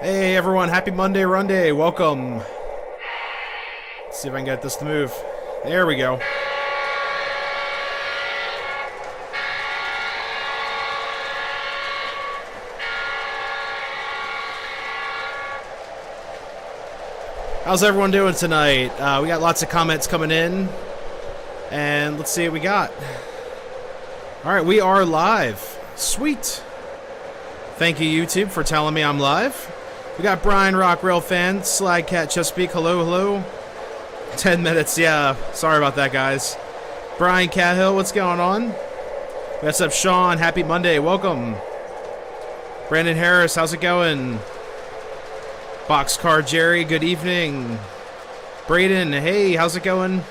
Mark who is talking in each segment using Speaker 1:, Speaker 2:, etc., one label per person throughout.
Speaker 1: Hey everyone, happy Monday, Runday. Welcome. Let's see if I can get this to move. There we go. How's everyone doing tonight? We got lots of comments coming in. And let's see what we got. Alright, we are live. Sweet. Thank you, YouTube, for telling me I'm live. We got Brian Rock, Rail Fan, Slide Cat, Chesapeake, hello. 10 minutes, yeah. Sorry about that, guys. Brian Cathill, what's going on? What's up, Sean? Happy Monday, welcome. Brandon Harris, how's it going? Boxcar Jerry, good evening. Braden, hey, how's it going?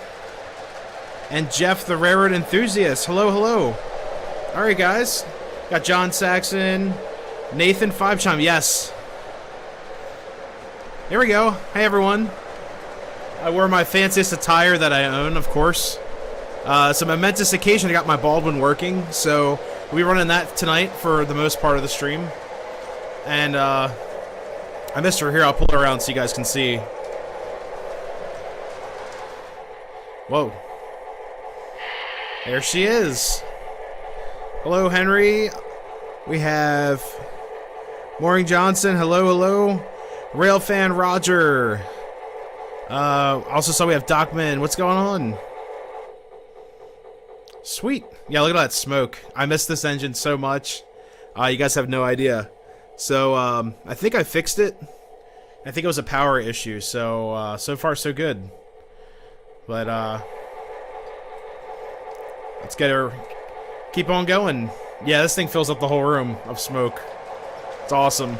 Speaker 1: And Jeff, the Railroad Enthusiast, hello. Alright, guys. Got John Saxon, Nathan Fivechime, yes. There we go. Hey, everyone. I wore my fanciest attire that I own, of course. It's a momentous occasion. I got my Baldwin working, so we'll be running that tonight for the most part of the stream. And I missed her here. I'll pull her around so you guys can see. Whoa. There she is. Hello, Henry. We have Maureen Johnson. Hello. Rail Fan Roger. Also saw we have Docman. What's going on? Sweet. Yeah, look at that smoke. I miss this engine so much. You guys have no idea. So, I think I fixed it. I think it was a power issue. So, so far so good. But, let's get her... Keep on going. Yeah, this thing fills up the whole room of smoke. It's awesome.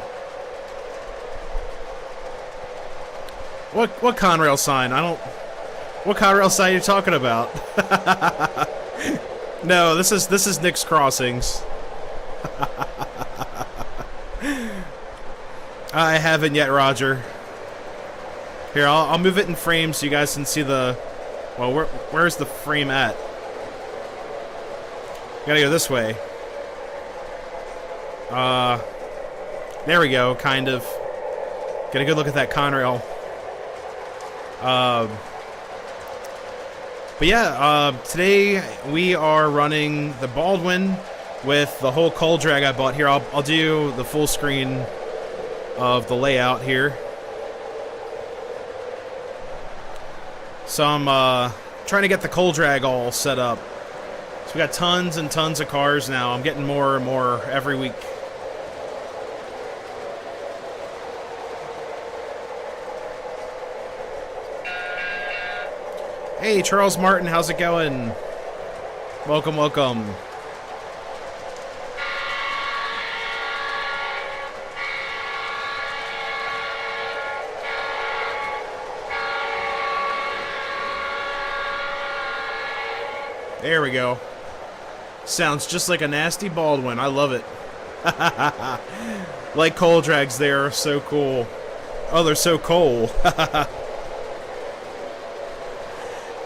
Speaker 1: What Conrail sign? I don't... What Conrail sign are you talking about? No, this is Nick's Crossings. I haven't yet, Roger. Here, I'll move it in frame so you guys can see the... Well, where's the frame at? Gotta go this way. There we go, kind of. Get a good look at that Conrail. But yeah, today we are running the Baldwin with the whole coal drag I bought here. I'll do the full screen of the layout here. So I'm trying to get the coal drag all set up. So we got tons and tons of cars now. I'm getting more and more every week. Hey, Charles Martin, how's it going? Welcome. There we go. Sounds just like a nasty Baldwin. I love it. Like coal drags, they're so cool. Oh, they're so cool.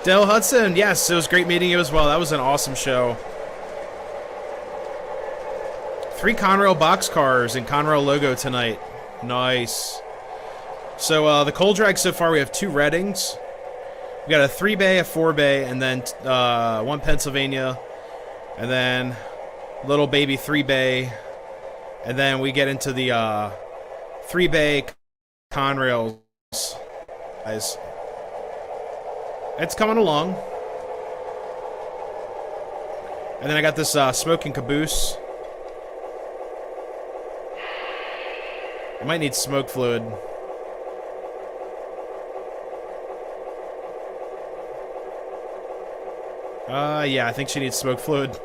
Speaker 1: Dale Hudson, yes, it was great meeting you as well. That was an awesome show. 3 Conrail boxcars and Conrail logo tonight. Nice. So the coal drag so far, we have 2 Reddings. We got a 3-bay, a 4-bay, and then 1 Pennsylvania, and then little baby 3-bay, and then we get into the 3-bay Conrails. Guys. It's coming along. And then I got this smoking caboose. I might need smoke fluid. Yeah, I think she needs smoke fluid.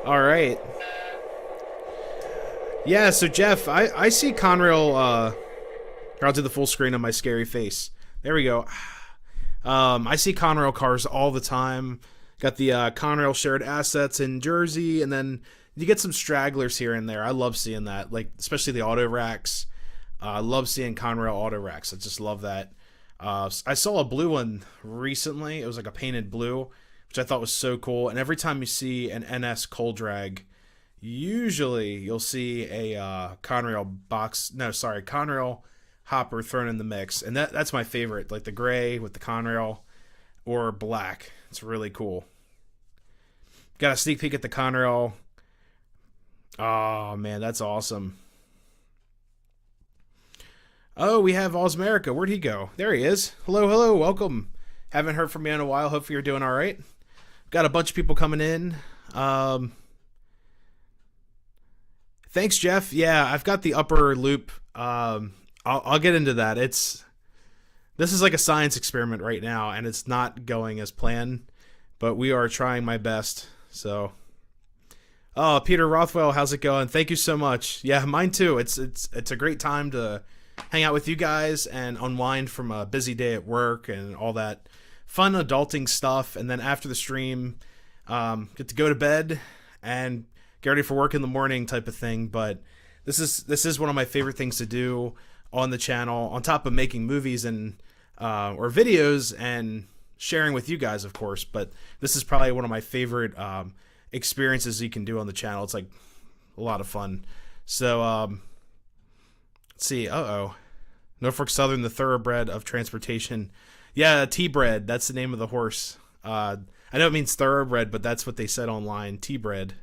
Speaker 1: Alright. Yeah, so Jeff, I see Conrail, I'll do the full screen on my scary face. There we go. I see Conrail cars all the time. Got the Conrail shared assets in Jersey, and then you get some stragglers here and there. I love seeing that, like especially the auto racks. I love seeing Conrail auto racks. I just love that. I saw a blue one recently. It was like a painted blue, which I thought was so cool. And every time you see an NS coal drag, Usually you'll see a Conrail box, no, sorry, Conrail hopper thrown in the mix. And that's my favorite, like the gray with the Conrail or black. It's really cool. Got a sneak peek at the Conrail. Oh, man, that's awesome. Oh, we have All's America. Where'd he go? There he is. Hello, hello, welcome. Haven't heard from you in a while. Hopefully you're doing all right. Got a bunch of people coming in. Thanks, Jeff. Yeah, I've got the upper loop. I'll get into that. This is like a science experiment right now, and it's not going as planned, but we are trying my best. So, oh, Peter Rothwell, how's it going? Thank you so much. Yeah, mine too. It's a great time to hang out with you guys and unwind from a busy day at work and all that fun adulting stuff. And then after the stream, get to go to bed and get ready for work in the morning type of thing. But this is one of my favorite things to do on the channel, on top of making movies and or videos and sharing with you guys, of course. But this is probably one of my favorite experiences you can do on the channel. It's like a lot of fun. So let's see. Norfolk Southern, the thoroughbred of transportation. Yeah, T-bred. That's the name of the horse. I know it means thoroughbred, but that's what they said online. T-bred.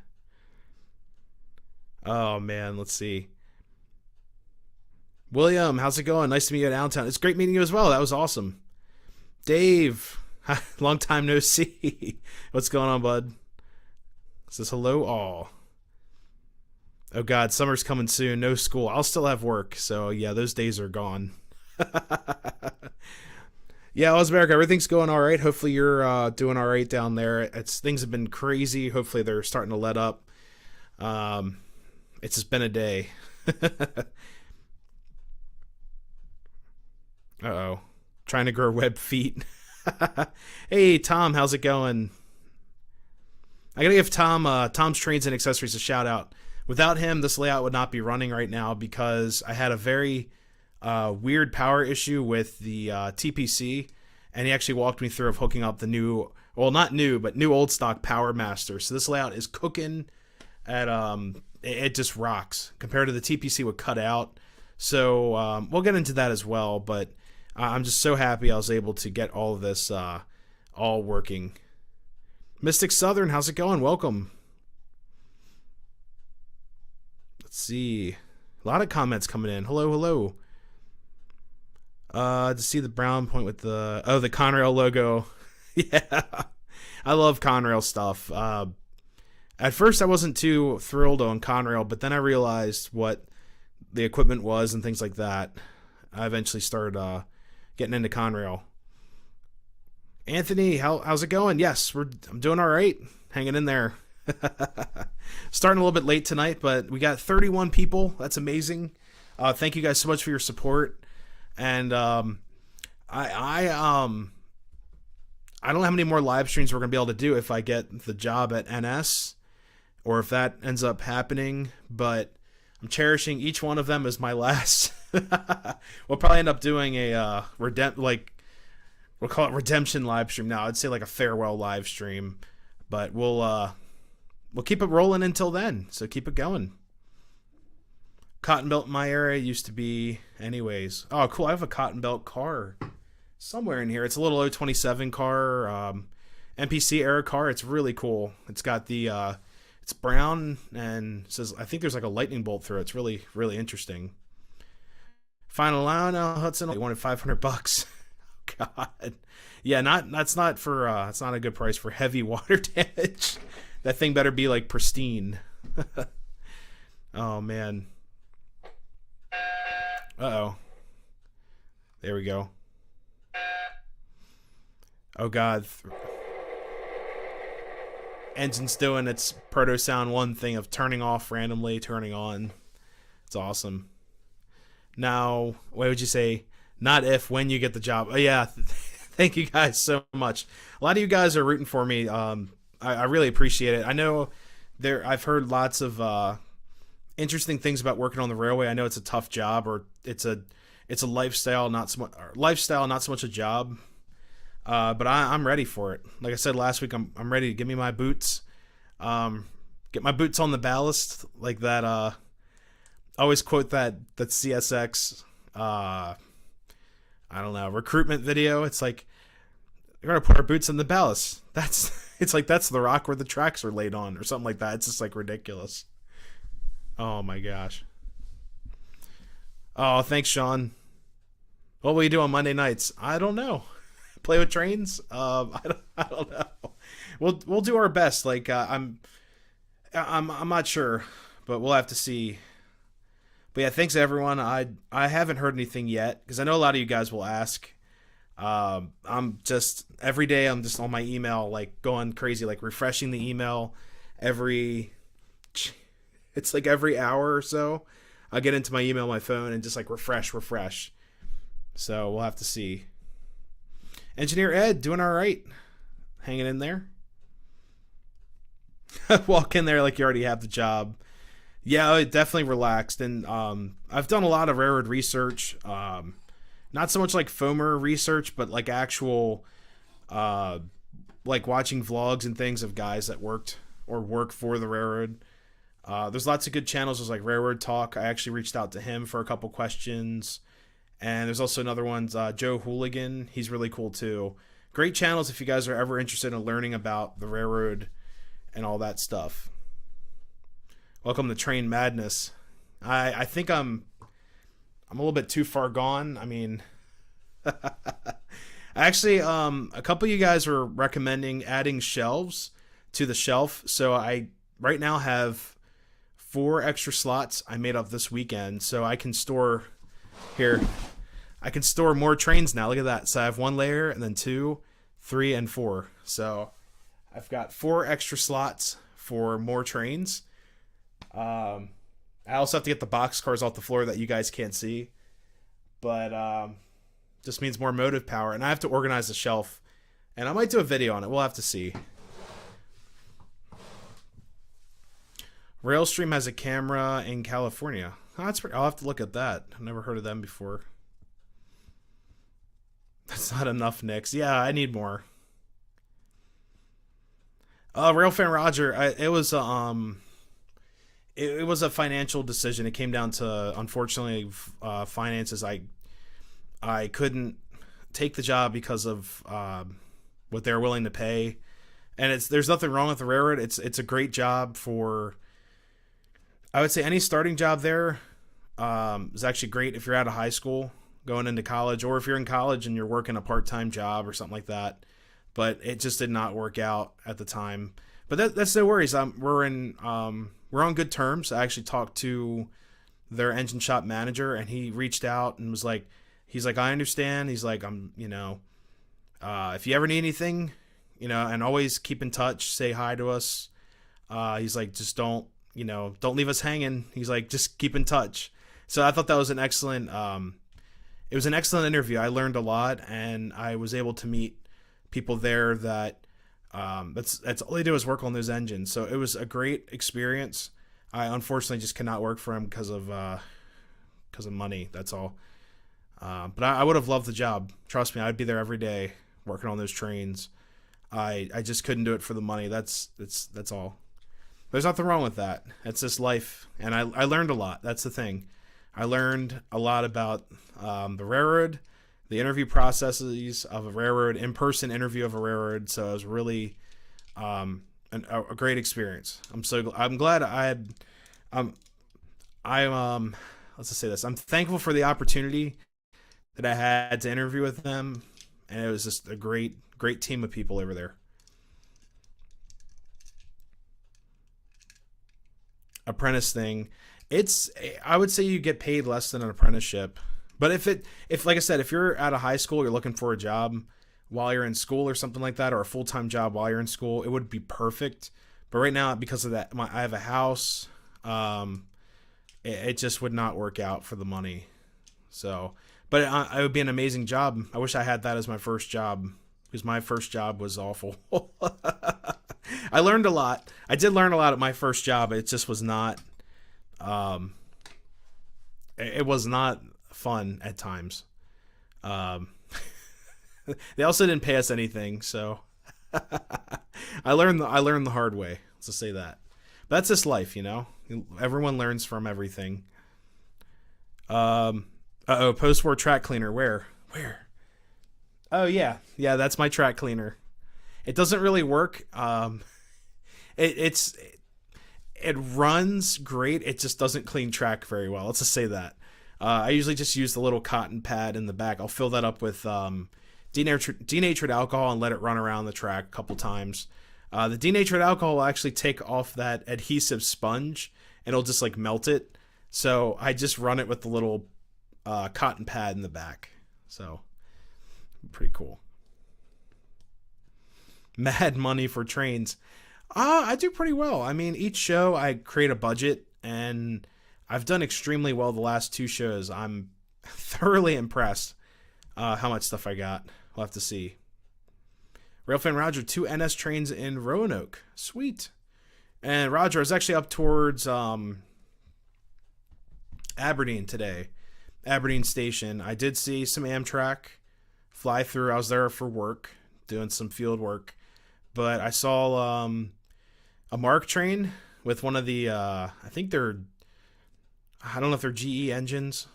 Speaker 1: Oh, man. Let's see. William, how's it going? Nice to meet you at Allentown. It's great meeting you as well. That was awesome. Dave, long time no see. What's going on, bud? Says hello all. Oh, God, summer's coming soon. No school. I'll still have work. So, yeah, those days are gone. Yeah, All's America, everything's going all right. Hopefully you're doing all right down there. Things have been crazy. Hopefully they're starting to let up. It's just been a day. Uh-oh. Trying to grow web feet. Hey, Tom, how's it going? I gotta give Tom's Trains and Accessories a shout out. Without him, this layout would not be running right now because I had a very weird power issue with the TPC, and he actually walked me through of hooking up the new, well, not new, but new old stock Power Master. So this layout is cooking at it just rocks compared to the TPC would cut out. So we'll get into that as well, but I'm just so happy I was able to get all of this all working. Mystic Southern, how's it going? Welcome. Let's see. A lot of comments coming in. Hello, hello. To see the brown point with the Conrail logo. Yeah. I love Conrail stuff. At first I wasn't too thrilled on Conrail, but then I realized what the equipment was and things like that. I eventually started getting into Conrail. Anthony, how's it going? Yes, I'm doing all right. Hanging in there. Starting a little bit late tonight, but we got 31 people. That's amazing. Thank you guys so much for your support. And I don't know how many more live streams we're gonna be able to do if I get the job at NS, or if that ends up happening. But I'm cherishing each one of them as my last. We'll probably end up doing a we'll call it redemption live stream now. I'd say like a farewell live stream, but we'll keep it rolling until then. So keep it going. Cotton Belt in my area used to be, anyways. Oh, cool! I have a Cotton Belt car somewhere in here. It's a little 027 car, NPC era car. It's really cool. It's got the it's brown and says, I think there's like a lightning bolt through it. It's really, really interesting. Final Lionel Hudson, they wanted $500. God, yeah, that's not a good price for heavy water damage. That thing better be like pristine. Oh man. Uh-oh. There we go. Oh God. Engine's doing its Proto Sound 1 thing of turning off randomly, turning on. It's awesome. Now, what would you say? Not if, when you get the job. Oh yeah, thank you guys so much. A lot of you guys are rooting for me. I really appreciate it. I know I've heard lots of interesting things about working on the railway. I know it's a tough job, or it's a lifestyle, not so much a job. But I'm ready for it. Like I said last week, I'm ready to give me my boots, get Get my boots on the ballast, like that. I always quote that CSX. I don't know, recruitment video. It's like, we're gonna put our boots in the ballast. It's like that's the rock where the tracks are laid on, or something like that. It's just like ridiculous. Oh my gosh. Oh, thanks, Sean. What will you do on Monday nights? I don't know. Play with trains? I don't know. We'll do our best. Like I'm not sure, but we'll have to see. But yeah, thanks everyone. I haven't heard anything yet because I know a lot of you guys will ask. I'm just every day I'm just on my email like going crazy, like refreshing the email every. It's like every hour or so. I get into my email on my phone and just like refresh. So we'll have to see. Engineer Ed, doing all right. Hanging in there. Walk in there like you already have the job. Yeah, it definitely relaxed. And I've done a lot of railroad research. Not so much like foamer research, but like actual, like watching vlogs and things of guys that worked or work for the railroad. There's lots of good channels. There's like Railroad Talk. I actually reached out to him for a couple questions. And there's also another one, Joe Hooligan. He's really cool too. Great channels if you guys are ever interested in learning about the railroad and all that stuff. Welcome to Train Madness. I think I'm a little bit too far gone. I mean, actually, a couple of you guys were recommending adding shelves to the shelf. So I right now have 4 extra slots I made up this weekend. So I can store here. I can store more trains now. Look at that. So I have 1 layer and then 2, 3, and 4. So I've got 4 extra slots for more trains. I also have to get the box cars off the floor that you guys can't see. But just means more motive power. And I have to organize the shelf. And I might do a video on it. We'll have to see. Railstream has a camera in California. Oh, that's pretty, I'll have to look at that. I've never heard of them before. That's not enough, Nix. Yeah, I need more. Railfan Roger, it was it was a financial decision. It came down to, unfortunately, finances. I couldn't take the job because of what they're willing to pay, and there's nothing wrong with the railroad. It's a great job for, I would say, any starting job there is actually great if you're out of high school going into college, or if you're in college and you're working a part-time job or something like that. But it just did not work out at the time. But that's no worries. We're on good terms. I actually talked to their engine shop manager, and he reached out and was like, I understand. He's like, if you ever need anything, and always keep in touch, say hi to us. He's like, just don't leave us hanging. He's like, just keep in touch. So I thought that was an excellent, it was an excellent interview. I learned a lot, and I was able to meet people there that, that's all they do is work on those engines. So it was a great experience. I unfortunately just cannot work for him because of money. That's all. But I would have loved the job. Trust me, I'd be there every day working on those trains. I just couldn't do it for the money. That's all. There's nothing wrong with that. It's just life. And I learned a lot. That's the thing. I learned a lot about the railroad, the interview processes of a railroad, in-person interview of a railroad. So it was really a great experience. I'm glad I had. Let's just say this. I'm thankful for the opportunity that I had to interview with them, and it was just a great team of people over there. Apprentice thing. I would say you get paid less than an apprenticeship. But if like I said, if you're out of high school, you're looking for a job while you're in school or something like that, or a full-time job while you're in school, it would be perfect. But right now, because of that, I have a house. It just would not work out for the money. So, but it would be an amazing job. I wish I had that as my first job, because my first job was awful. I learned a lot. I did learn a lot at my first job. It just was not. It was not fun at times. They also didn't pay us anything, so I learned the hard way. Let's just say that. That's just life, you know. Everyone learns from everything. Uh-oh, post-war track cleaner. Where? Oh, yeah. Yeah, that's my track cleaner. It doesn't really work. It runs great. It just doesn't clean track very well. Let's just say that. I usually just use the little cotton pad in the back. I'll fill that up with denatured alcohol and let it run around the track a couple times. The denatured alcohol will actually take off that adhesive sponge and it'll just like melt it. So I just run it with the little cotton pad in the back. So pretty cool. Mad money for trains. I do pretty well. I mean, each show I create a budget, and I've done extremely well the last 2 shows. I'm thoroughly impressed how much stuff I got. We'll have to see. Railfan Roger, 2 NS trains in Roanoke. Sweet. And Roger, I was actually up towards Aberdeen today. Aberdeen Station. I did see some Amtrak fly through. I was there for work, doing some field work. But I saw a Mark train with one of the, I don't know if they're GE engines,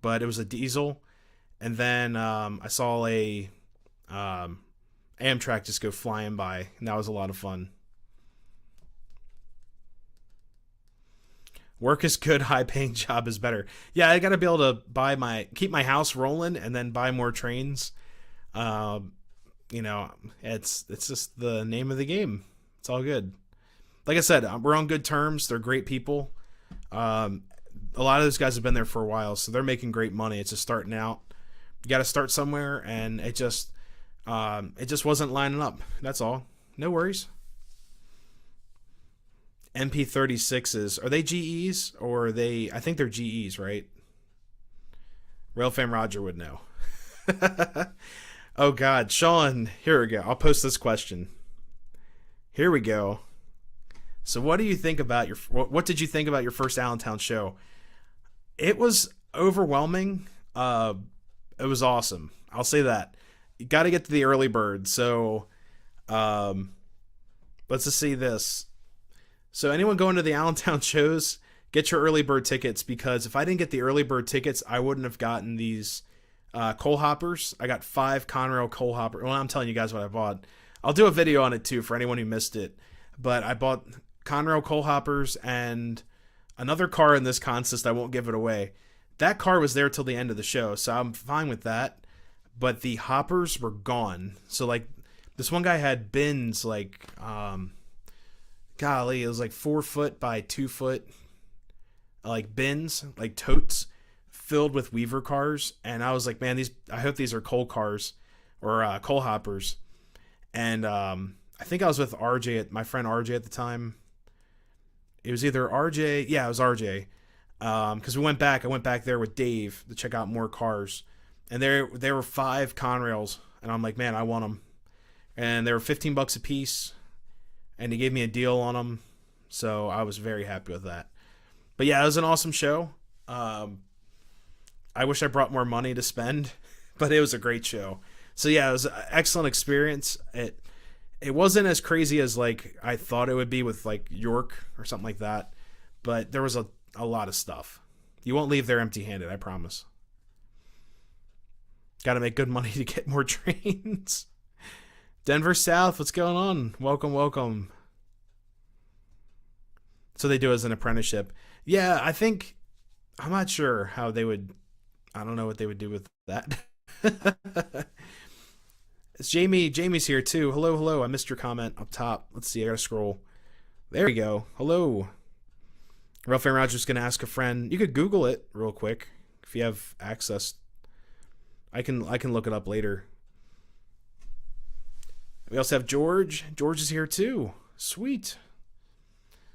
Speaker 1: but it was a diesel. And then I saw a Amtrak just go flying by, and that was a lot of fun. Work is good, high-paying job is better. Yeah, I got to be able to keep my house rolling and then buy more trains. You know, it's just the name of the game. It's all good. Like I said, we're on good terms. They're great people. A lot of those guys have been there for a while, so they're making great money. It's just starting out. You got to start somewhere, and it just wasn't lining up. That's all. No worries. MP36s, are they GEs or are they? I think they're GEs, right? Railfan Roger would know. Oh God, Sean, here we go. I'll post this question. Here we go. So what do you think about what did you think about your first Allentown show? It was overwhelming. It was awesome. I'll say that. You got to get to the early bird. So let's just see this. So anyone going to the Allentown shows, get your early bird tickets, because if I didn't get the early bird tickets, I wouldn't have gotten these coal hoppers. I got 5 Conrail coal hoppers. Well, I'm telling you guys what I bought. I'll do a video on it too for anyone who missed it. But I bought Conrail coal hoppers and another car in this consist. I won't give it away. That car was there till the end of the show, so I'm fine with that. But the hoppers were gone. So like this one guy had bins like golly, it was like 4 foot by 2 foot like bins, like totes filled with Weaver cars, and I was like, man, I hope these are coal cars or coal hoppers. And I think I was with my friend RJ at the time. It was either RJ, yeah, it was RJ, because I went back there with Dave to check out more cars, and there were 5 Conrails, and I'm like, man, I want them, and they were $15 a piece, and he gave me a deal on them, so I was very happy with that. But yeah, it was an awesome show. I wish I brought more money to spend, but it was a great show. So yeah, it was an excellent experience. It wasn't as crazy as like I thought it would be with like York or something like that, but there was a lot of stuff. You won't leave there empty-handed, I promise. Got to make good money to get more trains. Denver South, what's going on? Welcome, welcome. So they do it as an apprenticeship. Yeah, I'm not sure how they would, I don't know what they would do with that. It's Jamie. Jamie's here too. Hello. I missed your comment up top. Let's see. I gotta scroll. There we go. Hello. Ralph and Roger's gonna ask a friend. You could Google it real quick if you have access. I can look it up later. We also have George. George is here too. Sweet.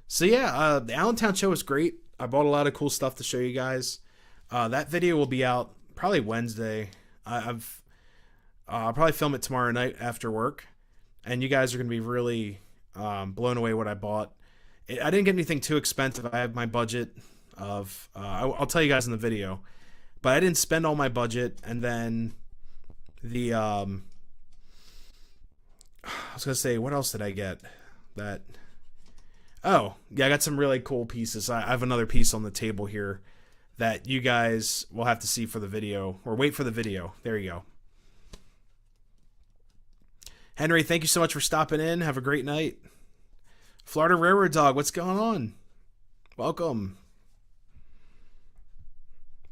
Speaker 1: So yeah, the Allentown show was great. I bought a lot of cool stuff to show you guys. That video will be out probably Wednesday. I'll probably film it tomorrow night after work, and you guys are going to be really blown away what I bought. I didn't get anything too expensive. I have my budget of, I'll tell you guys in the video, but I didn't spend all my budget. And then I was going to say, what else did I get? Oh, yeah, I got some really cool pieces. I have another piece on the table here that you guys will have to see for the video, or wait for the video. There you go. Henry, thank you so much for stopping in. Have a great night. Florida Railroad Dog, what's going on? Welcome.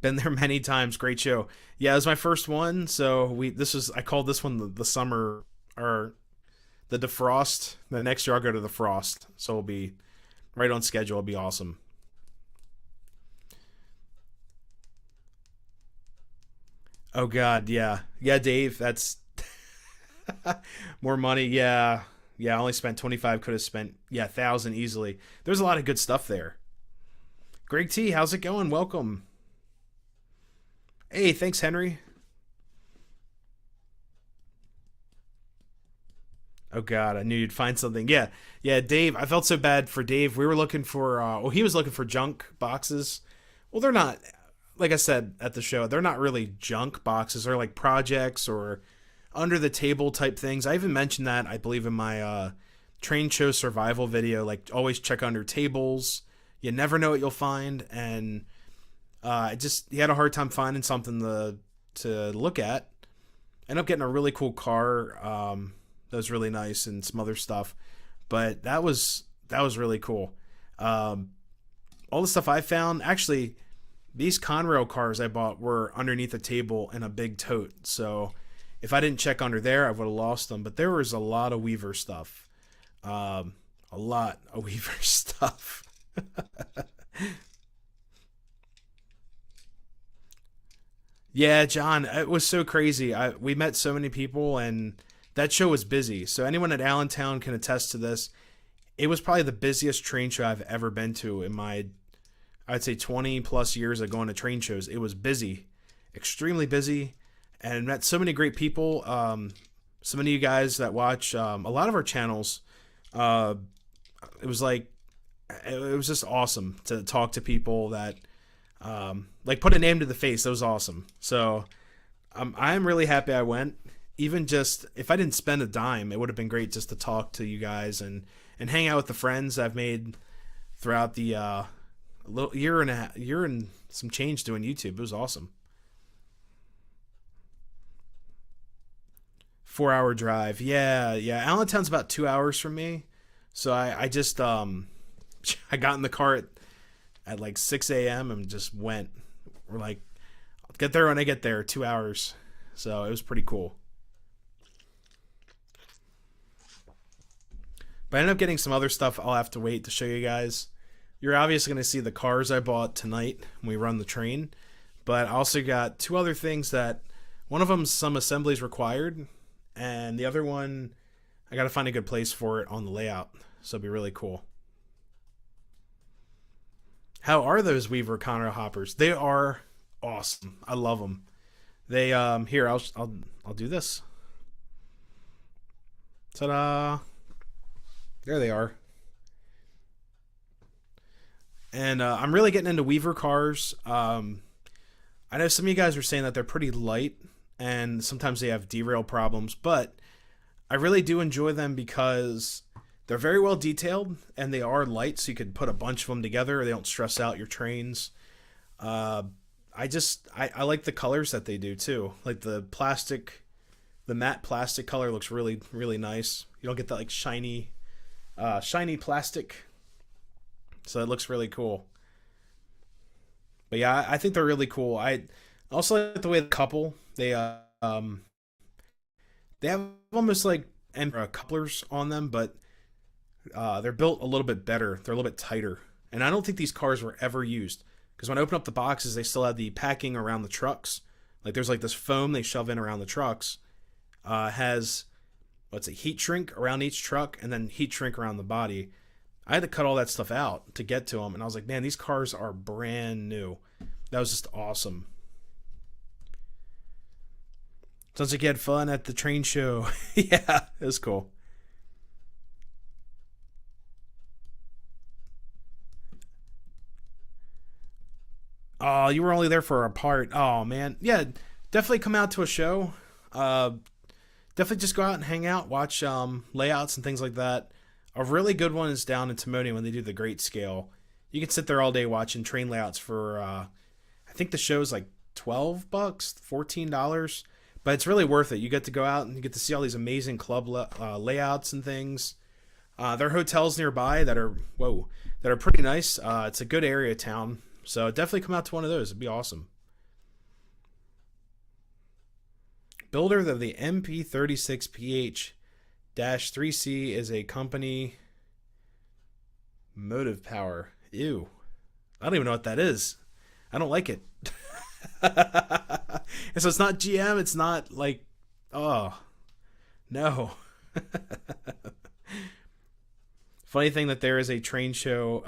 Speaker 1: Been there many times. Great show. Yeah, it was my first one. So I called this one the summer, or the defrost. The next year I'll go to the frost. So we'll be right on schedule. It'll be awesome. Oh God, yeah. Yeah, Dave, that's more money. Yeah. Yeah, I only spent 25, could have spent 1,000 easily. There's a lot of good stuff there. Greg T, how's it going? Welcome. Hey, thanks, Henry. Oh God, I knew you'd find something. Yeah, yeah, Dave. I felt so bad for Dave. We were looking for. Well, he was looking for junk boxes. Well, they're not. Like I said at the show, they're not really junk boxes. They're like projects or under the table type things. I even mentioned that, I believe, in my train show survival video. Like, always check under tables. You never know what you'll find, and he had a hard time finding something to look at. Ended up getting a really cool car. That was really nice, and some other stuff, but that was really cool. All the stuff I found, actually, these Conrail cars I bought were underneath a table in a big tote. So if I didn't check under there, I would have lost them. But there was a lot of Weaver stuff. A lot of Weaver stuff. Yeah, John, it was so crazy. We met so many people, and that show was busy. So anyone at Allentown can attest to this. It was probably the busiest train show I've ever been to in my, I'd say, 20 plus years of going to train shows. It was busy, extremely busy, and met so many great people. So many of you guys that watch a lot of our channels. It was like, it was just awesome to talk to people that like put a name to the face. That was awesome. So I'm really happy I went. Even just if I didn't spend a dime, it would have been great just to talk to you guys and hang out with the friends I've made throughout the little year and some change doing YouTube. It was awesome. 4 hour drive. Yeah, yeah. Allentown's about 2 hours from me. So I just I got in the car at like 6 a.m. and just went. We're like, I'll get there when I get there. 2 hours. So it was pretty cool. But I ended up getting some other stuff I'll have to wait to show you guys. You're obviously going to see the cars I bought tonight when we run the train. But I also got two other things that, one of them's some assemblies required, and the other one, I got to find a good place for it on the layout. So it'll be really cool. How are those Weaver Conrail hoppers? They are awesome. I love them. They here I'll do this. Ta-da! There they are. And I'm really getting into Weaver cars. I know some of you guys were saying that they're pretty light and sometimes they have derail problems, but I really do enjoy them because they're very well detailed and they are light, so you could put a bunch of them together. They don't stress out your trains. I like the colors that they do too. Like the matte plastic color looks really, really nice. You don't get that like shiny plastic. So it looks really cool. But yeah, I think they're really cool. I also like the way the couple, they have almost like couplers on them, but they're built a little bit better. They're a little bit tighter. And I don't think these cars were ever used, because when I open up the boxes, they still have the packing around the trucks. Like there's like this foam they shove in around the trucks. Has, what's it, heat shrink around each truck and then heat shrink around the body. I had to cut all that stuff out to get to them, and I was like, man, these cars are brand new. That was just awesome. Sounds like you had fun at the train show. Yeah, it was cool. Oh, you were only there for a part. Oh, man. Yeah, definitely come out to a show. Definitely just go out and hang out, watch layouts and things like that. A really good one is down in Timonium when they do the Great Scale. You can sit there all day watching train layouts for, I think the show's like $12, $14, but it's really worth it. You get to go out and you get to see all these amazing club layouts and things. There are hotels nearby that are pretty nice. It's a good area of town, so definitely come out to one of those. It'd be awesome. Builder of the MP36PH-3C is a company. Motive power. Ew. I don't even know what that is. I don't like it. And so it's not GM. It's not like, oh, no. Funny thing that there is a train show.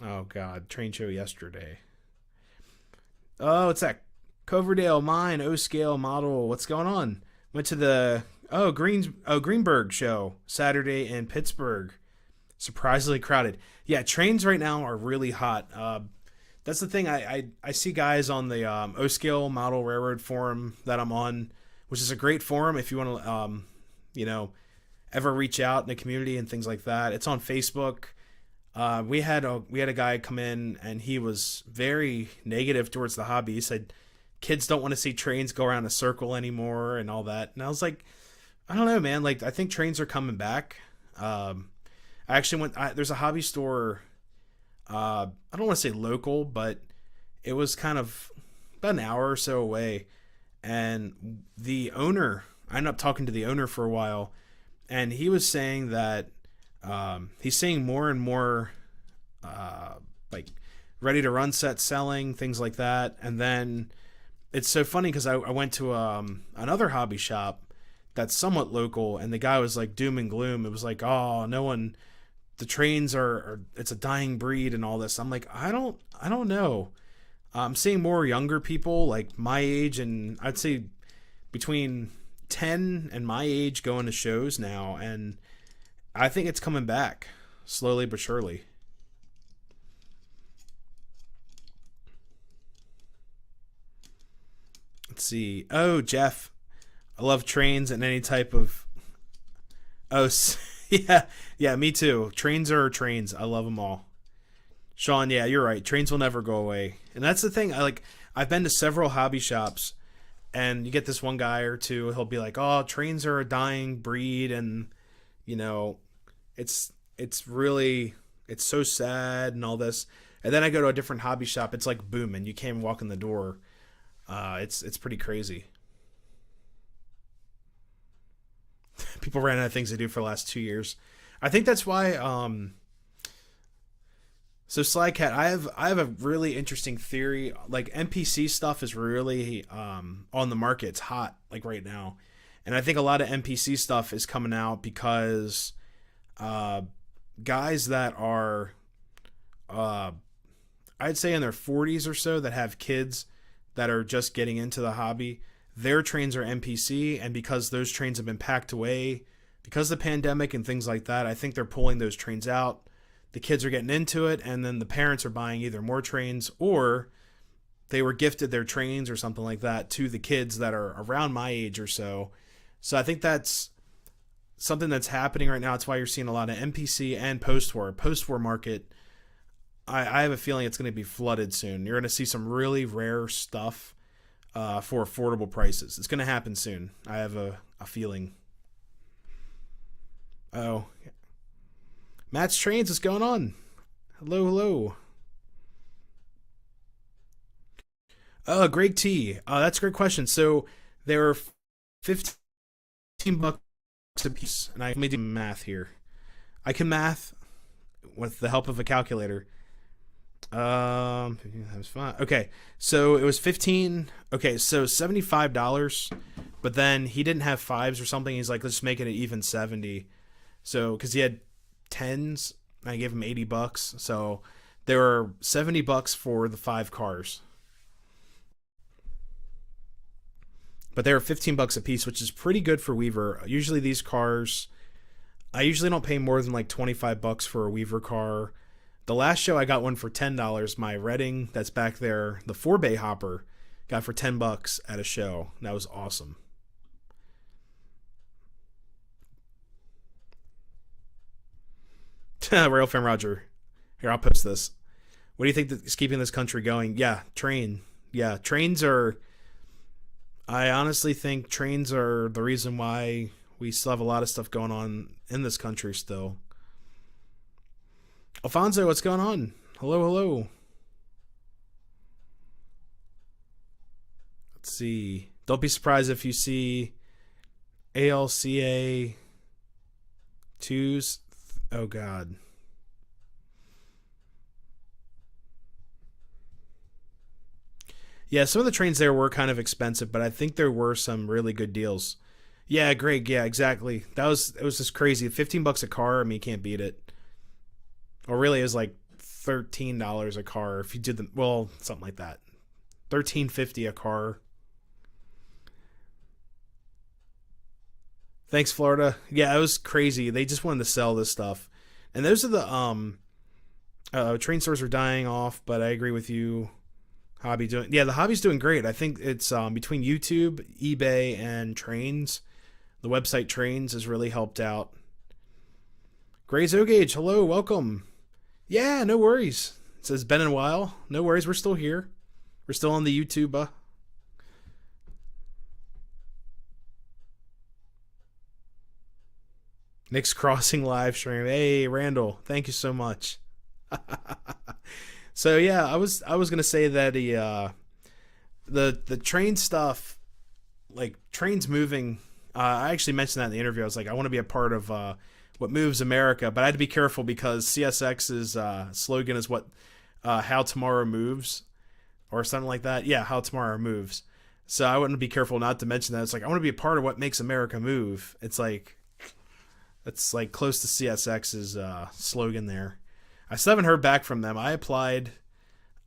Speaker 1: Oh God, train show yesterday. Oh, it's that Coverdale Mine O scale model. What's going on? Went to the Greenberg show Saturday in Pittsburgh. Surprisingly crowded. Yeah, trains right now are really hot. That's the thing. I see guys on the O scale model railroad forum that I'm on, which is a great forum if you want to ever reach out in the community and things like that. It's on Facebook. We had a guy come in and he was very negative towards the hobby. He said kids don't want to see trains go around a circle anymore and all that. And I was like, I don't know, man. Like, I think trains are coming back. I actually there's a hobby store. I don't want to say local, but it was kind of about an hour or so away. And I ended up talking to the owner for a while, and he was saying that he's seeing more and more like ready to run sets selling, things like that. And then it's so funny because I went to another hobby shop that's somewhat local, and the guy was like doom and gloom. It was like, oh, the trains it's a dying breed and all this. I'm like, I don't know. I'm seeing more younger people like my age, and I'd say between 10 and my age going to shows now, and I think it's coming back slowly but surely. Let's see. Oh, Jeff, I love trains and any type of. Oh, yeah, me too. Trains are trains. I love them all. Sean, yeah, you're right. Trains will never go away, and that's the thing. I've been to several hobby shops, and you get this one guy or two. He'll be like, "Oh, trains are a dying breed," and it's so sad and all this. And then I go to a different hobby shop. It's like booming. You can't even walk in the door. It's pretty crazy. People ran out of things to do for the last 2 years. I think that's why. So Slycat, I have a really interesting theory. Like NPC stuff is really on the market. It's hot like right now, and I think a lot of NPC stuff is coming out because guys that are I'd say in their 40s or so that have kids that are just getting into the hobby. Their trains are NPC, and because those trains have been packed away because of the pandemic and things like that, I think they're pulling those trains out. The kids are getting into it, and then the parents are buying either more trains or they were gifted their trains or something like that to the kids that are around my age or so. So I think that's something that's happening right now. That's why you're seeing a lot of NPC and post-war market. I have a feeling it's going to be flooded soon. You're going to see some really rare stuff for affordable prices. It's going to happen soon. I have a feeling. Oh, Matt's Trains, what's going on? Hello. Oh, Greg T. That's a great question. So there are $15 a piece, and I made do math here. I can math with the help of a calculator. That was fine. Okay, so it was 15. Okay, so $75, but then he didn't have fives or something. He's like, let's make it an even 70. So because he had tens, I gave him $80. So there were $70 for the 5 cars, but they were $15 a piece, which is pretty good for Weaver. Usually these cars, I usually don't pay more than like $25 for a Weaver car. The last show I got one for $10. My Reading that's back there, the 4-bay hopper, got for $10 at a show. That was awesome. Rail fan Roger. Here, I'll post this. What do you think is keeping this country going? Yeah, train. Yeah, trains are. I honestly think trains are the reason why we still have a lot of stuff going on in this country still. Alfonso, what's going on? Hello, hello. Let's see. Don't be surprised if you see ALCA 2s. Oh, God. Yeah, some of the trains there were kind of expensive, but I think there were some really good deals. Yeah, Greg. Yeah, exactly. It was just crazy. 15 bucks a car. I mean, you can't beat it. Or really, it was like $13 a car if you did the something like that. 13.50 a car. Thanks, Florida. Yeah, it was crazy. They just wanted to sell this stuff, and those are the train stores are dying off. But I agree with you. Hobby doing the hobby's doing great. I think it's between YouTube, eBay, and trains. The website Trains has really helped out. Gray's O-Gauge, hello, welcome. Yeah, no worries. It says been a while. No worries, we're still here. We're still on the YouTube. Nick's Crossing live stream. Hey, Randall, thank you so much. So yeah, I was gonna say that the train stuff, like trains moving. I actually mentioned that in the interview. I was like, I want to be a part of what moves America, but I had to be careful because CSX's slogan is what how tomorrow moves, or something like that. Yeah, how tomorrow moves. So I want to be careful not to mention that. It's like I want to be a part of what makes America move. It's like close to CSX's slogan there. I still haven't heard back from them. I applied.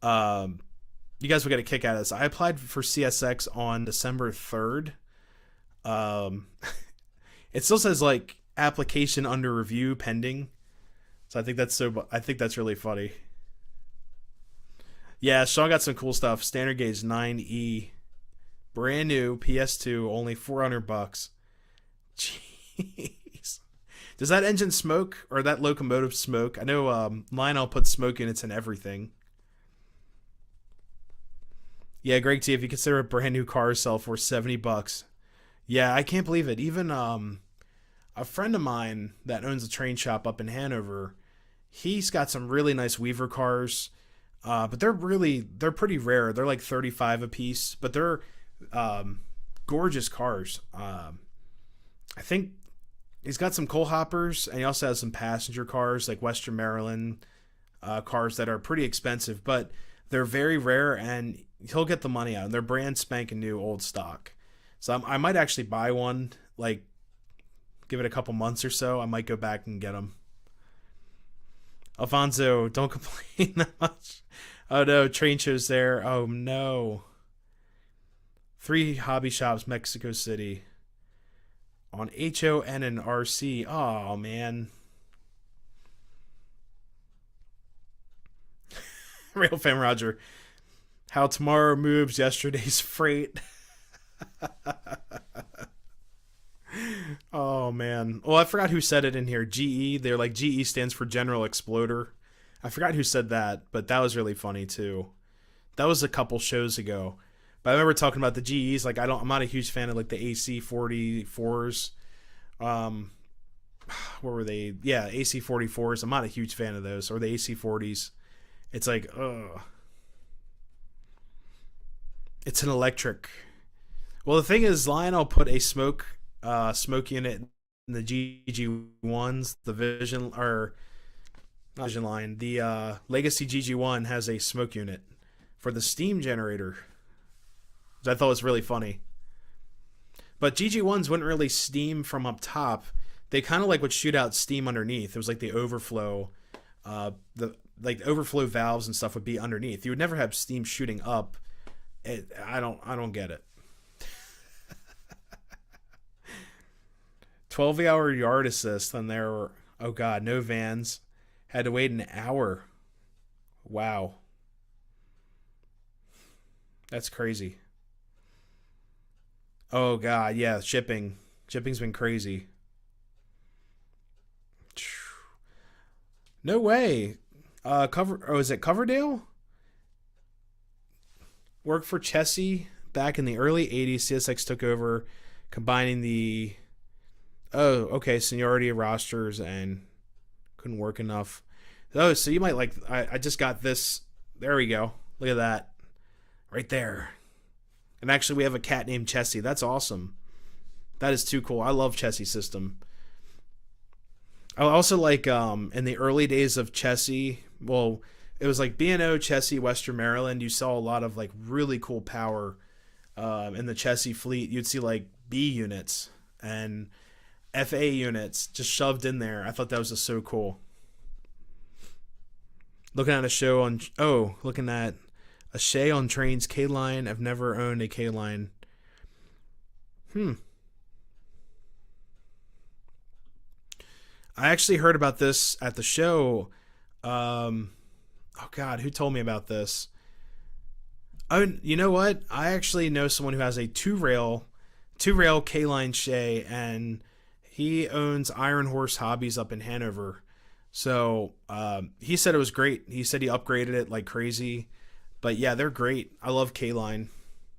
Speaker 1: You guys will get a kick out of this. I applied for CSX on December 3rd. It still says like application under review pending. So I think that's really funny. Yeah, Sean got some cool stuff. Standard gauge 9E, brand new PS2, only $400. Jeez. Does that engine smoke or that locomotive smoke? I know Lionel puts smoke units in everything. Yeah, Greg T, if you consider a brand new car sell for $70. Yeah, I can't believe it. Even a friend of mine that owns a train shop up in Hanover, he's got some really nice Weaver cars. But they're pretty rare. They're like 35 a piece, but they're gorgeous cars. I think he's got some coal hoppers, and he also has some passenger cars like Western Maryland cars that are pretty expensive, but they're very rare, and he'll get the money out. And they're brand spanking new, old stock. So I might actually buy one, like give it a couple months or so. I might go back and get them. Alfonso, don't complain that much. Oh no, train shows there. Oh no. 3 hobby shops, Mexico City. On HON and RC. Oh man. Real fan Roger. How tomorrow moves yesterday's freight. Oh man. Well, I forgot who said it in here. GE. They're like GE stands for General Exploder. I forgot who said that, but that was really funny too. That was a couple shows ago. But I remember talking about the GEs. Like I'm not a huge fan of like the AC44s. What were they? Yeah, AC44s. I'm not a huge fan of those, or the AC40s. It's like, ugh. It's an electric. Well, the thing is, Lionel put a smoke unit in the GG1s, the Vision, or not Vision line. The Legacy GG1 has a smoke unit for the steam generator, which I thought was really funny. But GG1s wouldn't really steam from up top. They kind of like would shoot out steam underneath. It was like the overflow, the overflow valves and stuff would be underneath. You would never have steam shooting up. I don't get it. 12-hour yard assist, and there were, oh god, no vans. Had to wait an hour. Wow. That's crazy. Oh god, yeah, shipping. Shipping's been crazy. No way. Is it Coverdale? Worked for Chessie back in the early 80s. CSX took over, combining the seniority of rosters and couldn't work enough. Oh, so you might like. I just got this. There we go. Look at that, right there. And actually, we have a cat named Chessie. That's awesome. That is too cool. I love Chessie system. I also like in the early days of Chessie. Well, it was like B&O, Chessie, Western Maryland. You saw a lot of like really cool power in the Chessie fleet. You'd see like B units and FA units just shoved in there. I thought that was just so cool. Looking at a show on looking at a Shay on trains K-line. I've never owned a K-line. I actually heard about this at the show. Oh God, who told me about this? Oh, you know what? I actually know someone who has a two rail K-line Shay, and he owns Iron Horse Hobbies up in Hanover. So he said it was great. He said he upgraded it like crazy. But yeah, they're great. I love K-line.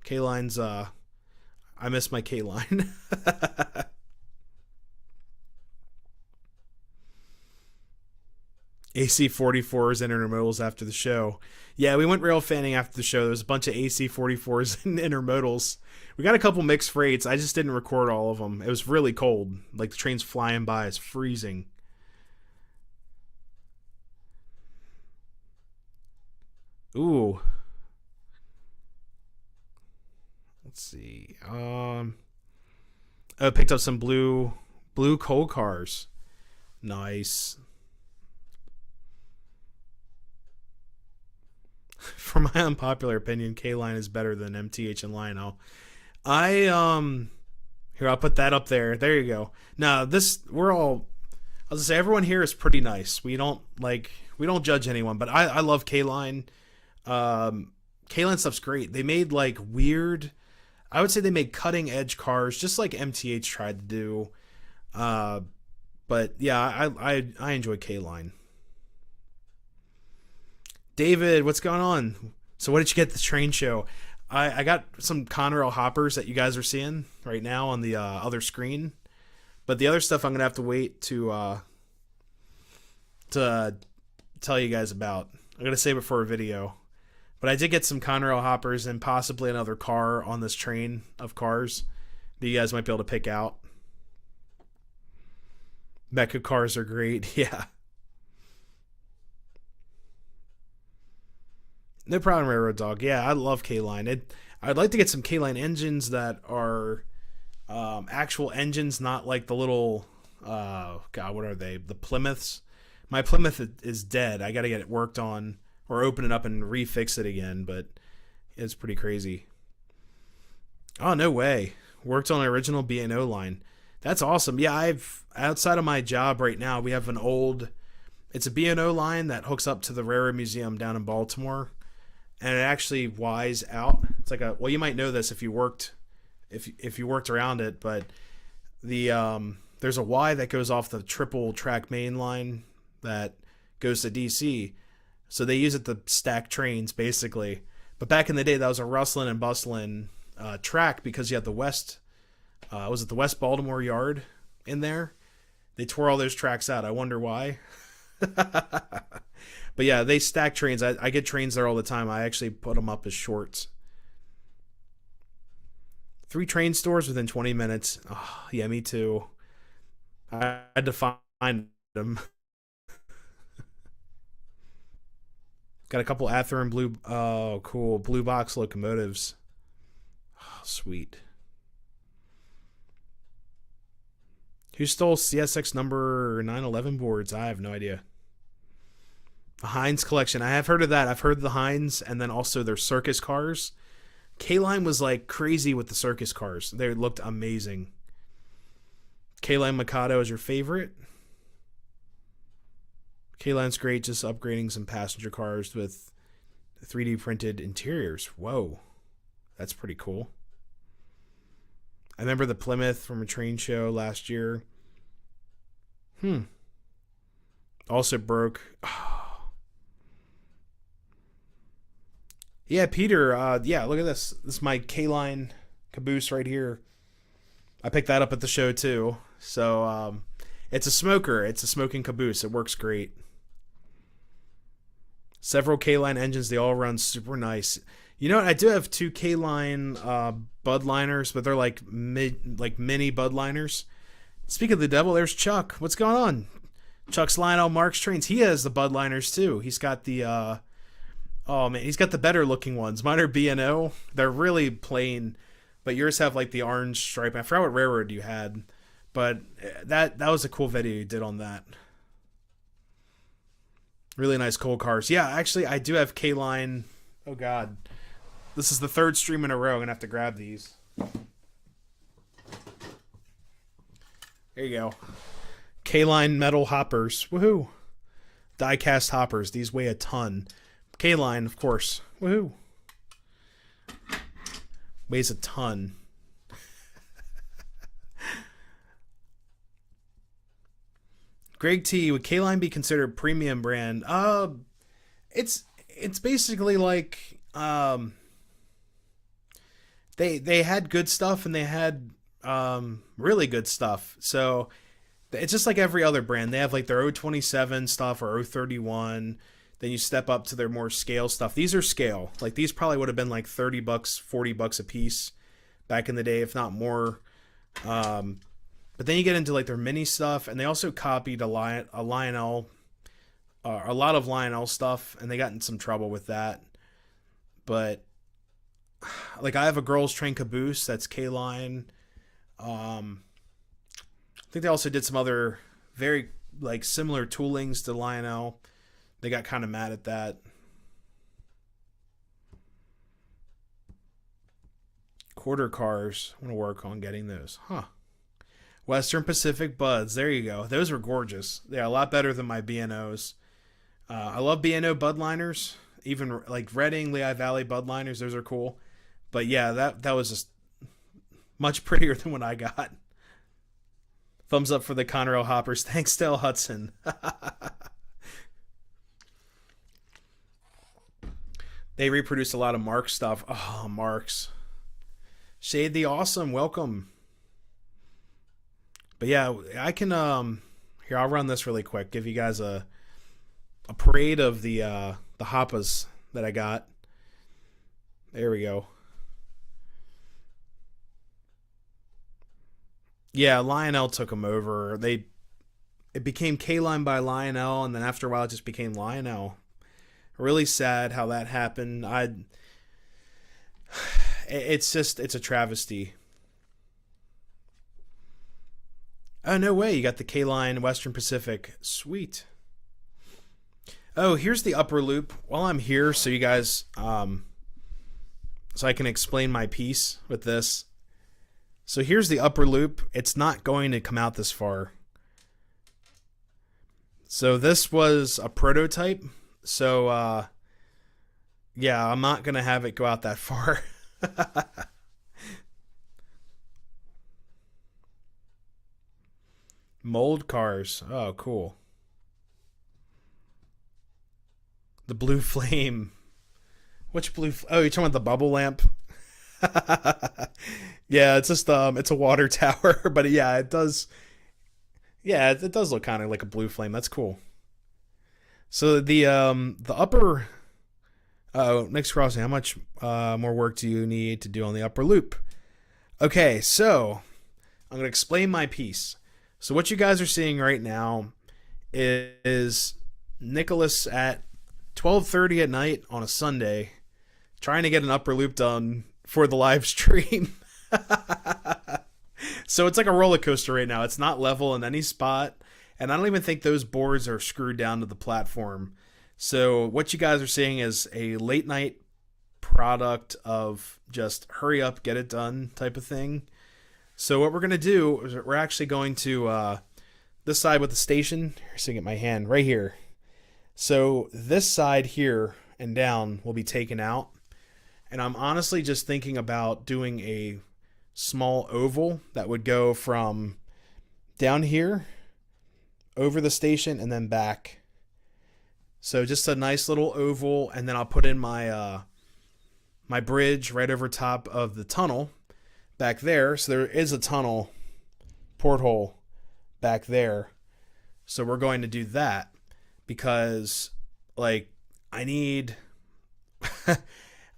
Speaker 1: K-line's I miss my K-line. AC-44s and intermodals after the show. Yeah, we went rail fanning after the show. There was a bunch of AC-44s and intermodals. We got a couple mixed freights. I just didn't record all of them. It was really cold. Like the train's flying by. It's freezing. Ooh. Let's see. I picked up some blue coal cars. Nice. For my unpopular opinion, K-line is better than MTH and Lionel. Here, I'll put that up there. There you go. Now I was gonna say everyone here is pretty nice. We don't judge anyone, but I love K-line. K-line stuff's great. They made like weird, I would say they made cutting edge cars just like MTH tried to do. But yeah, I enjoy K-line. David, what's going on? So what did you get at the train show? I got some Conrail hoppers that you guys are seeing right now on the other screen. But the other stuff I'm going to have to wait to tell you guys about. I'm going to save it for a video. But I did get some Conrail hoppers and possibly another car on this train of cars that you guys might be able to pick out. Mecha cars are great. Yeah. No problem, Railroad Dog. Yeah, I love K-line. I'd like to get some K-line engines that are actual engines, not like the little, God, what are they? The Plymouths. My Plymouth is dead. I got to get it worked on or open it up and refix it again, but it's pretty crazy. Oh, no way. Worked on an original B&O line. That's awesome. Yeah, outside of my job right now, we have it's a B&O line that hooks up to the Railroad Museum down in Baltimore. And it actually Y's out. It's like well, you might know this if you worked around it, but there's a Y that goes off the triple track main line that goes to DC. So they use it to stack trains basically. But back in the day, that was a rustling and bustling track because you had the West Baltimore Yard in there? They tore all those tracks out. I wonder why. But yeah, they stack trains. I get trains there all the time. I actually put them up as shorts. 3 train stores within 20 minutes. Oh, yeah, me too. I had to find them. Got a couple Ather and blue. Oh, cool. Blue box locomotives. Oh, sweet. Who stole CSX number 911 boards? I have no idea. The Heinz collection. I have heard of that. I've heard the Heinz and then also their circus cars. K-Line was like crazy with the circus cars. They looked amazing. K-Line Mikado is your favorite? K-Line's great, just upgrading some passenger cars with 3D printed interiors. Whoa. That's pretty cool. I remember the Plymouth from a train show last year. Also broke. Yeah, Peter. Yeah, look at this. This is my K-line caboose right here. I picked that up at the show too. So it's a smoker. It's a smoking caboose. It works great. Several K-line engines. They all run super nice. You know what? I do have two K-line Bud liners, but they're like mini Bud liners. Speaking of the devil, there's Chuck. What's going on? Chuck's Lionel Marks trains. He has the Bud liners too. He's got the oh man, he's got the better looking ones. Mine are B&O. They're really plain, but yours have like the orange stripe. I forgot what railroad you had, but that was a cool video you did on that. Really nice cold cars. Yeah, actually, I do have K-line. Oh god, this is the third stream in a row. I'm gonna have to grab these. There you go. K-line metal hoppers. Woohoo. Die-cast hoppers. These weigh a ton. K-line, of course. Woohoo. Weighs a ton. Greg T, would K-line be considered premium brand? It's basically like they had good stuff and they had really good stuff. So it's just like every other brand. They have like their 027 stuff or 031. Then you step up to their more scale stuff. These are scale. Like these probably would have been like $30, $40 a piece back in the day, if not more. But then you get into like their mini stuff, and they also copied a Lionel, a lot of Lionel stuff, and they got in some trouble with that. But like I have a girls train caboose that's K-line. I think they also did some other very like similar toolings to Lionel. They got kind of mad at that. Quarter cars. I want to work on getting those. Huh. Western Pacific Buds. There you go. Those were gorgeous. They're a lot better than my B&Os. I love B&O Bud liners. Even like Reading, Lehigh Valley Bud liners. Those are cool. But yeah, that was just much prettier than what I got. Thumbs up for the Conrail hoppers. Thanks, Dale Hudson. They reproduced a lot of Marks stuff. Oh, Marks. Shade the Awesome. Welcome. But yeah, I can here, I'll run this really quick. Give you guys a parade of the Hoppas that I got. There we go. Yeah, Lionel took them over. It became K-Line by Lionel, and then after a while it just became Lionel. Really sad how that happened. It's a travesty. Oh, no way. You got the K-Line Western Pacific. Sweet. Oh, here's the upper loop. While I'm here, so you guys, so I can explain my piece with this. So here's the upper loop. It's not going to come out this far. So this was a prototype. So, yeah, I'm not going to have it go out that far. Mold cars. Oh, cool. The blue flame. Which blue? Oh, you're talking about the bubble lamp? Yeah, it's just it's a water tower, but yeah, it does. Yeah, it does look kind of like a blue flame. That's cool. So the upper. Oh, next crossing. How much more work do you need to do on the upper loop? Okay, so I'm gonna explain my piece. So what you guys are seeing right now is Nicholas at 12:30 at night on a Sunday trying to get an upper loop done for the live stream. So it's like a roller coaster right now. It's not level in any spot, and I don't even think those boards are screwed down to the platform. So what you guys are seeing is a late night product of just hurry up, get it done type of thing. So what we're going to do is we're actually going to this side with the station. So you get my hand right here. So this side here and down will be taken out. And I'm honestly just thinking about doing a small oval that would go from down here over the station and then back So just a nice little oval, and then I'll put in my bridge right over top of the tunnel back there. So there is a tunnel porthole back there. So we're going to do that because, like, I need.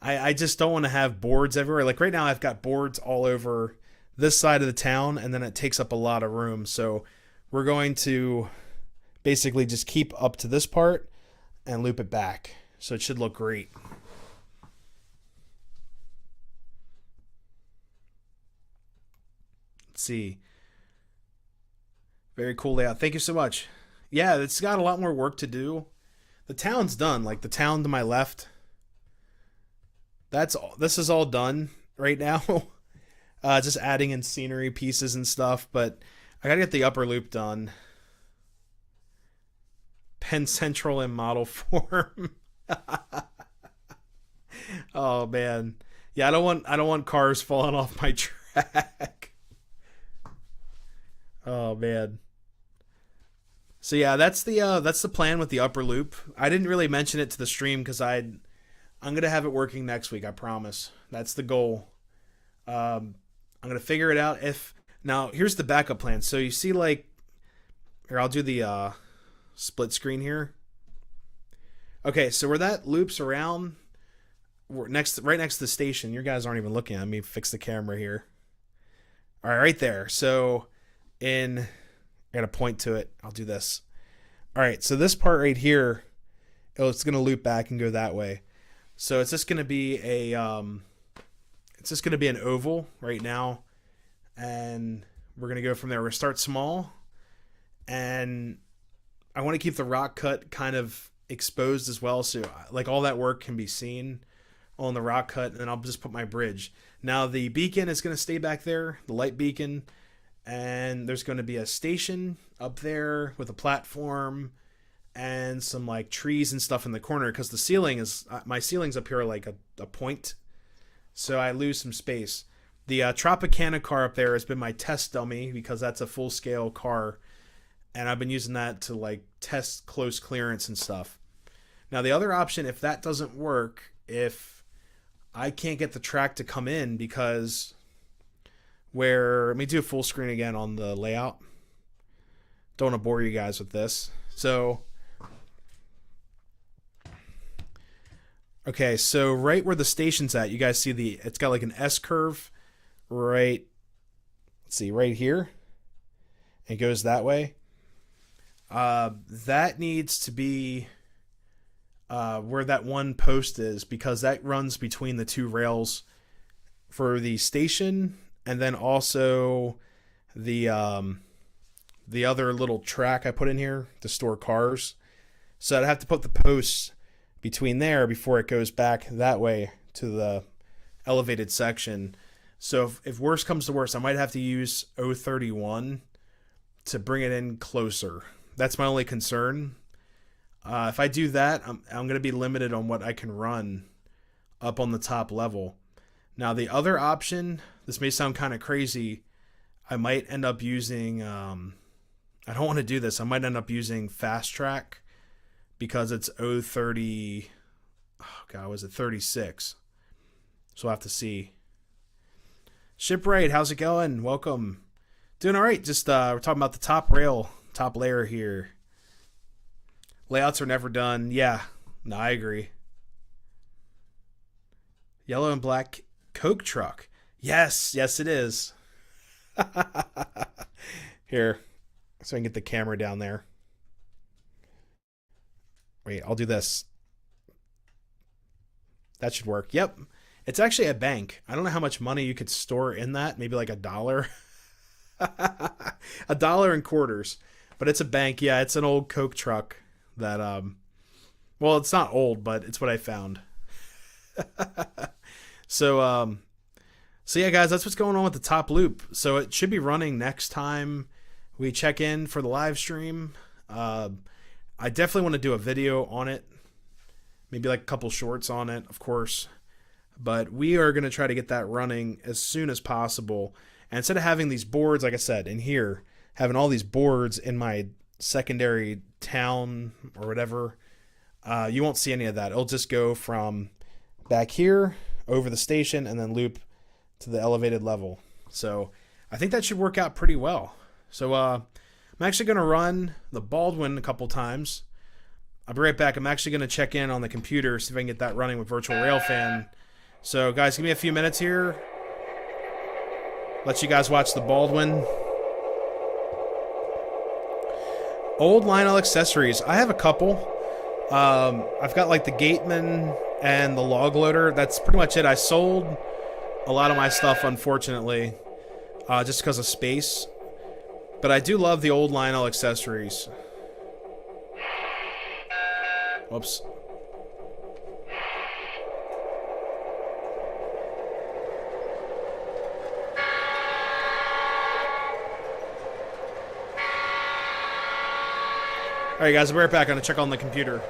Speaker 1: I just don't want to have boards everywhere. Like right now, I've got boards all over this side of the town, and then it takes up a lot of room. So we're going to basically just keep up to this part and loop it back. So it should look great. Let's see. Very cool layout. Thank you so much. Yeah, it's got a lot more work to do. The town's done. Like the town to my left. That's all. This is all done right now. Just adding in scenery pieces and stuff, but I gotta get the upper loop done. Penn Central in model form. Oh man, yeah. I don't want cars falling off my track. Oh man. So yeah, that's the plan with the upper loop. I didn't really mention it to the stream because I'm gonna have it working next week. I promise. That's the goal. I'm gonna figure it out. If now here's the backup plan. So you see, like, here I'll do the split screen here. Okay, so where that loops around, right next to the station. You guys aren't even looking. Let me fix the camera here. All right, right there. So I gotta point to it. I'll do this. All right, so this part right here, it's gonna loop back and go that way. So it's just gonna be an oval right now, and we're gonna go from there. We're gonna start small, and I want to keep the rock cut kind of exposed as well, so like all that work can be seen on the rock cut, and then I'll just put my bridge. Now the beacon is gonna stay back there, the light beacon. And there's going to be a station up there with a platform and some like trees and stuff in the corner because the ceiling is my ceiling's up here like a point, so I lose some space. The Tropicana car up there has been my test dummy because that's a full scale car, and I've been using that to like test close clearance and stuff. Now the other option, if that doesn't work, if I can't get the track to come in because let me do a full screen again on the layout. Don't want to bore you guys with this. So, okay, so right where the station's at, you guys see it's got like an S curve right, let's see, right here. It goes that way. That needs to be where that one post is because that runs between the two rails for the station. And then also the other little track I put in here to store cars. So I'd have to put the posts between there before it goes back that way to the elevated section. So if worse comes to worse, I might have to use 031 to bring it in closer. That's my only concern. If I do that, I'm going to be limited on what I can run up on the top level. Now the other option, this may sound kind of crazy, I might end up using, I don't want to do this, I might end up using Fast Track because it's 030, oh God, was it 36? So we'll have to see. Shipwright, how's it going? Welcome. Doing all right, just we're talking about the top layer here. Layouts are never done. Yeah, no, I agree. Yellow and black Coke truck. Yes, it is. Here, so I can get the camera down there. Wait, I'll do this. That should work. Yep. It's actually a bank. I don't know how much money you could store in that. Maybe like $1. $1 in quarters. But it's a bank. Yeah, it's an old Coke truck that, well, it's not old, but it's what I found. So yeah, guys, that's what's going on with the top loop. So it should be running next time we check in for the live stream. I definitely want to do a video on it. Maybe like a couple shorts on it, of course. But we are going to try to get that running as soon as possible. And instead of having these boards, like I said, in here, having all these boards in my secondary town or whatever, You won't see any of that. It'll just go from back here over the station and then loop to the elevated level. So I think that should work out pretty well. So I'm actually going to run the Baldwin a couple times. I'll be right back. I'm actually going to check in on the computer, see if I can get that running with Virtual Railfan. So guys, give me a few minutes here. Let you guys watch the Baldwin. Old Lionel accessories. I have a couple. I've got like the Gateman and the log loader. That's pretty much it. I sold a lot of my stuff, unfortunately, just because of space. But I do love the old Lionel accessories. Whoops. Alright guys, I'll be right back. I'm going to check on the computer.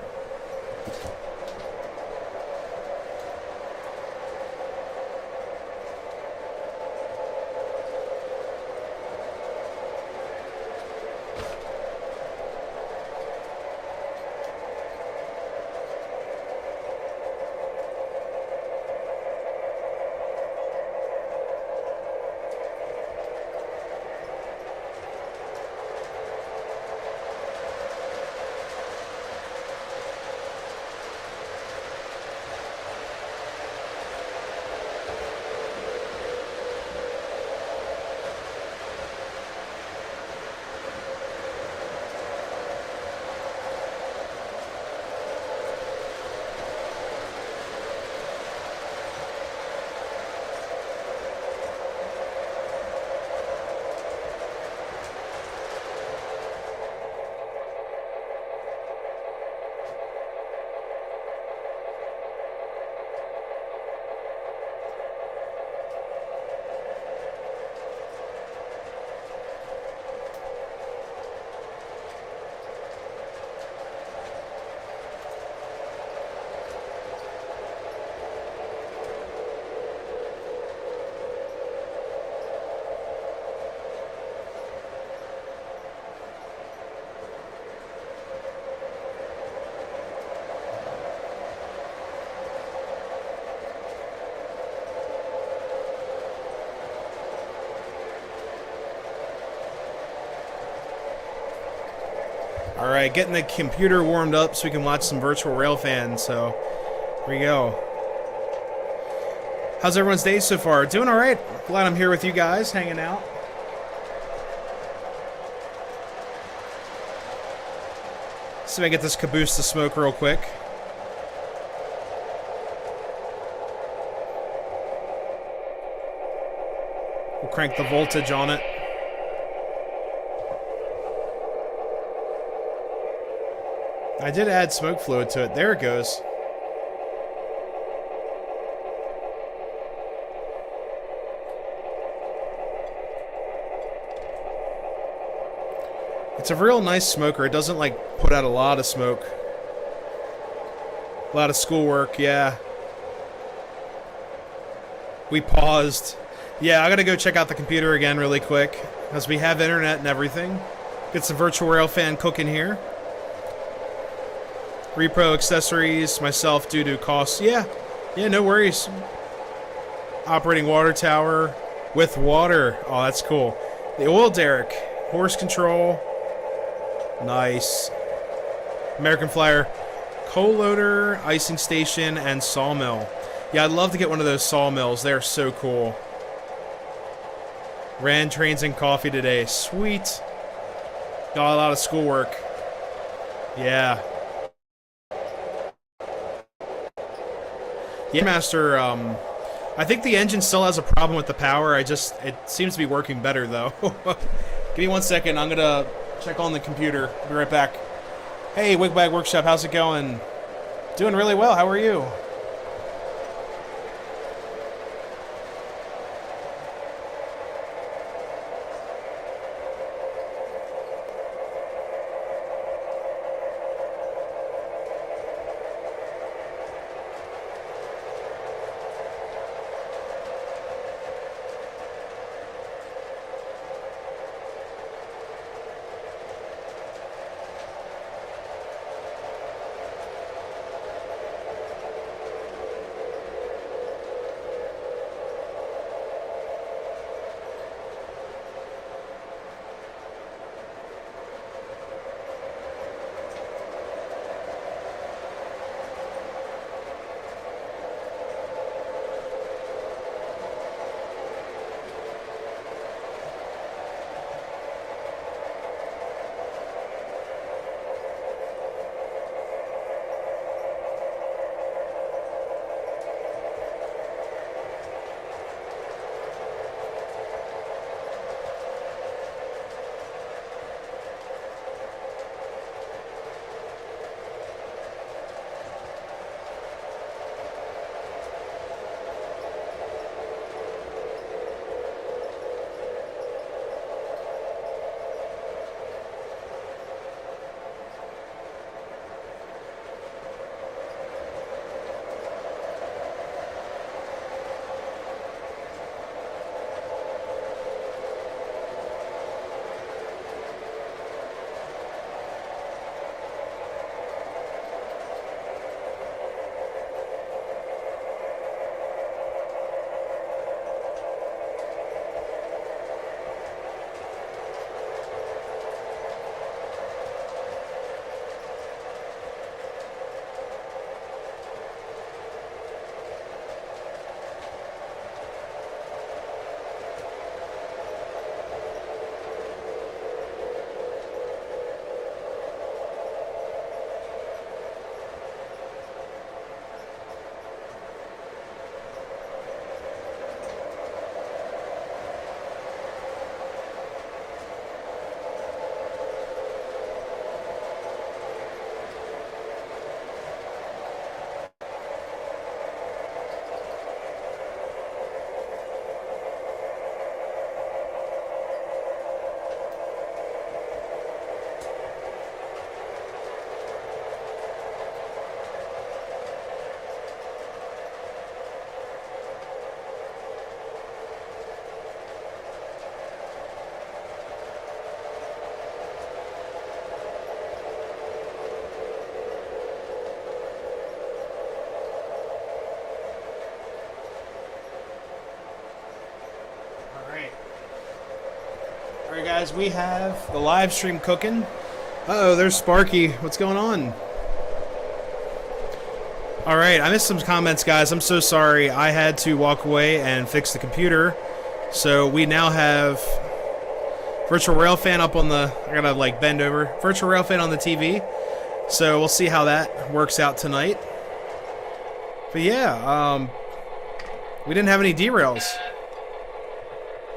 Speaker 1: Alright, getting the computer warmed up so we can watch some Virtual Railfan, so here we go. How's everyone's day so far? Doing alright. Glad I'm here with you guys, hanging out. See if I get this caboose to smoke real quick. We'll crank the voltage on it. I did add smoke fluid to it. There it goes. It's a real nice smoker. It doesn't like put out a lot of smoke. A lot of schoolwork, yeah. We paused. Yeah, I gotta go check out the computer again really quick, because we have internet and everything. Get some Virtual Railfan cooking here. Repro accessories, myself due to costs. Yeah, no worries. Operating water tower with water. Oh, that's cool. The oil derrick, horse control. Nice. American Flyer, coal loader, icing station, and sawmill. Yeah, I'd love to get one of those sawmills. They're so cool. Ran trains and coffee today. Sweet. Got a lot of schoolwork. Yeah. Yeah, Master, I think the engine still has a problem with the power. It seems to be working better, though. Give me 1 second. I'm going to check on the computer. I'll be right back. Hey, Wigbag Workshop, how's it going? Doing really well. How are you? Alright guys, we have the live stream cooking. Uh-oh, there's Sparky. What's going on? Alright, I missed some comments, guys. I'm so sorry. I had to walk away and fix the computer. So we now have Virtual Railfan up on the... I gotta, like, bend over. Virtual Railfan on the TV. So we'll see how that works out tonight. But yeah, we didn't have any derails.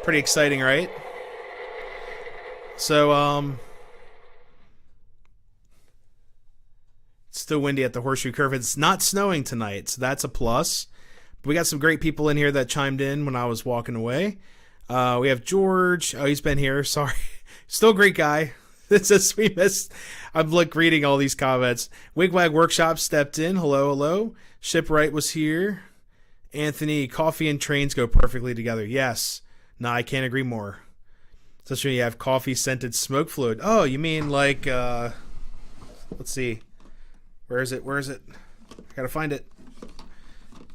Speaker 1: Pretty exciting, right? So, it's still windy at the Horseshoe Curve. It's not snowing tonight, so that's a plus. But we got some great people in here that chimed in when I was walking away. We have George. Oh, he's been here. Sorry. Still a great guy. It says we missed. I'm like reading all these comments. Wigwag Workshop stepped in. Hello, hello. Shipwright was here. Anthony, coffee and trains go perfectly together. Yes. No, I can't agree more. Especially when you have coffee-scented smoke fluid. Oh, you mean like, let's see. Where is it? Where is it? I gotta find it.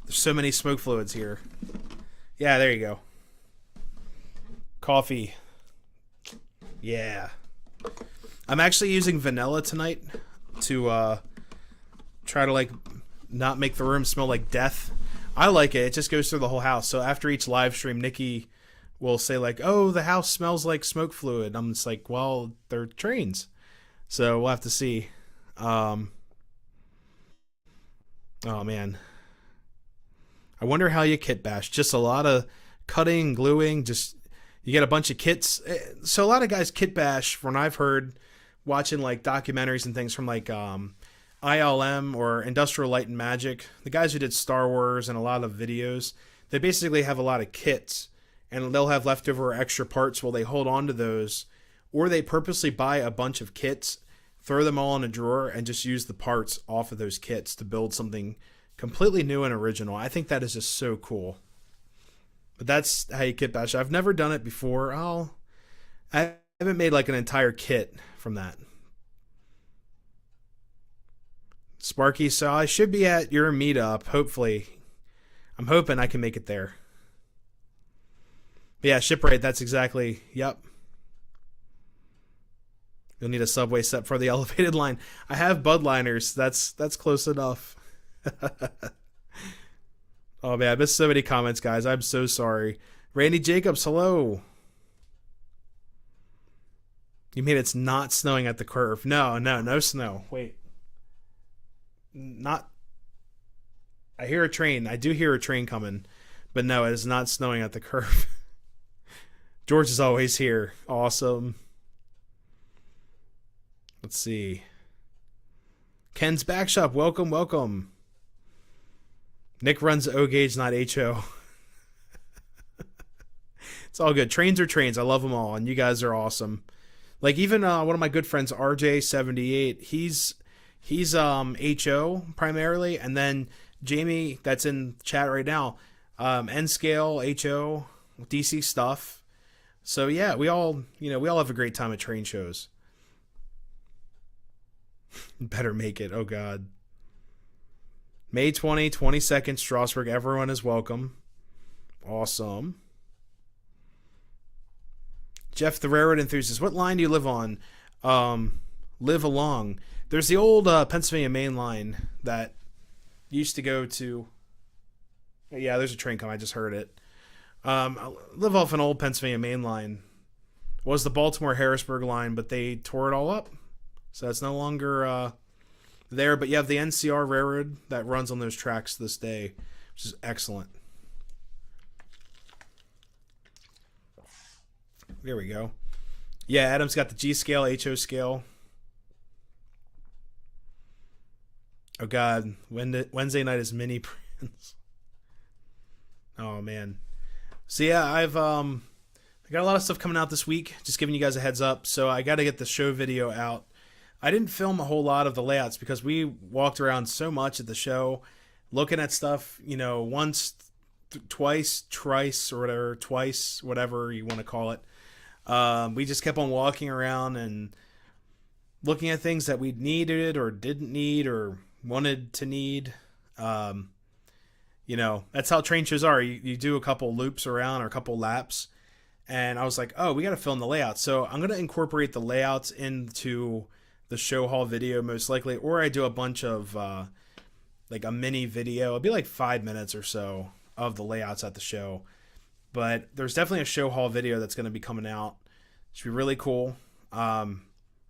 Speaker 1: There's so many smoke fluids here. Yeah, there you go. Coffee. Yeah. I'm actually using vanilla tonight to try to like not make the room smell like death. I like it. It just goes through the whole house. So after each live stream, Nikki will say like, "Oh, the house smells like smoke fluid." I'm just like, "Well, they're trains." So we'll have to see. Oh man. I wonder how you kit bash. Just a lot of cutting, gluing, just you get a bunch of kits. So a lot of guys kit bash when I've heard watching like documentaries and things from like ILM or Industrial Light and Magic. The guys who did Star Wars and a lot of videos, they basically have a lot of kits and they'll have leftover extra parts while they hold on to those, or they purposely buy a bunch of kits, throw them all in a drawer and just use the parts off of those kits to build something completely new and original. I think that is just so cool. But that's how you kit bash. I've never done it before. I haven't made like an entire kit from that. Sparky, so I should be at your meetup, hopefully. I'm hoping I can make it there. But yeah, Shipwright, that's exactly, yep. You'll need a subway set for the elevated line. I have Budliners. That's close enough. Oh man, I missed so many comments, guys. I'm so sorry. Randy Jacobs, hello. You mean it's not snowing at the curve? No snow. Wait. Not. I hear a train. I do hear a train coming. But no, it is not snowing at the curve. George is always here. Awesome. Let's see. Ken's Backshop, welcome, welcome. Nick runs O-Gauge, not HO. It's all good. Trains are trains. I love them all, and you guys are awesome. Like even one of my good friends, RJ78, he's HO primarily, and then Jamie, that's in chat right now, N-Scale, HO, DC stuff. So yeah, we all have a great time at train shows. Better make it. Oh God. May 22nd, Strasbourg. Everyone is welcome. Awesome. Jeff, the railroad enthusiast. What line do you live on? Live along. There's the old Pennsylvania main line that used to go to... Yeah, there's a train coming. I just heard it. I live off an old Pennsylvania main line. It was the Baltimore-Harrisburg line, but they tore it all up. So it's no longer there. But you have the NCR railroad that runs on those tracks this day, which is excellent. There we go. Yeah, Adam's got the G scale, HO scale. Oh God, Wednesday night is Mini Prince. Oh man. So yeah, I got a lot of stuff coming out this week. Just giving you guys a heads up. So I got to get the show video out. I didn't film a whole lot of the layouts because we walked around so much at the show, looking at stuff, once, twice, trice, or whatever, twice, whatever you want to call it. We just kept on walking around and looking at things that we needed or didn't need or wanted to need. That's how train shows are. You do a couple loops around or a couple laps, and I was like, oh, we got to film the layout. So I'm going to incorporate the layouts into the show hall video most likely, or I do a bunch of like a mini video. It'll be like 5 minutes or so of the layouts at the show. But there's definitely a show hall video that's going to be coming out. Should be really cool.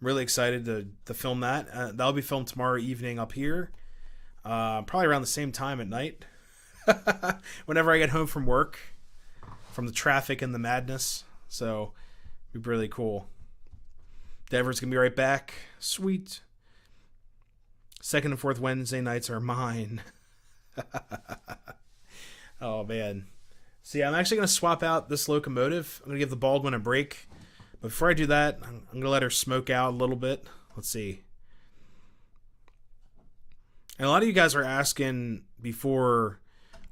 Speaker 1: Really excited to film that. That'll be filmed tomorrow evening up here. Probably around the same time at night. Whenever I get home from work, from the traffic and the madness. So it'll be really cool. Denver's going to be right back. Sweet. Second and fourth Wednesday nights are mine. Oh, man. See, I'm actually going to swap out this locomotive. I'm going to give the Baldwin a break. But before I do that, I'm going to let her smoke out a little bit. Let's see. And a lot of you guys are asking before,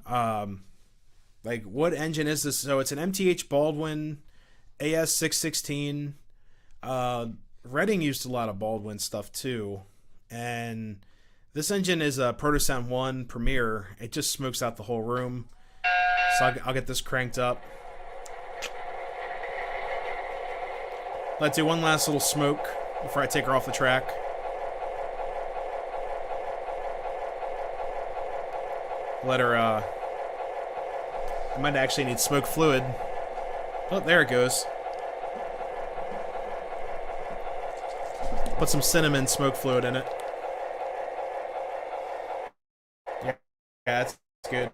Speaker 1: like, what engine is this? So it's an MTH Baldwin AS616. Reading used a lot of Baldwin stuff too. And this engine is a Protosound 1 Premier. It just smokes out the whole room. So I'll get this cranked up. Let's do one last little smoke before I take her off the track. Let her, I might actually need smoke fluid. Oh, there it goes. Put some cinnamon smoke fluid in it. Yeah, that's good.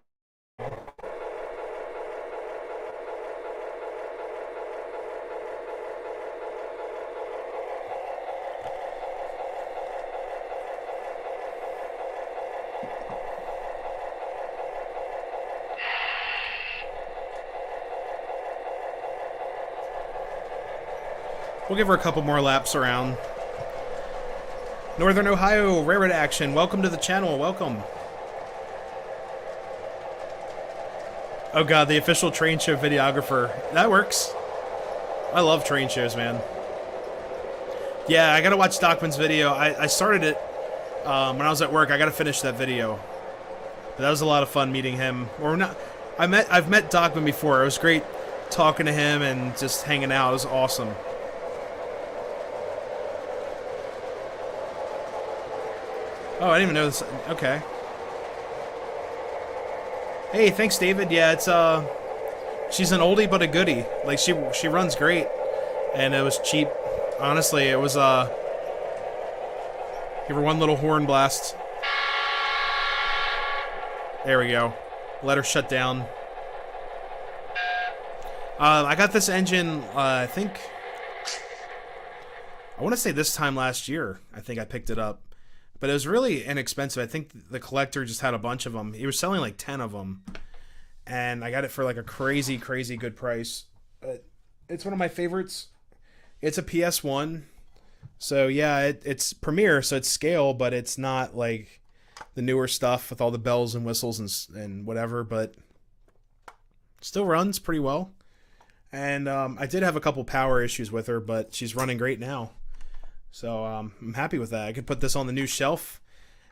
Speaker 1: We'll give her a couple more laps around. Northern Ohio, Railroad Action, welcome to the channel, welcome. Oh god, the official train show videographer. That works. I love train shows, man. Yeah, I gotta watch Dockman's video. I started it when I was at work. I gotta finish that video. But that was a lot of fun meeting him. Or not. I've met Dockman before. It was great talking to him and just hanging out. It was awesome. Oh, I didn't even know this. Okay. Hey, thanks, David. Yeah, it's she's an oldie but a goodie. Like she runs great, and it was cheap. Honestly, it was give her one little horn blast. There we go. Let her shut down. I got this engine. I think I want to say this time last year. I think I picked it up. But it was really inexpensive. I think the collector just had a bunch of them. He was selling like 10 of them. And I got it for like a crazy, crazy good price. But it's one of my favorites. It's a PS1. So yeah, it's Premiere, so it's scale, but it's not like the newer stuff with all the bells and whistles and whatever. But still runs pretty well. And I did have a couple power issues with her, but she's running great now. So I'm happy with that. I could put this on the new shelf.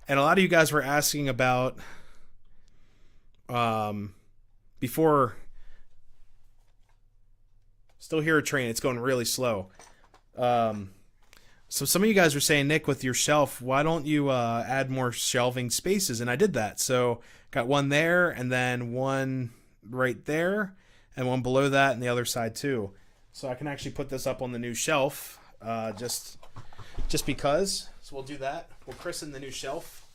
Speaker 1: And a lot of you guys were asking about before. Still hear a train. It's going really slow. So some of you guys were saying, Nick, with your shelf, why don't you add more shelving spaces? And I did that. So got one there and then one right there and one below that and the other side too. So I can actually put this up on the new shelf just because. So we'll do that. We'll christen the new shelf.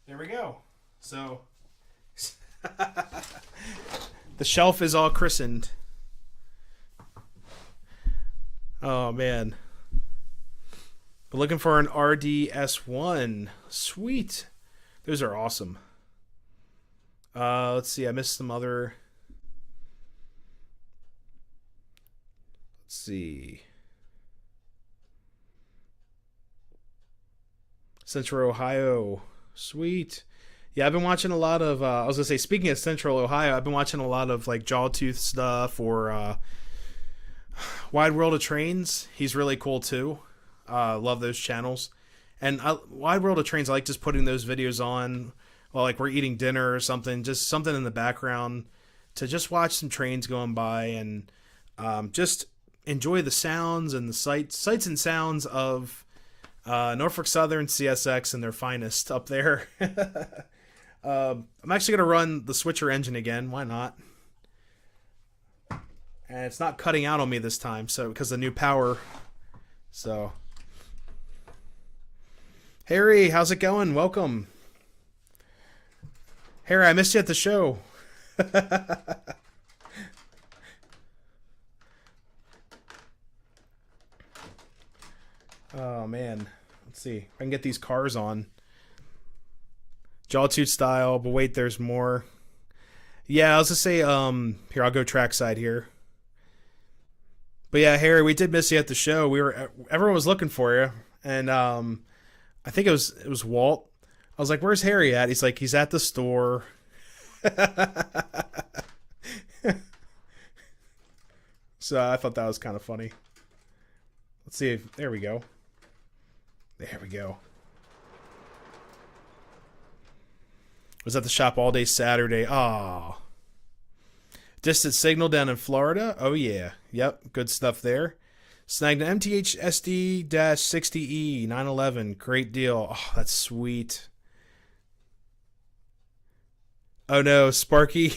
Speaker 1: There we go. So the shelf is all christened. Oh man. But looking for an RDS1. Sweet. Those are awesome. Let's see. I missed some other. Let's see. Central Ohio. Sweet. Yeah, I've been watching a lot of, I was going to say, speaking of Central Ohio, I've been watching a lot of, like, Jawtooth stuff or Wide World of Trains. He's really cool, too. Love those channels. And Wide World of Trains, I like just putting those videos on Well, like we're eating dinner or something, just something in the background to just watch some trains going by and just enjoy the sounds and the sights and sounds of Norfolk Southern CSX and their finest up there. I'm actually going to run the switcher engine again. Why not? And it's not cutting out on me this time, so because the new power. So, Harry, how's it going? Welcome. Harry, I missed you at the show. Oh man, let's see if I can get these cars on. Jawtooth style, but wait, there's more. Yeah, I was gonna say, here I'll go trackside here. But yeah, Harry, we did miss you at the show. Everyone was looking for you, and I think it was Walt. I was like, "Where's Harry at?" He's like, "He's at the store." So I thought that was kind of funny. Let's see if there we go. There we go. Was at the shop all day Saturday. Ah. Distant signal down in Florida. Oh yeah. Yep. Good stuff there. Snagged an MTH SD-60E 911. Great deal. Oh, that's sweet. Oh no, Sparky.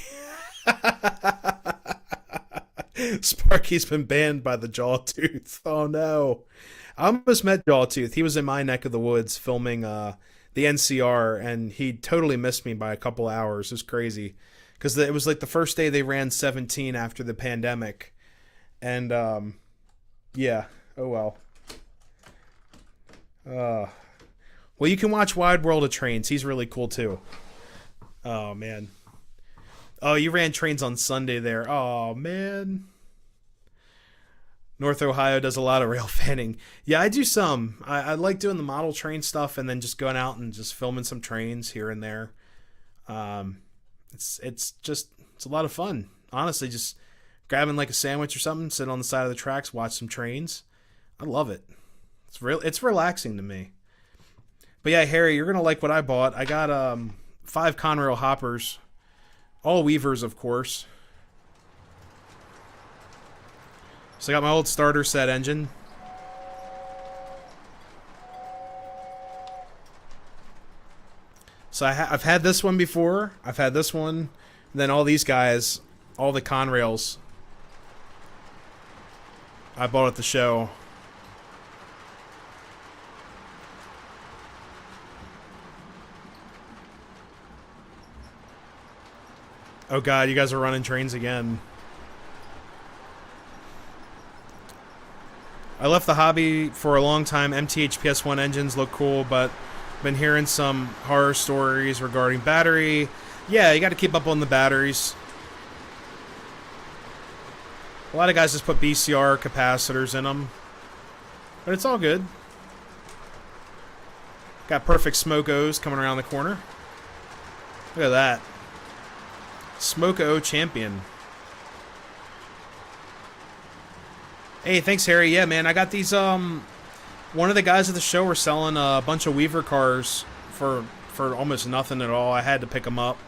Speaker 1: Sparky's been banned by the Jawtooth. Oh no. I almost met Jawtooth. He was in my neck of the woods filming the NCR, and he totally missed me by a couple hours. It was crazy. Because it was like the first day they ran 17 after the pandemic. And, yeah. Oh, well. Well, you can watch Wide World of Trains. He's really cool, too. Oh, man. Oh, you ran trains on Sunday there. Oh, man. North Ohio does a lot of rail fanning. Yeah, I do some. I like doing the model train stuff and then just going out and just filming some trains here and there. It's a lot of fun. Honestly, just grabbing like a sandwich or something, sit on the side of the tracks, watch some trains. I love it. It's relaxing to me. But yeah, Harry, you're gonna like what I bought. I got 5 Conrail hoppers, all Weavers, of course. So I got my old starter set engine. So I've had this one before. I've had this one. And then all these guys, all the Conrails, I bought at the show. Oh god, you guys are running trains again. I left the hobby for a long time. MTH PS1 engines look cool, but been hearing some horror stories regarding battery. Yeah, you got to keep up on the batteries. A lot of guys just put BCR capacitors in them, but it's all good. Got perfect Smoke-O's coming around the corner. Look at that. Smoke-O champion. Hey, thanks, Harry. Yeah, man, I got these, one of the guys at the show were selling a bunch of Weaver cars for almost nothing at all. I had to pick them up.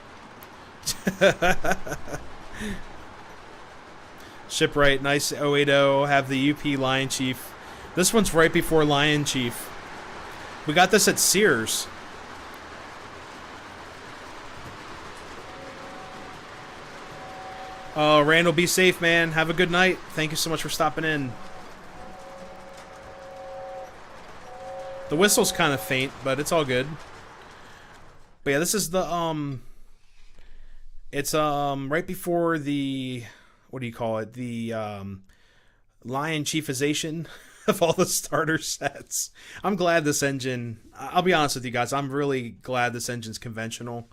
Speaker 1: Shipwright, nice 080, have the UP Lion Chief. This one's right before Lion Chief. We got this at Sears. Oh, Randall, be safe, man. Have a good night. Thank you so much for stopping in. The whistle's kind of faint, but it's all good. But yeah, this is the, it's, right before the, what do you call it? The, Lion Chiefization of all the starter sets. I'm glad this engine, I'll be honest with you guys, I'm really glad this engine's conventional.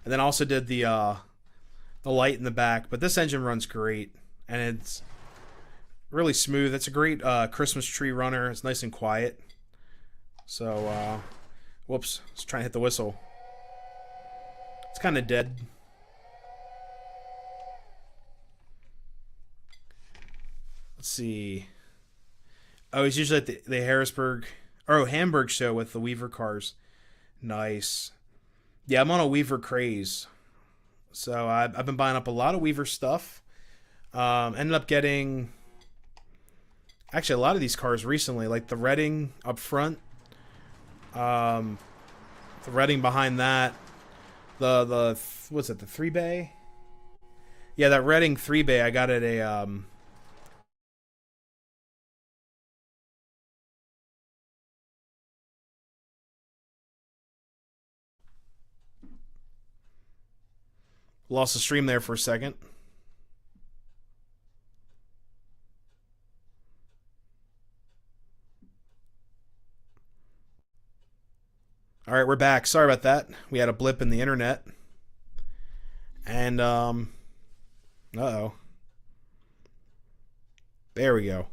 Speaker 1: And then I also did the light in the back, but this engine runs great, and it's really smooth. It's a great Christmas tree runner. It's nice and quiet. So, whoops, let's try and hit the whistle. It's kind of dead. Let's see. Oh, he's usually at the Harrisburg, or Hamburg show with the Weaver cars. Nice. Yeah, I'm on a Weaver craze. So I've been buying up a lot of Weaver stuff. Ended up getting actually a lot of these cars recently, like the Redding up front, um, the Redding behind that, the what's it, the 3 bay? Yeah, that Redding 3 bay I got at a lost the stream there for a second. All right, we're back. Sorry about that. We had a blip in the internet, and uh-oh. There we go.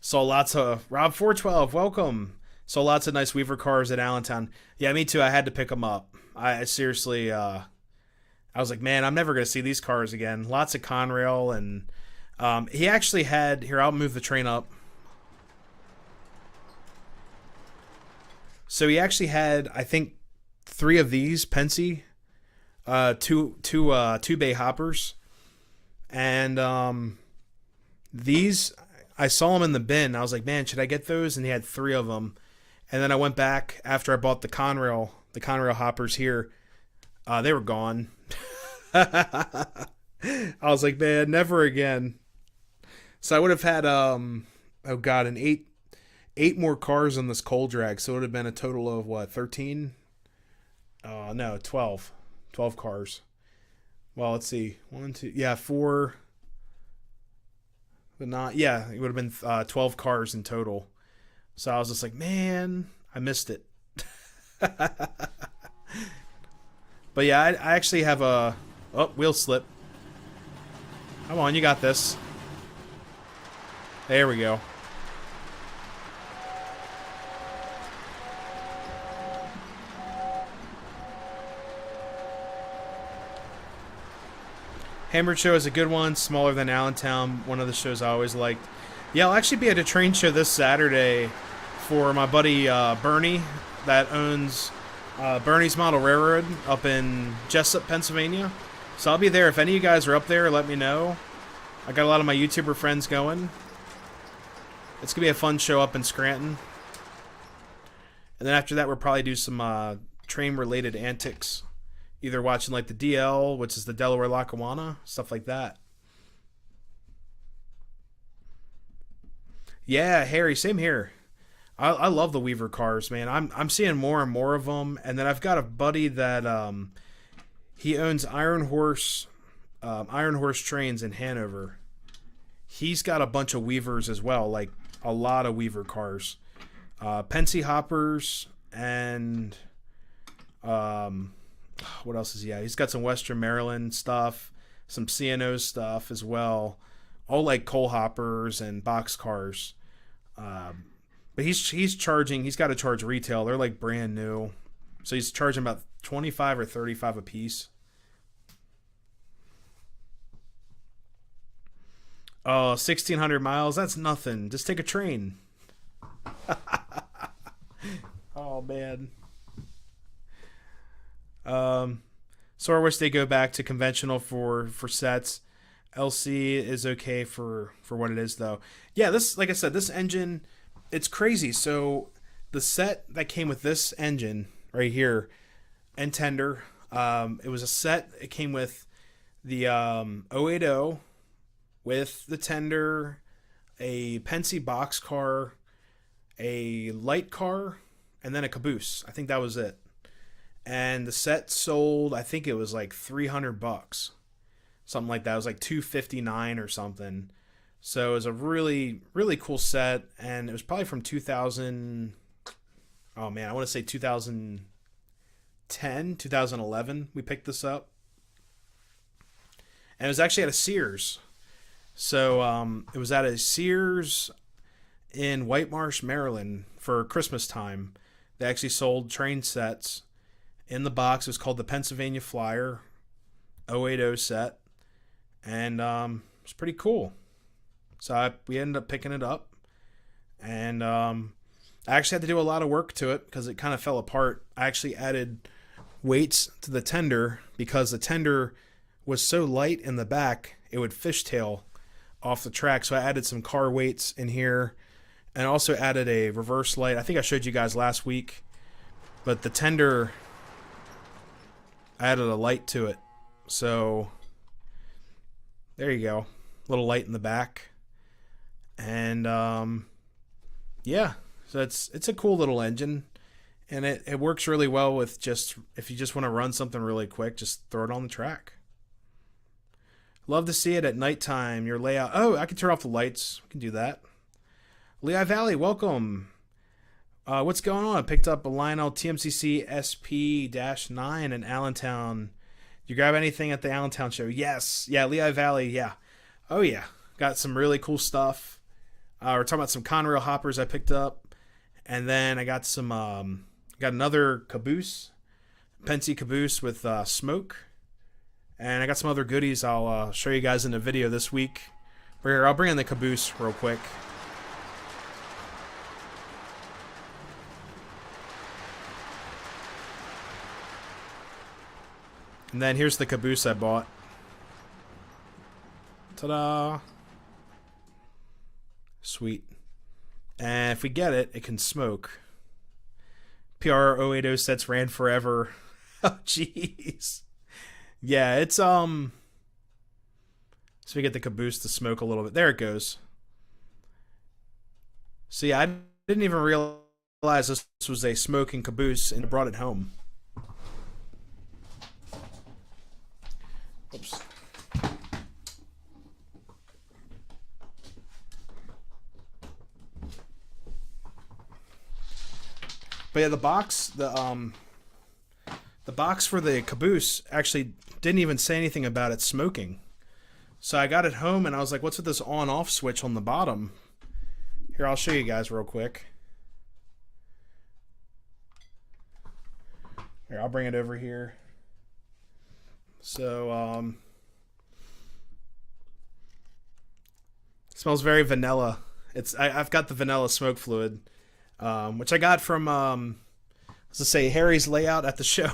Speaker 1: Saw lots of Rob 412. Welcome. Saw lots of nice Weaver cars at Allentown. Yeah, me too. I had to pick them up. I seriously, I was like, man, I'm never gonna see these cars again. Lots of Conrail, and he actually had here. I'll move the train up. So he actually had, I think, three of these Pensy, two bay hoppers, and these I saw them in the bin. I was like, man, should I get those? And he had three of them. And then I went back after I bought the Conrail hoppers here. They were gone. I was like, man, never again. So I would have had oh god, an eight more cars on this coal drag, so it would have been a total of what, 13? No, 12. 12 cars. Well, let's see. One, two, yeah, four. But not, yeah, it would have been 12 cars in total. So I was just like, man, I missed it. But yeah, I actually have a, oh, wheel slip. Come on, you got this. There we go. Hammered Show is a good one, smaller than Allentown, one of the shows I always liked. Yeah, I'll actually be at a train show this Saturday for my buddy Bernie that owns Bernie's Model Railroad up in Jessup, Pennsylvania. So I'll be there. If any of you guys are up there, let me know. I got a lot of my YouTuber friends going. It's going to be a fun show up in Scranton. And then after that, we'll probably do some train-related antics. Either watching like the DL, which is the Delaware Lackawanna, stuff like that. Yeah, Harry, same here. I love the Weaver cars, man. I'm seeing more and more of them, and then I've got a buddy that he owns Iron Horse trains in Hanover. He's got a bunch of Weavers as well, like a lot of Weaver cars, Pensy hoppers, and what else is he at? He's got some Western Maryland stuff, some CNO stuff as well, all like coal hoppers and box cars. But he's charging. He's got to charge retail. They're like brand new, so he's charging about 25 or 35 a piece. Oh, 1,600 miles. That's nothing. Just take a train. Oh man. So I wish they go back to conventional for sets. LC is okay for what it is though. Yeah, this, like I said, this engine, it's crazy. So the set that came with this engine right here and tender, it was a set. It came with the 080 with the tender, a Pensy box car, a light car, and then a caboose. I think that was it. And the set sold, I think it was like $300, something like that. It was like $259 or something. So it was a really, really cool set, and it was probably from 2000. Oh man, I want to say 2010, 2011. We picked this up, and it was actually at a Sears. So it was at a Sears in White Marsh, Maryland for Christmas time. They actually sold train sets in the box. It was called the Pennsylvania Flyer 080 set, and it's pretty cool. So we ended up picking it up, and I actually had to do a lot of work to it because it kind of fell apart. I actually added weights to the tender because the tender was so light in the back it would fishtail off the track. So I added some car weights in here and also added a reverse light. I think I showed you guys last week, but the tender, I added a light to it. So there you go, little light in the back. And yeah, so it's a cool little engine, and it works really well with just, if you just want to run something really quick, just throw it on the track. Love to see it at nighttime, your layout. Oh, I can turn off the lights. We can do that. Lehigh Valley, welcome. What's going on? I picked up a Lionel TMCC SP-9 in Allentown. You grab anything at the Allentown show? Yes. Yeah, Lehigh Valley, yeah. Oh, yeah. Got some really cool stuff. We're talking about some Conrail hoppers I picked up. And then I got some, got another caboose, Pennsy caboose with smoke. And I got some other goodies I'll show you guys in a video this week. Here, I'll bring in the caboose real quick. And then here's the caboose I bought. Ta-da! Sweet. And if we get it, it can smoke. PR 080 sets ran forever. Oh, jeez. Yeah, it's, so we get the caboose to smoke a little bit. There it goes. So yeah, I didn't even realize this was a smoking caboose, and I brought it home. Oops. But yeah, the box for the caboose actually didn't even say anything about it smoking. So I got it home and I was like, what's with this on-off switch on the bottom? Here, I'll show you guys real quick. Here, I'll bring it over here. So, it smells very vanilla. I've got the vanilla smoke fluid, which I got from, let's say, Harry's layout at the show.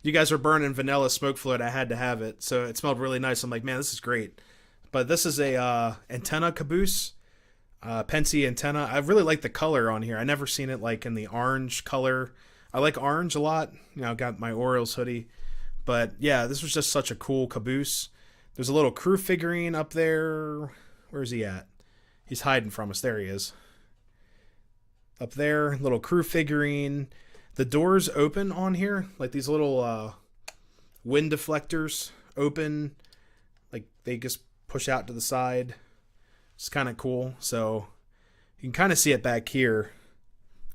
Speaker 1: You guys were burning vanilla smoke fluid. I had to have it, so it smelled really nice. I'm like, man, this is great. But this is a antenna caboose, Pennsy antenna. I really like the color on here. I never seen it like in the orange color. I like orange a lot. You know, got my Orioles hoodie. But yeah, this was just such a cool caboose. There's a little crew figurine up there. Where's he at? He's hiding from us. There he is. Up there, little crew figurine. The doors open on here, like these little wind deflectors open. Like they just push out to the side. It's kind of cool. So you can kind of see it back here.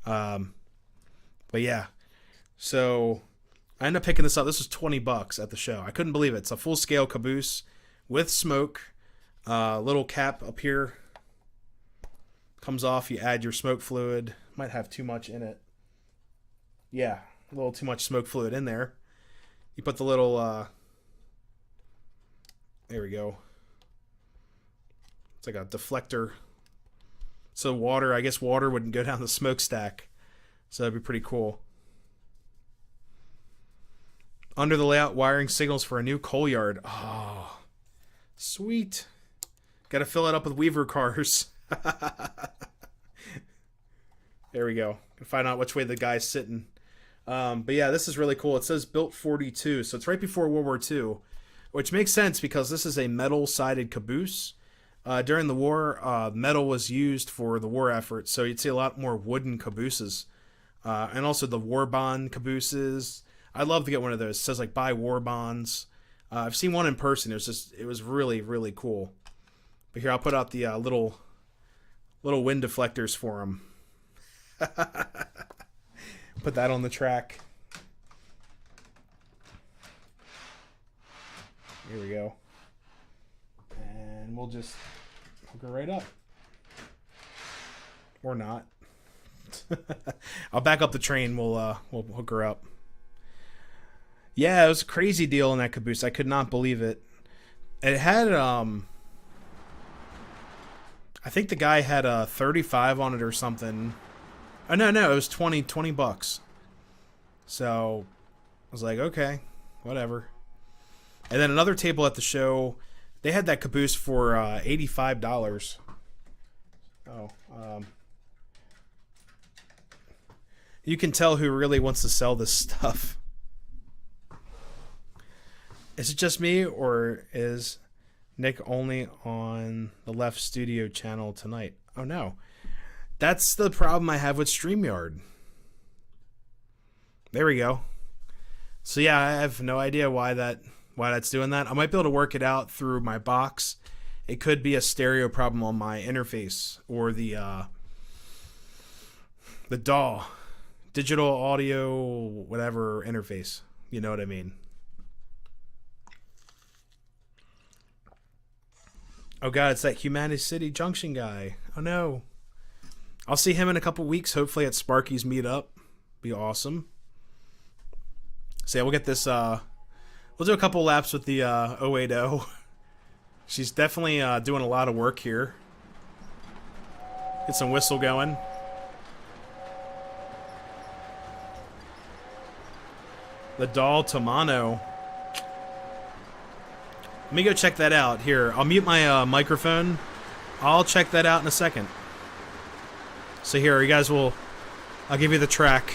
Speaker 1: But yeah, so I ended up picking this up. This was $20 at the show. I couldn't believe it. It's a full-scale caboose with smoke. Little cap up here. Comes off. You add your smoke fluid. Might have too much in it. Yeah, a little too much smoke fluid in there. You put the little... there we go. It's like a deflector. So water, I guess water wouldn't go down the smokestack. So that'd be pretty cool. Under the layout, wiring signals for a new coal yard. Oh, sweet. Got to fill it up with Weaver cars. There we go. Can find out which way the guy's sitting. But yeah, this is really cool. It says built 42, so it's right before World War II, which makes sense because this is a metal-sided caboose. During the war, metal was used for the war effort, so you'd see a lot more wooden cabooses. And also the war bond cabooses. I'd love to get one of those. It says like buy war bonds. I've seen one in person. It was really, really cool. But here, I'll put out the little wind deflectors for them. Put that on the track. Here we go. And we'll just hook her right up. Or not. I'll back up the train. We'll hook her up. Yeah, it was a crazy deal in that caboose. I could not believe it. It had, I think the guy had a 35 on it or something. Oh, no, it was 20 bucks. So I was like, okay, whatever. And then another table at the show, they had that caboose for $85. Oh, you can tell who really wants to sell this stuff. Is it just me, or is Nick only on the left studio channel tonight? Oh no. That's the problem I have with StreamYard. There we go. So yeah, I have no idea why that's doing that. I might be able to work it out through my box. It could be a stereo problem on my interface or the DAW, digital audio whatever interface. You know what I mean? Oh god, it's that Humanities City Junction guy. Oh no. I'll see him in a couple weeks, hopefully at Sparky's meetup. Be awesome. So yeah, we'll get this, we'll do a couple laps with the 080. She's definitely doing a lot of work here. Get some whistle going. The doll to mono. Let me go check that out. Here, I'll mute my microphone. I'll check that out in a second. So here, you guys will... I'll give you the track.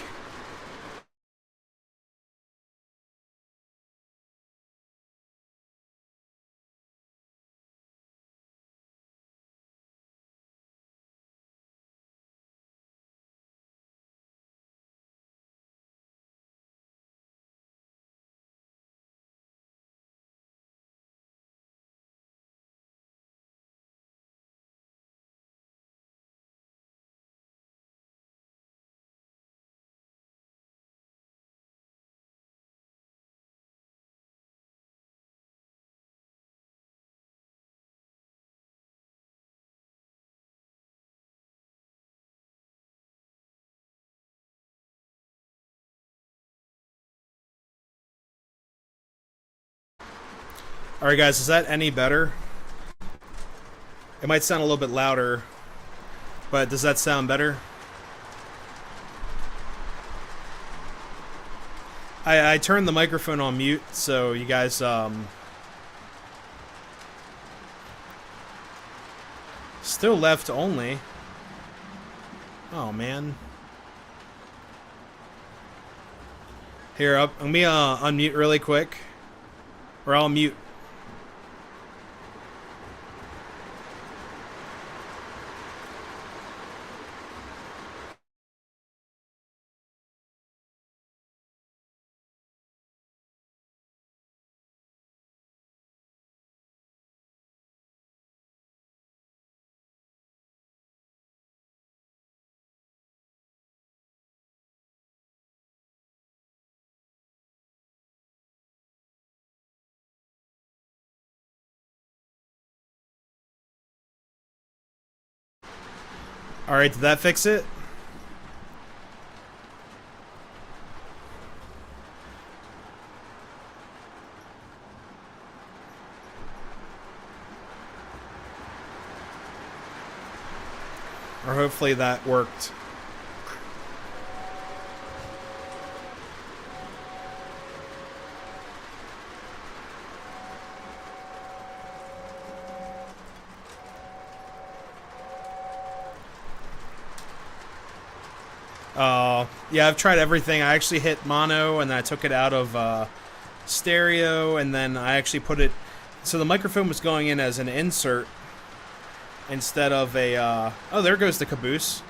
Speaker 1: Alright guys, is that any better? It might sound a little bit louder, but does that sound better? I turned the microphone on mute, so you guys, still left only. Oh man. Here, let me unmute really quick. Or I'll mute. Alright, did that fix it? Or hopefully that worked. Yeah, I've tried everything. I actually hit mono, and then I took it out of stereo, and then I actually put it... So the microphone was going in as an insert instead of a... Oh, there goes the caboose.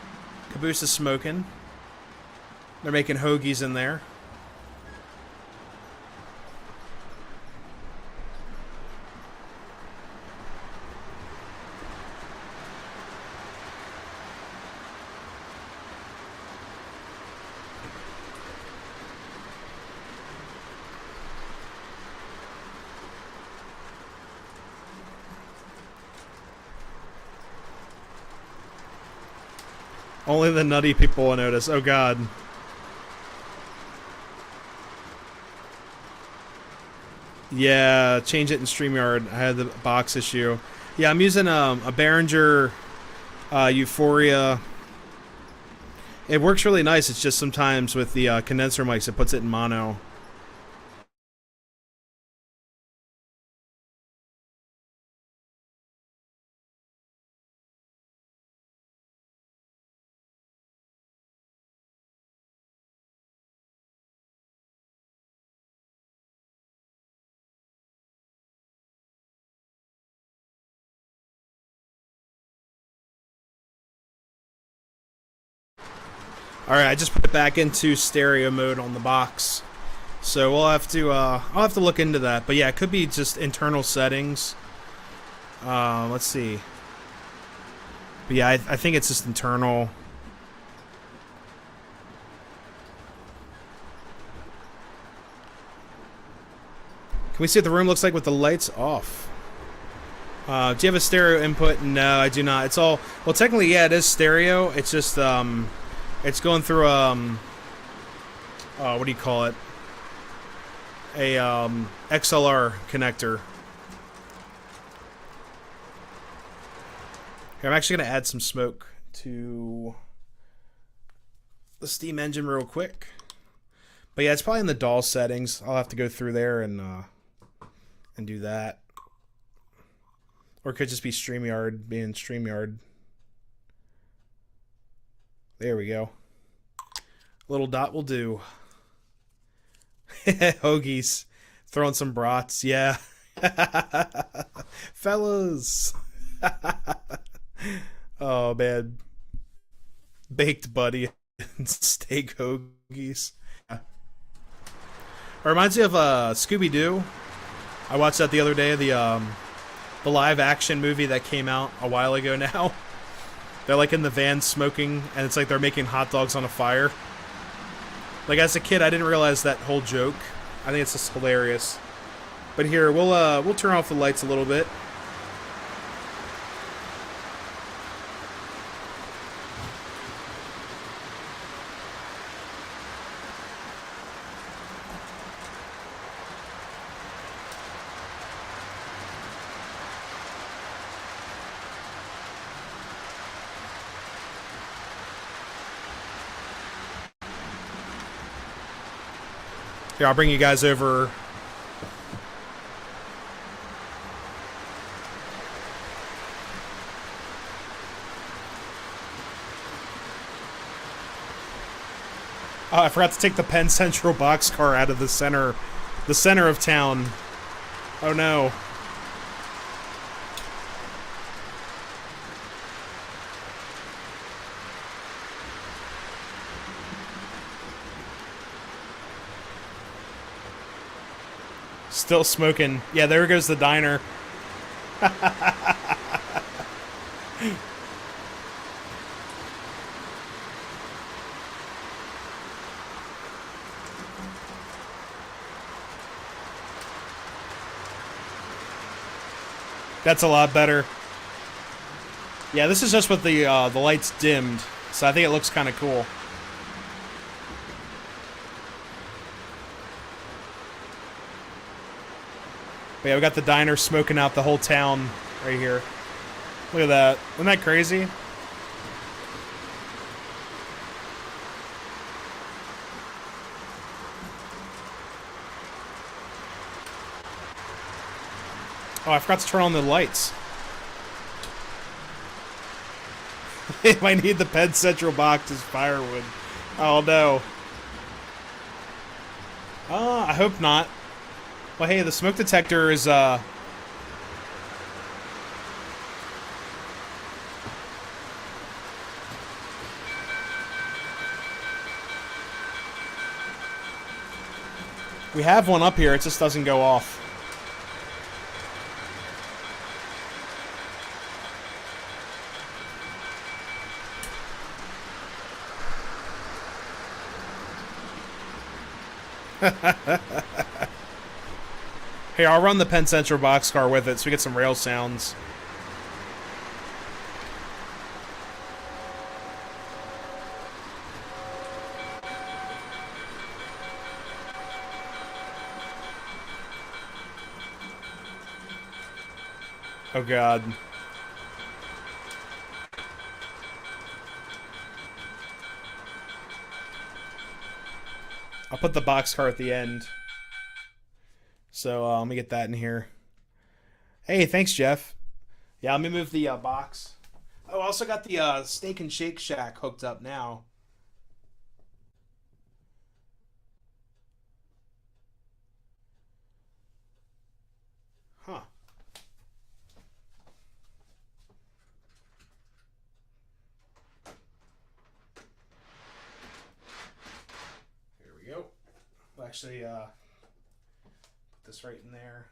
Speaker 1: Caboose is smoking. They're making hoagies in there. Only the nutty people will notice. Oh god. Yeah, change it in StreamYard. I had the box issue. Yeah, I'm using a Behringer Euphoria It works really nice. It's just sometimes with the condenser mics, it puts it in mono. Alright, I just put it back into stereo mode on the box. So we'll have to, I'll have to look into that. But yeah, it could be just internal settings. Let's see. But yeah, I think it's just internal. Can we see what the room looks like with the lights off? Do you have a stereo input? No, I do not. It's all, well, technically, yeah, it is stereo. It's just, it's going through, what do you call it? A, XLR connector. Here, I'm actually going to add some smoke to the steam engine real quick. But yeah, it's probably in the DAW settings. I'll have to go through there and do that. Or it could just be StreamYard being StreamYard. There we go. Little dot will do. Hoagies. Throwing some brats. Yeah. Fellas. Oh, man. Baked buddy and steak hoagies. It reminds me of Scooby-Doo. I watched that the other day. The live action movie that came out a while ago now. They're like in the van smoking, and it's like they're making hot dogs on a fire. Like as a kid, I didn't realize that whole joke. I think it's just hilarious. But here, we'll turn off the lights a little bit. Here, I'll bring you guys over. Oh, I forgot to take the Penn Central boxcar out of the center of town. Oh no. Still smoking. Yeah, there goes the diner. That's a lot better. Yeah, this is just with the lights dimmed, so I think it looks kind of cool. But yeah, we got the diner smoking out the whole town right here. Look at that. Isn't that crazy? Oh, I forgot to turn on the lights. They might need the Penn Central box as firewood. Oh no. I hope not. Well, hey, the smoke detector is, we have one up here, it just doesn't go off. Here, I'll run the Penn Central boxcar with it so we get some rail sounds. Oh god. I'll put the boxcar at the end. So let me get that in here. Hey, thanks, Jeff. Yeah, let me move the box. Oh, I also got the Steak and Shake Shack hooked up now. Huh. Here we go. We'll actually put this right in there.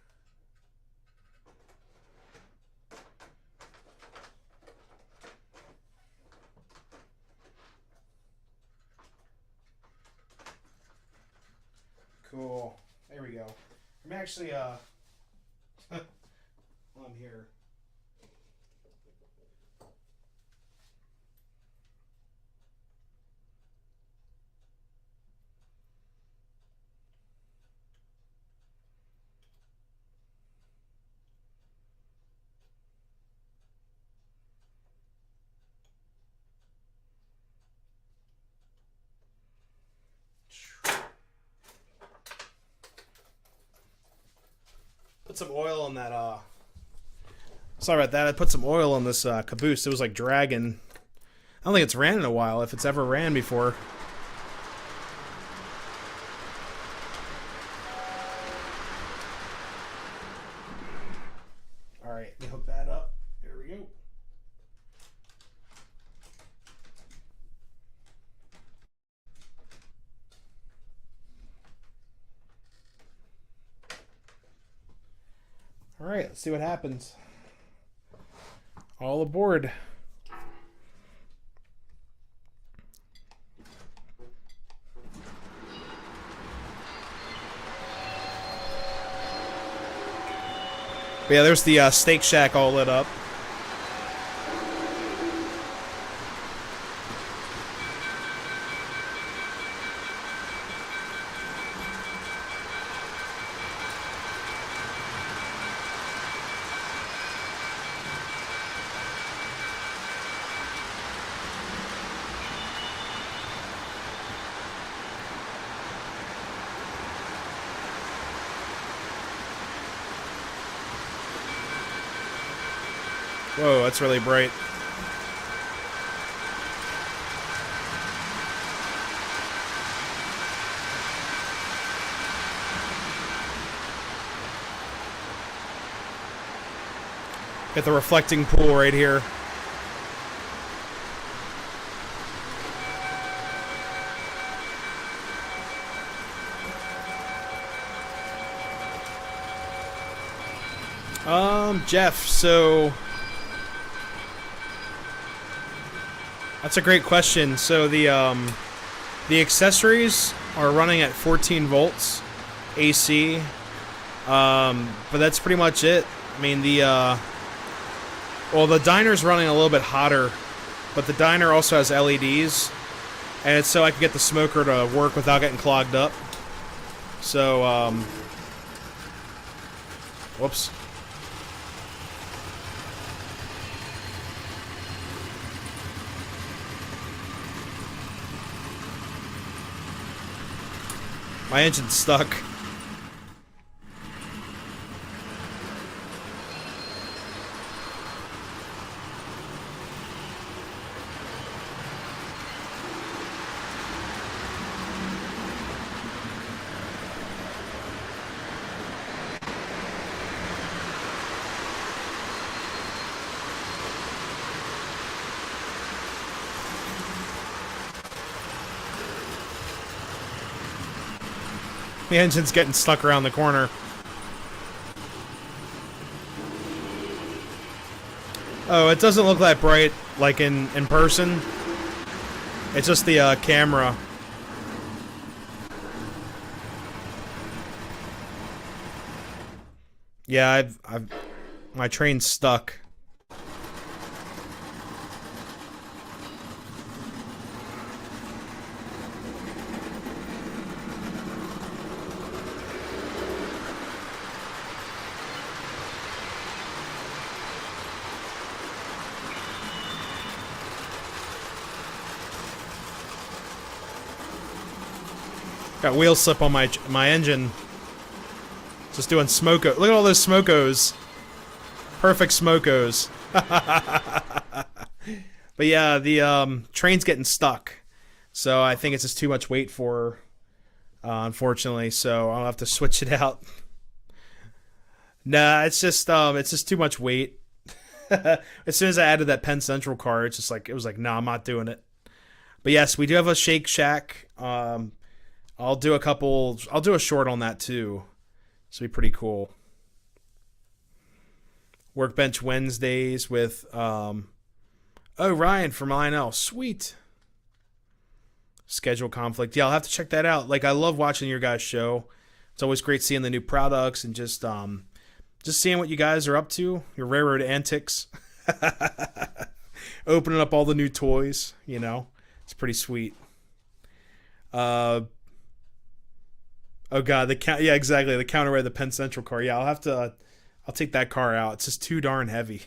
Speaker 1: Cool. There we go. I'm actually while I'm here. Put some oil on that sorry about that. I put some oil on this caboose. It was like dragging. I don't think it's ran in a while, if it's ever ran before. Alright, let me hook that up. There we go. Alright, let's see what happens. All aboard. But yeah, there's the Steak Shack all lit up. Whoa, that's really bright. Got the reflecting pool right here. Jeff, so that's a great question. So the accessories are running at 14 volts AC, but that's pretty much it. I mean, the diner's running a little bit hotter, but the diner also has LEDs, and it's so I can get the smoker to work without getting clogged up. So, whoops. My engine's stuck. The engine's getting stuck around the corner. Oh, it doesn't look that bright like in person. It's just the camera. Yeah, my train's stuck. Got wheel slip on my engine. Just doing smoko. Look at all those smokos. Perfect smokos. But yeah, the train's getting stuck. So I think it's just too much weight for her, unfortunately. So I'll have to switch it out. Nah, it's just too much weight. As soon as I added that Penn Central car, it's just like, it was like, nah, I'm not doing it. But yes, we do have a Shake Shack. I'll do a short on that too. This will be pretty cool. Workbench Wednesdays with, oh, Ryan from INL. Sweet. Schedule conflict. Yeah, I'll have to check that out. Like, I love watching your guys' show. It's always great seeing the new products and just seeing what you guys are up to. Your railroad antics. Opening up all the new toys, you know. It's pretty sweet. Oh god, yeah, exactly. The counterweight of the Penn Central car. Yeah, I'll take that car out. It's just too darn heavy.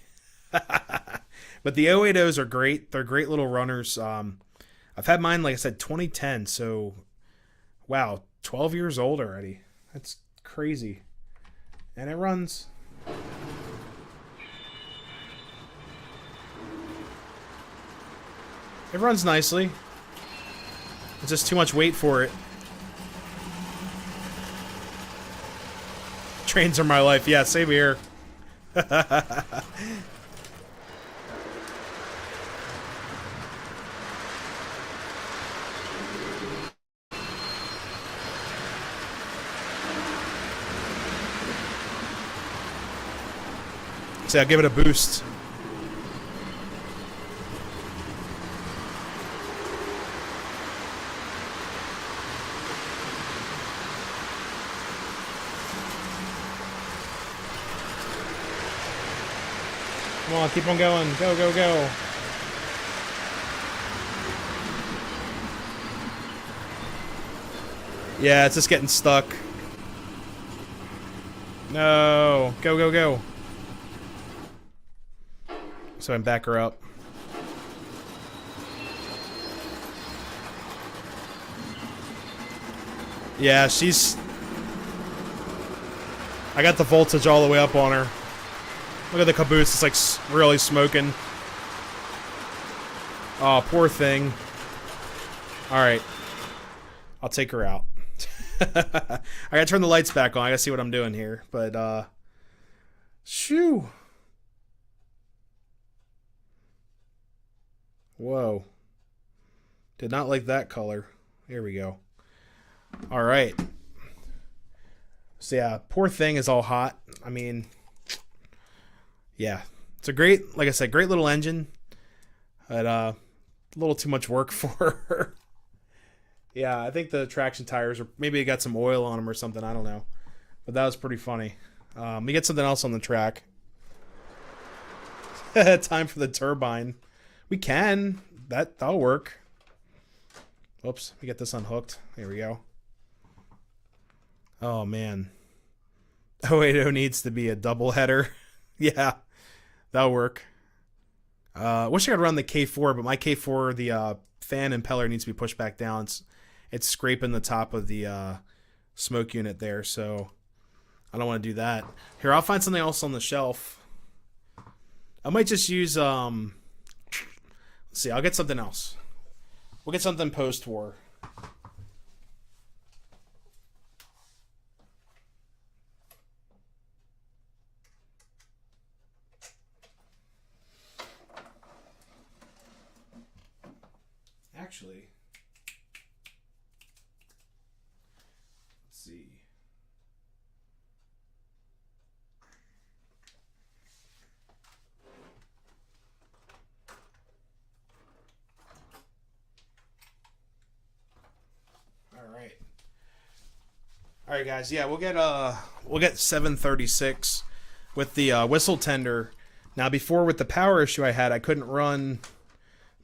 Speaker 1: But the 080s are great. They're great little runners. I've had mine, like I said, 2010. So, wow, 12 years old already. That's crazy. And it runs. It runs nicely. It's just too much weight for it. Trains are my life. Yeah, same here. See, I'll give it a boost. Come on, keep on going. Go, go, go. Yeah, it's just getting stuck. No. Go, go, go. So I can back her up. Yeah, she's... I got the voltage all the way up on her. Look at the caboose, it's like really smoking. Oh, poor thing. Alright. I'll take her out. I gotta turn the lights back on. I gotta see what I'm doing here. But, shoo. Whoa. Did not like that color. Here we go. Alright. So yeah, poor thing is all hot. I mean, yeah. It's a great, like I said, great little engine. But a little too much work for her. Yeah, I think the traction tires, or maybe it got some oil on them or something. I don't know. But that was pretty funny. We get something else on the track. Time for the turbine. We can. That'll work. Oops, we get this unhooked. Here we go. Oh, man. 080 needs to be a double header. Yeah, that'll work. Wish I could run the K4, but my K4, the fan impeller needs to be pushed back down. It's scraping the top of the smoke unit there, so I don't want to do that. Here, I'll find something else on the shelf. I might just use... let's see, I'll get something else. We'll get something post-war. Actually, let's see. All right, guys. Yeah, we'll get 736 with the whistle tender. Now, before with the power issue I had, I couldn't run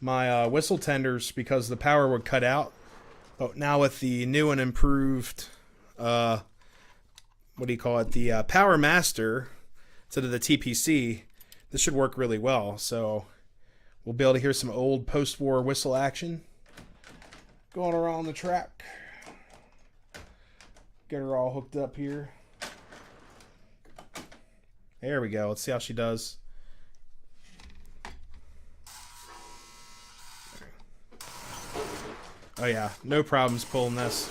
Speaker 1: my whistle tenders because the power would cut out. But now with the new and improved, what do you call it? The Power Master instead of the TPC, this should work really well. So we'll be able to hear some old post-war whistle action going around the track. Get her all hooked up here. There we go. Let's see how she does. Oh yeah, no problems pulling this.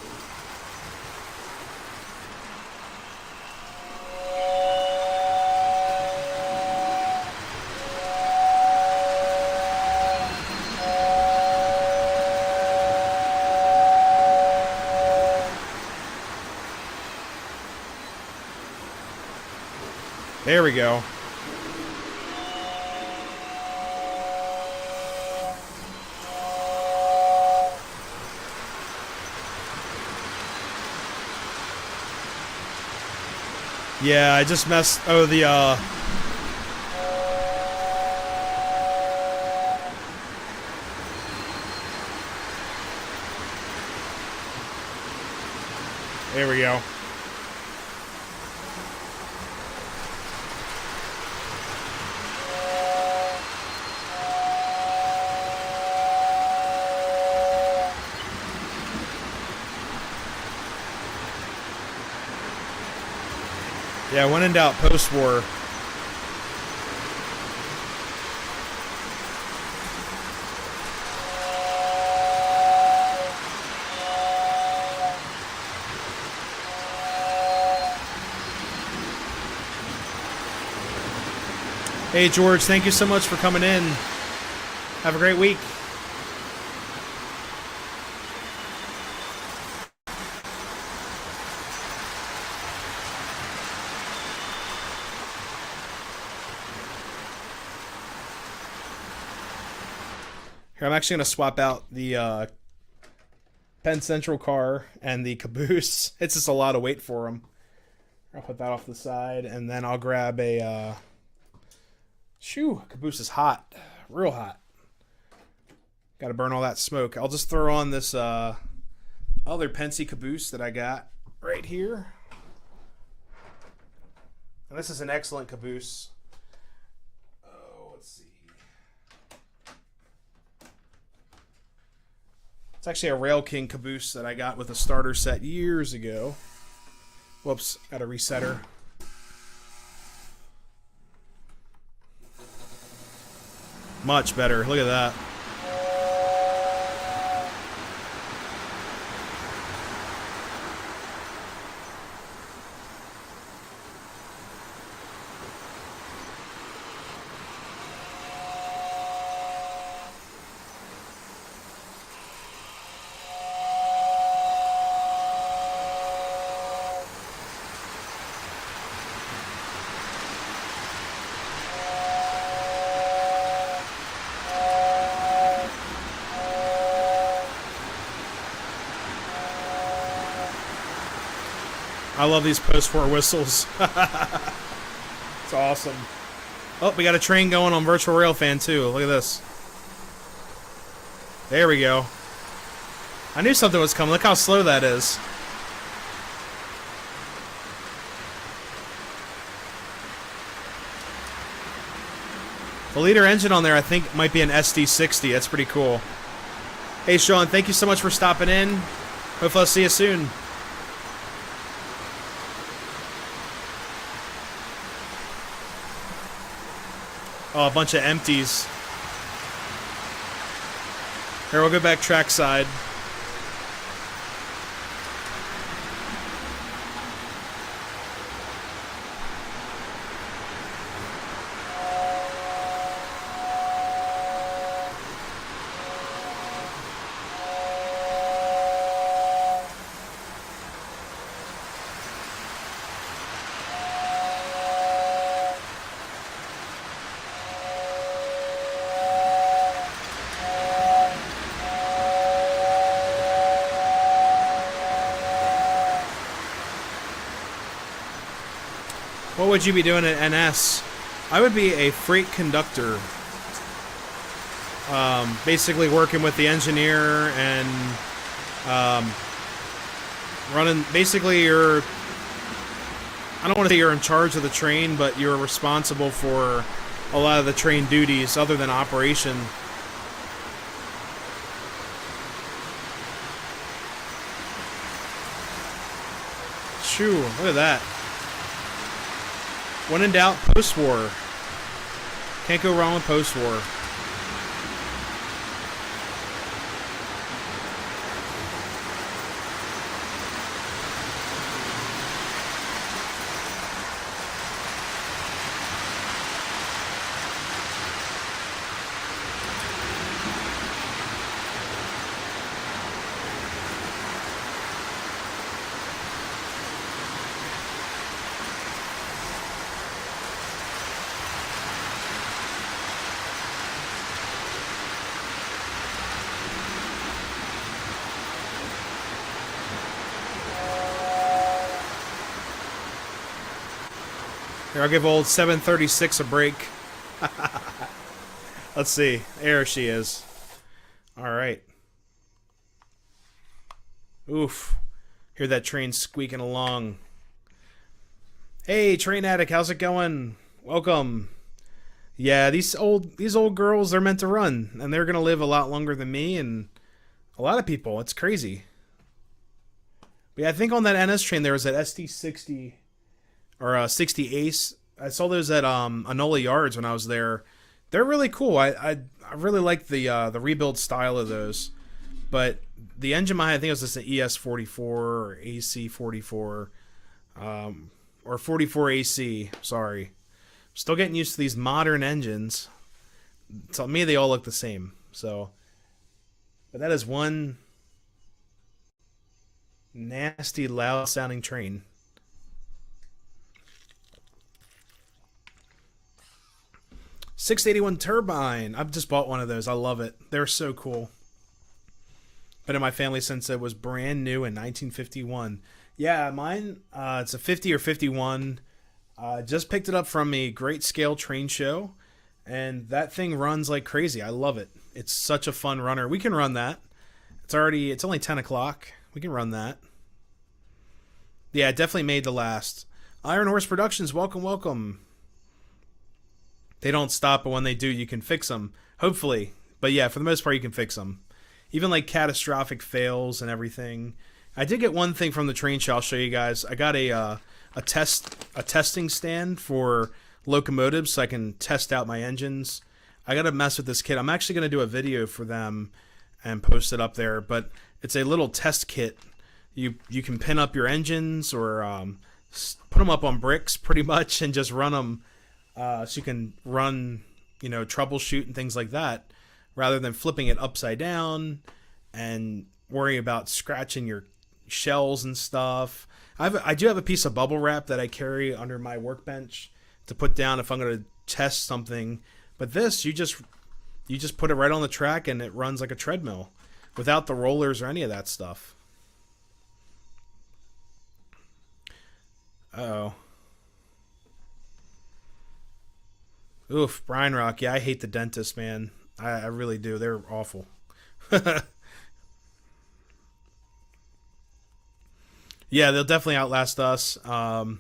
Speaker 1: There we go. Yeah, I just messed... Oh, the, There we go. Yeah, when in doubt, post-war. Hey, George, thank you so much for coming in. Have a great week. Here, I'm actually going to swap out the Penn Central car and the caboose. It's just a lot of weight for them. I'll put that off the side, and then I'll grab a... Shoo, caboose is hot. Real hot. Got to burn all that smoke. I'll just throw on this other Pennsy caboose that I got right here. And this is an excellent caboose. Oh, let's see. It's actually a Rail King caboose that I got with a starter set years ago. Whoops, got to reset her. Much better. Look at that. I love these post-war whistles. It's awesome. Oh, we got a train going on Virtual Railfan too. Look at this. There we go. I knew something was coming. Look how slow that is. The leader engine on there, I think, might be an SD60. That's pretty cool. Hey, Sean, thank you so much for stopping in. Hopefully I'll see you soon. Oh, a bunch of empties. Here, we'll go back trackside. What would you be doing at NS? I would be a freight conductor. Basically working with the engineer and running, basically you're, I don't want to say you're in charge of the train, but you're responsible for a lot of the train duties other than operation. Shoo, look at that. When in doubt, post-war. Can't go wrong with post-war. Here, I'll give old 736 a break. Let's see. There she is. Alright. Oof. Hear that train squeaking along. Hey, Train Addict, how's it going? Welcome. Yeah, these old girls, they're meant to run. And they're going to live a lot longer than me and a lot of people. It's crazy. But yeah, I think on that NS train there was that SD60... or 60 Ace. I saw those at Anola Yards when I was there. They're really cool. I really like the rebuild style of those. But the engine behind, I think it was just an ES44 or AC44. Or 44 AC, sorry. Still getting used to these modern engines. To me, they all look the same. So, but that is one nasty, loud-sounding train. $681 turbine. I've just bought one of those. I love it. They're so cool. Been in my family since it was brand new in 1951. Yeah, mine. It's a 50 or 51. Just picked it up from a Great Scale Train Show, and that thing runs like crazy. I love it. It's such a fun runner. We can run that. It's only 10 o'clock. We can run that. Yeah, it definitely made the last. Iron Horse Productions, welcome, welcome. They don't stop, but when they do, you can fix them. Hopefully. But yeah, for the most part, you can fix them. Even like catastrophic fails and everything. I did get one thing from the train show. I'll show you guys. I got a testing stand for locomotives so I can test out my engines. I got to mess with this kit. I'm actually going to do a video for them and post it up there. But it's a little test kit. You can pin up your engines or put them up on bricks pretty much and just run them. So you can run, troubleshoot and things like that, rather than flipping it upside down and worrying about scratching your shells and stuff. I do have a piece of bubble wrap that I carry under my workbench to put down if I'm going to test something. But this, you just put it right on the track and it runs like a treadmill without the rollers or any of that stuff. Uh-oh. Oof, Brine Rock. Yeah, I hate the dentist, man. I really do. They're awful. Yeah, they'll definitely outlast us. And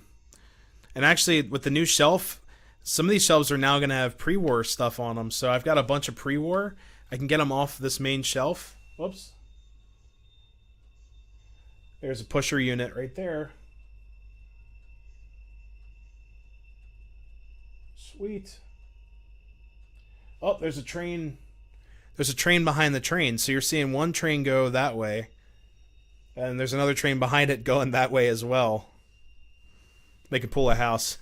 Speaker 1: actually, with the new shelf, some of these shelves are now going to have pre-war stuff on them. So I've got a bunch of pre-war. I can get them off this main shelf. Whoops. There's a pusher unit right there. Sweet. Oh, there's a train. There's a train behind the train. So you're seeing one train go that way. And there's another train behind it going that way as well. They can pull a house.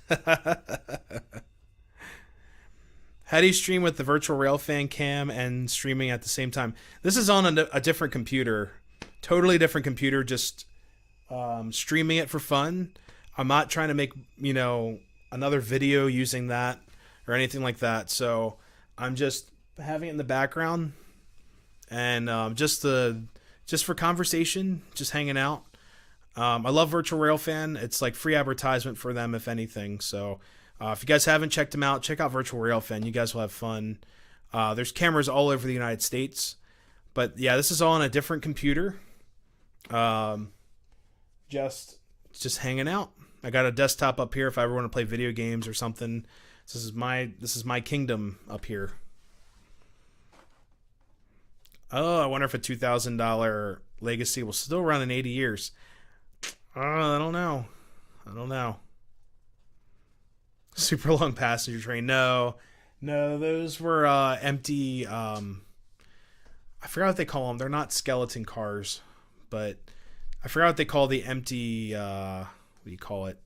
Speaker 1: How do you stream with the virtual railfan cam and streaming at the same time? This is on a different computer. Totally different computer, just streaming it for fun. I'm not trying to make, another video using that or anything like that. So I'm just having it in the background and just for conversation, just hanging out. I love Virtual Railfan. It's like free advertisement for them, if anything. So if you guys haven't checked them out, check out Virtual Railfan. You guys will have fun. There's cameras all over the United States. But yeah, this is all on a different computer. Just hanging out. I got a desktop up here if I ever want to play video games or something. This is my kingdom up here. Oh, I wonder if a $2,000 Legacy will still run in 80 years. I don't know. I don't know. Super long passenger train. No, no, those were empty. I forgot what they call them. They're not skeleton cars, but I forgot what they call the empty. What do you call it?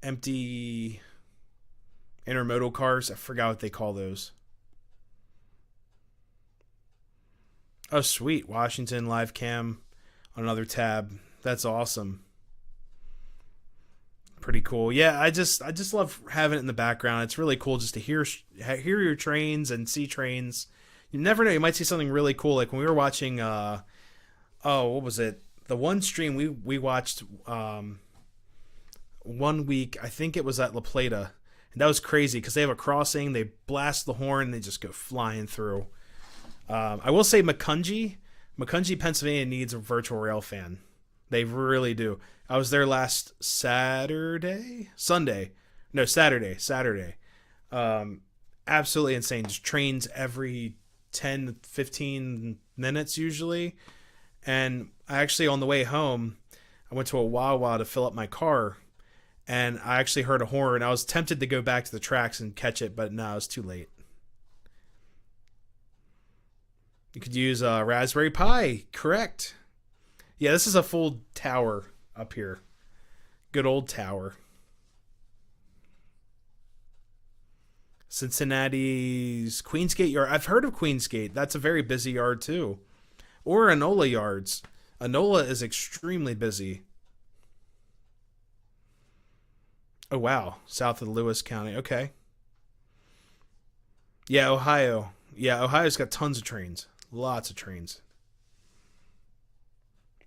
Speaker 1: Empty intermodal cars. I forgot what they call those. Oh, sweet. Washington live cam on another tab. That's awesome. Pretty cool. Yeah, I just love having it in the background. It's really cool just to hear your trains and see trains. You never know, you might see something really cool, like when we were watching what was it? The one stream we watched 1 week, I think it was at La Plata. And that was crazy because they have a crossing, they blast the horn, and they just go flying through. I will say Macungie, Pennsylvania needs a virtual rail fan. They really do. I was there last Saturday. Absolutely insane. Just trains every 10, 15 minutes usually. And I actually, on the way home, I went to a Wawa to fill up my car. And I actually heard a horn. I was tempted to go back to the tracks and catch it, but no, it was too late. You could use a Raspberry Pi. Correct. Yeah, this is a full tower up here. Good old tower. Cincinnati's Queensgate Yard. I've heard of Queensgate. That's a very busy yard too. Or Enola Yards. Enola is extremely busy. Oh, wow. South of Lewis County. Okay. Yeah, Ohio. Yeah, Ohio's got tons of trains. Lots of trains.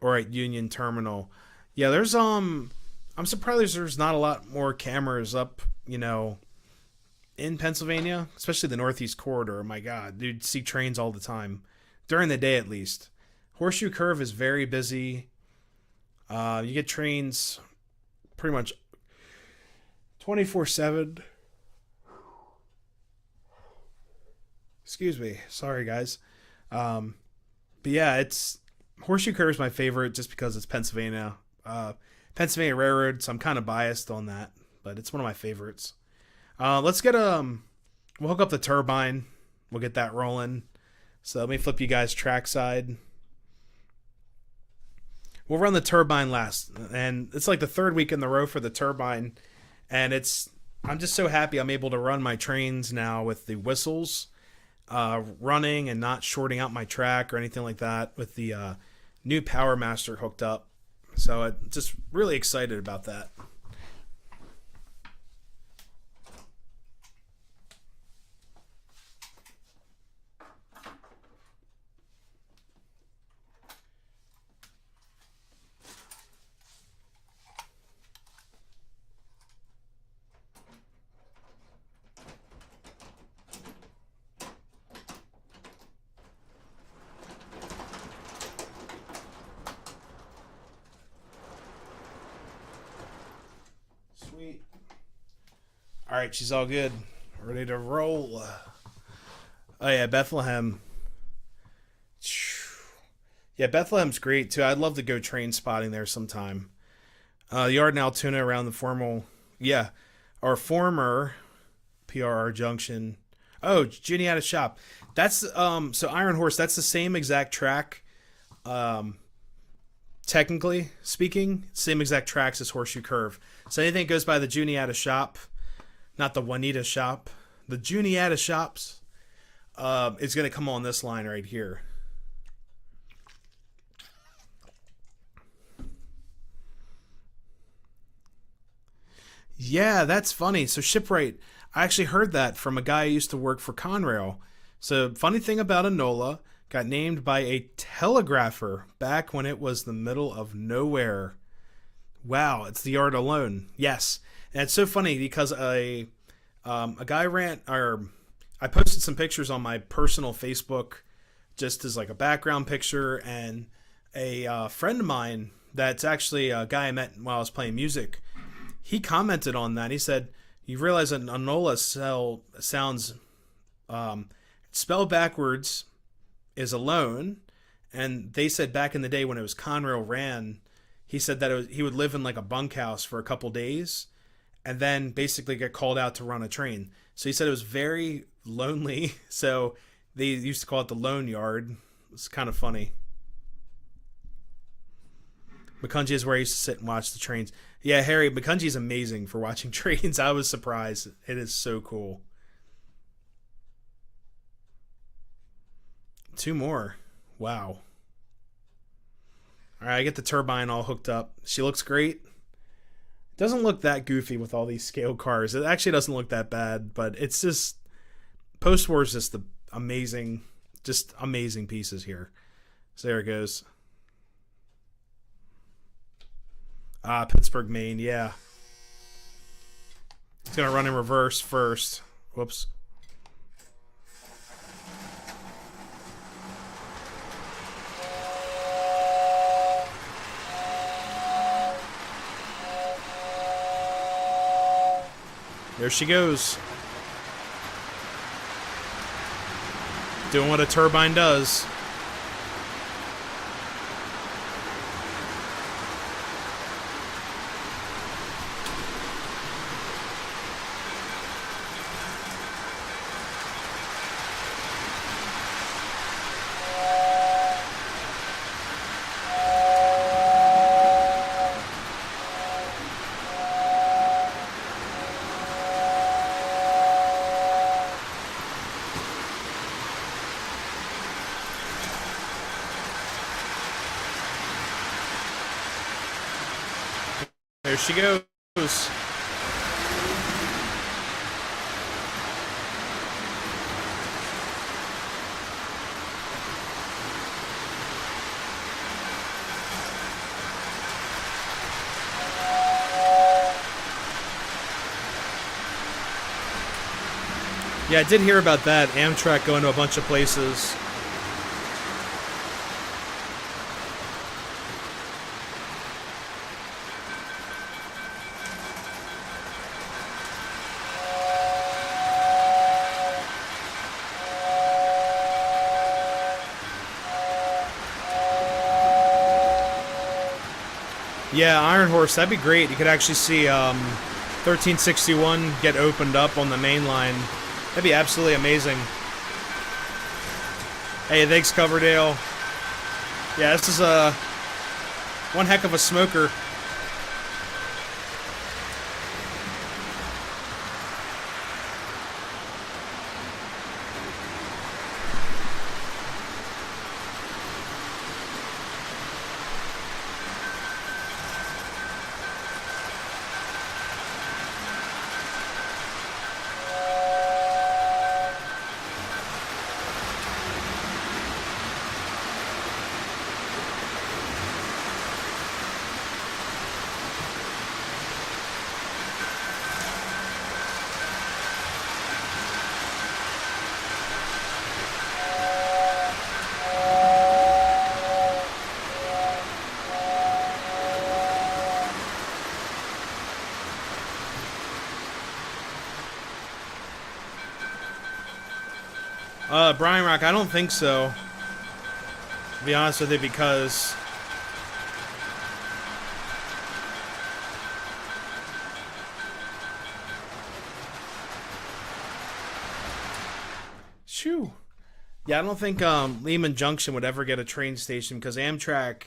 Speaker 1: All right, Union Terminal. Yeah, there's I'm surprised there's not a lot more cameras up, in Pennsylvania, especially the Northeast Corridor. My God, you'd see trains all the time during the day, at least. Horseshoe Curve is very busy. You get trains pretty much 24/7. Excuse me, sorry guys. But yeah, it's Horseshoe Curve is my favorite just because it's Pennsylvania. Pennsylvania Railroad, so I'm kind of biased on that, but it's one of my favorites. Let's get we'll hook up the turbine. We'll get that rolling. So let me flip you guys trackside. We'll run the turbine last, and it's like the third week in the row for the turbine, and I'm just so happy I'm able to run my trains now with the whistles running and not shorting out my track or anything like that with the new Power Master hooked up. So I'm just really excited about that. Sweet. All right, she's all good. Ready to roll. Oh yeah, Bethlehem. Yeah, Bethlehem's great too. I'd love to go train spotting there sometime. The yard in Altoona around the our former PRR Junction. Oh, Juniata Shop. That's so Iron Horse. That's the same exact track. Technically speaking, same exact tracks as Horseshoe Curve. So anything that goes by the Juniata Shop, not the Juanita Shop, the Juniata Shops, is going to come on this line right here. Yeah, that's funny. So Shipwright, I actually heard that from a guy who used to work for Conrail. So funny thing about Enola, got named by a telegrapher back when it was the middle of nowhere. Wow, it's the yard alone. Yes, and it's so funny because a guy I posted some pictures on my personal Facebook, just as like a background picture, and a friend of mine that's actually a guy I met while I was playing music. He commented on that. He said, "You realize that Enola sounds spelled backwards is alone," and they said back in the day when it was Conrail ran, he said that he would live in like a bunkhouse for a couple days and then basically get called out to run a train. So he said it was very lonely. So they used to call it the Lone Yard. It's kind of funny. Macungie is where I used to sit and watch the trains. Yeah, Harry, Macungie is amazing for watching trains. I was surprised. It is so cool. 2 more. Wow. All right, I get the turbine all hooked up. She looks great. Doesn't look that goofy with all these scale cars. It actually doesn't look that bad, but it's just post-war is just the amazing pieces here. So there it goes. Pittsburgh, Maine, yeah. It's gonna run in reverse first. Whoops. There she goes. Doing what a turbine does. There she goes. Yeah, I did hear about that. Amtrak going to a bunch of places. Yeah, Iron Horse, that'd be great. You could actually see 1361 get opened up on the main line. That'd be absolutely amazing. Hey, thanks, Coverdale. Yeah, this is one heck of a smoker. Brian Rock, I don't think so. To be honest with you, because shoo. Yeah, I don't think Lehman Junction would ever get a train station because Amtrak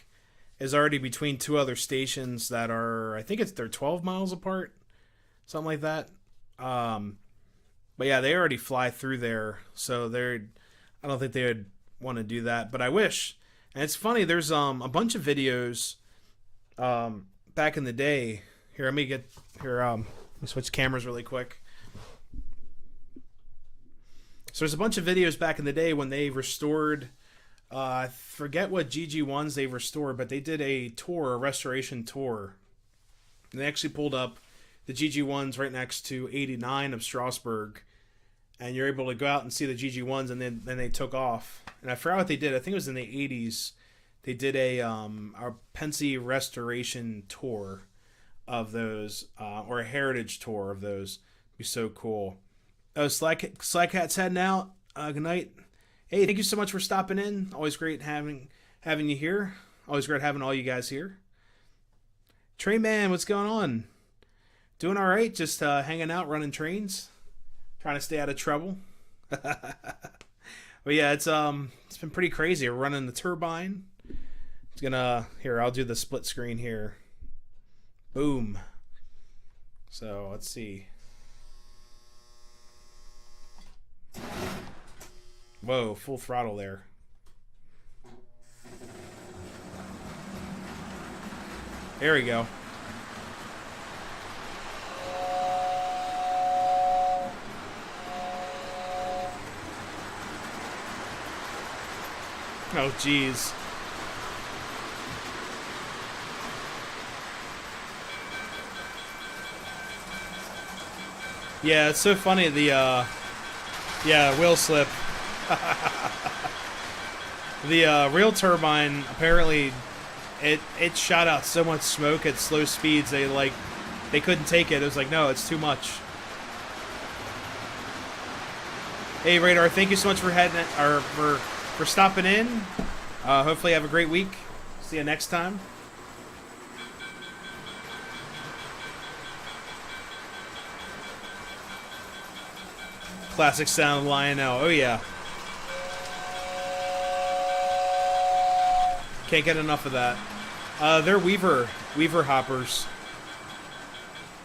Speaker 1: is already between 2 other stations that are, I think they're 12 miles apart, something like that. But yeah, they already fly through there, so I don't think they would want to do that. But I wish. And it's funny. There's a bunch of videos back in the day. Here, let me get here. Let me switch cameras really quick. So there's a bunch of videos back in the day when they restored. I forget what GG1s they restored, but they did a restoration tour. And they actually pulled up the GG1s right next to 89 of Strasbourg, and you're able to go out and see the GG1s, and then they took off. And I forgot what they did. I think it was in the 80s. They did a Pensy restoration tour of those, or a heritage tour of those. It'd be so cool. Oh, Slycat's heading out. Good night. Hey, thank you so much for stopping in. Always great having you here. Always great having all you guys here. Train man, what's going on? Doing all right. Just hanging out, running trains, trying to stay out of trouble. But yeah, it's been pretty crazy. We're running the turbine. It's gonna here. I'll do the split screen here. Boom. So let's see. Whoa, full throttle there. There we go. Oh, jeez. Yeah, it's so funny. Yeah, wheel slip. The real turbine, apparently, it shot out so much smoke at slow speeds. They couldn't take it. It was like, no, it's too much. Hey, Radar, thank you so much for for stopping in. Hopefully, you have a great week. See you next time. Classic sound of Lionel. Oh yeah. Can't get enough of that. They're Weaver hoppers.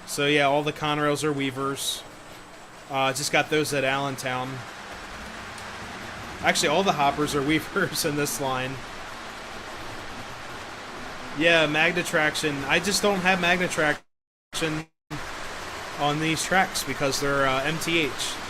Speaker 1: So yeah, all the Conrails are Weavers. Just got those at Allentown. Actually, all the hoppers are Weavers in this line. Yeah, Magna traction. I just don't have Magna traction on these tracks because they're MTH.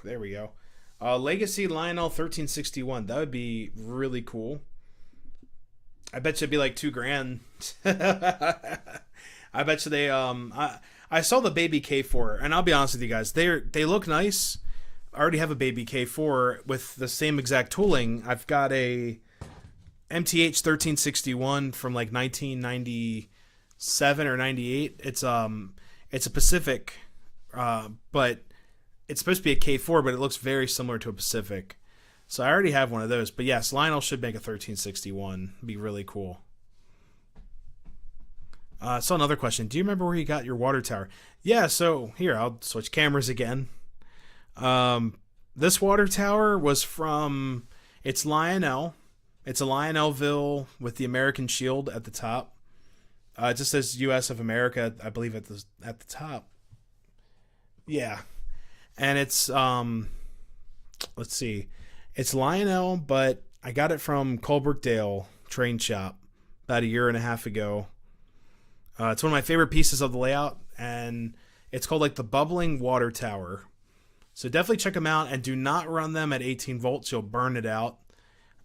Speaker 1: There we go. Legacy Lionel 1361. That would be really cool. I bet you it'd be like $2,000. I bet you they I saw the baby K4, and I'll be honest with you guys, they look nice. I already have a baby K4 with the same exact tooling. I've got a MTH 1361 from like 1997 or 98. It's a Pacific, but it's supposed to be a K4, but it looks very similar to a Pacific. So I already have one of those. But yes, Lionel should make a 1361. It'd be really cool. I saw another question. Do you remember where you got your water tower? Yeah, so here, I'll switch cameras again. This water tower was from, it's Lionel. It's a Lionelville with the American shield at the top. It just says U.S. of America, I believe, at the top. Yeah. And it's, let's see. It's Lionel, but I got it from Colbrookdale Train Shop about a year and a half ago. It's one of my favorite pieces of the layout, and it's called like the Bubbling Water Tower. So definitely check them out, and do not run them at 18 volts. You'll burn it out.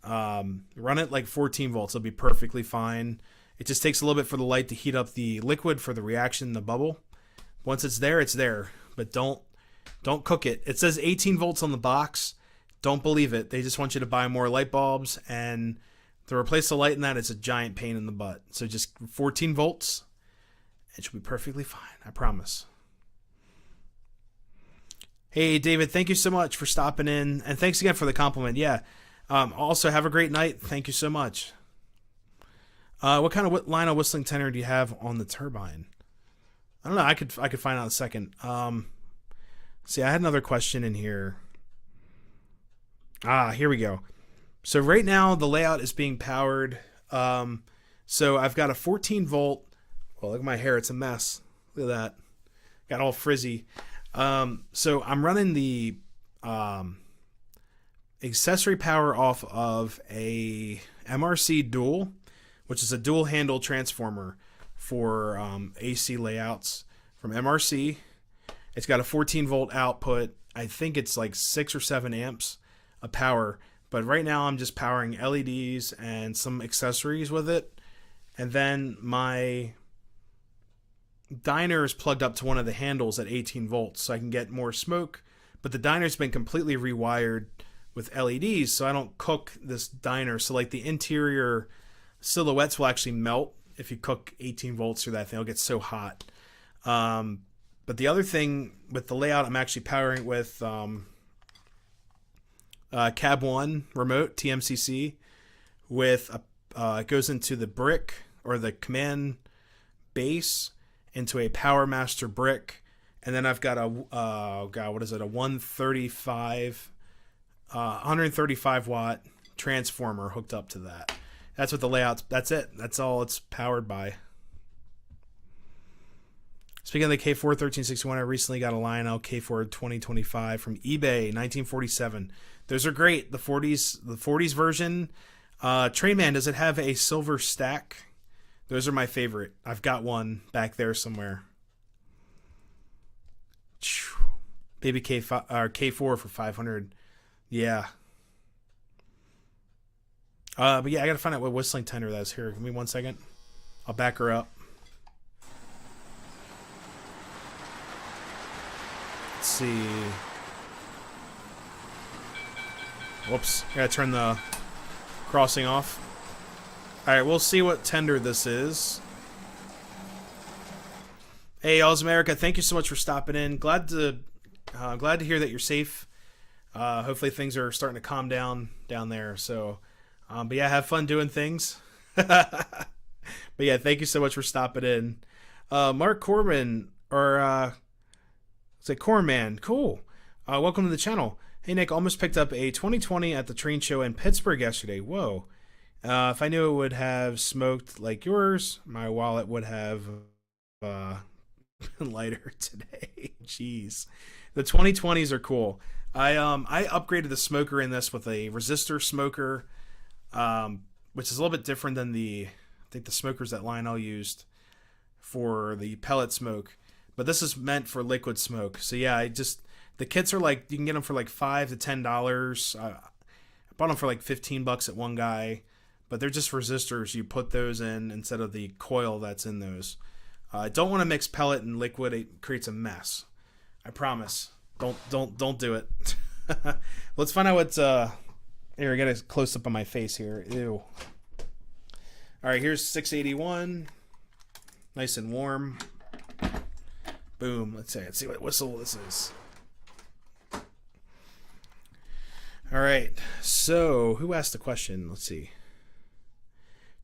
Speaker 1: Run it like 14 volts. It'll be perfectly fine. It just takes a little bit for the light to heat up the liquid for the reaction in the bubble. Once it's there, it's there. But don't cook it. It says 18 volts on the box. Don't believe it. They just want you to buy more light bulbs, and to replace the light in that, it's a giant pain in the butt. So just 14 volts. It should be perfectly fine. I promise. Hey, David, thank you so much for stopping in. And thanks again for the compliment. Yeah. Also, have a great night. Thank you so much. What kind of Lionel whistling tenor do you have on the turbine? I don't know. I could find out in a second. See, I had another question in here. Here we go. So right now the layout is being powered. So I've got a 14 volt. Well, look at my hair. It's a mess. Look at that. Got all frizzy. So I'm running the accessory power off of a MRC dual, which is a dual handle transformer for AC layouts from MRC. It's got a 14 volt output. I think it's like 6 or 7 amps of power. But right now I'm just powering LEDs and some accessories with it. And then my diner is plugged up to one of the handles at 18 volts so I can get more smoke. But the diner's been completely rewired with LEDs so I don't cook this diner. So like the interior silhouettes will actually melt if you cook 18 volts through that thing, it'll get so hot. But the other thing with the layout, I'm actually powering it with Cab 1 remote TMCC with it goes into the brick or the command base into a Power Master brick, and then I've got a what is it, a 135 watt transformer hooked up to that. That's what the layout's. That's it. That's all it's powered by. Speaking of the K4 1361, I recently got a Lionel K4 2025 from eBay, 1947. Those are great. The 40s version. Trainman, does it have a silver stack? Those are my favorite. I've got one back there somewhere. Baby K5 or K4 for 500. Yeah. But yeah, I gotta find out what whistling tender that is. Here, give me 1 second. I'll back her up. Let's see. Whoops. Gotta turn the crossing off. Alright, we'll see what tender this is. Hey, All's America, thank you so much for stopping in. Glad to hear that you're safe. Hopefully things are starting to calm down there. So, but yeah, have fun doing things. But yeah, thank you so much for stopping in. Mark Corbin, or it's like Corman, cool. Welcome to the channel. Hey Nick, almost picked up a 2020 at the train show in Pittsburgh yesterday. Whoa. If I knew it would have smoked like yours, my wallet would have been lighter today. Jeez. The 2020s are cool. I upgraded the smoker in this with a resistor smoker, which is a little bit different than I think the smokers that Lionel used for the pellet smoke. But this is meant for liquid smoke. So yeah, the kits are like, you can get them for like $5 to $10. I bought them for like $15 at one guy, but they're just resistors. You put those in instead of the coil that's in those. Don't want to mix pellet and liquid. It creates a mess. I promise. Don't do it. Let's find out what's here. I got a close up on my face here. Ew. All right, here's 681. Nice and warm. Boom. Let's see what whistle this is. All right. So who asked the question? Let's see.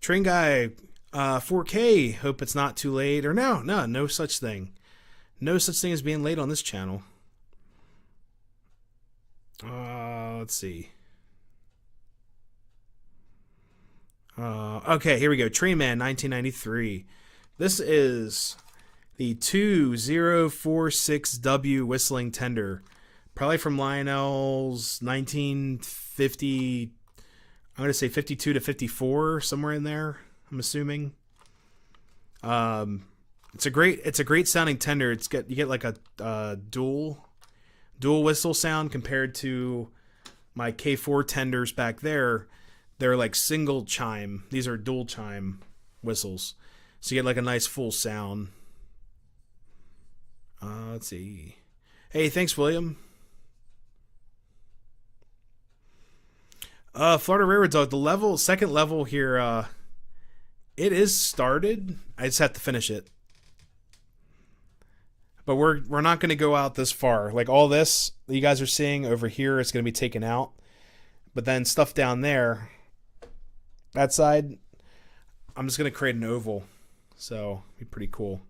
Speaker 1: Train guy, 4K. Hope it's not too late. Or no such thing. No such thing as being late on this channel. Let's see. Okay, here we go. Trainman 1993. This is the 2046W whistling tender. Probably from Lionel's 1950. I'm going to say 52 to 54, somewhere in there, I'm assuming. It's a great sounding tender. You get like a dual whistle sound compared to my K4 tenders back there. They're like single chime. These are dual chime whistles. So you get like a nice full sound. Let's see. Hey, thanks, William. Florida Railroad Dog, the second level here, it is started. I just have to finish it. But we're not going to go out this far. Like all this that you guys are seeing over here is going to be taken out. But then stuff down there, that side, I'm just going to create an oval. So, it'd be pretty cool.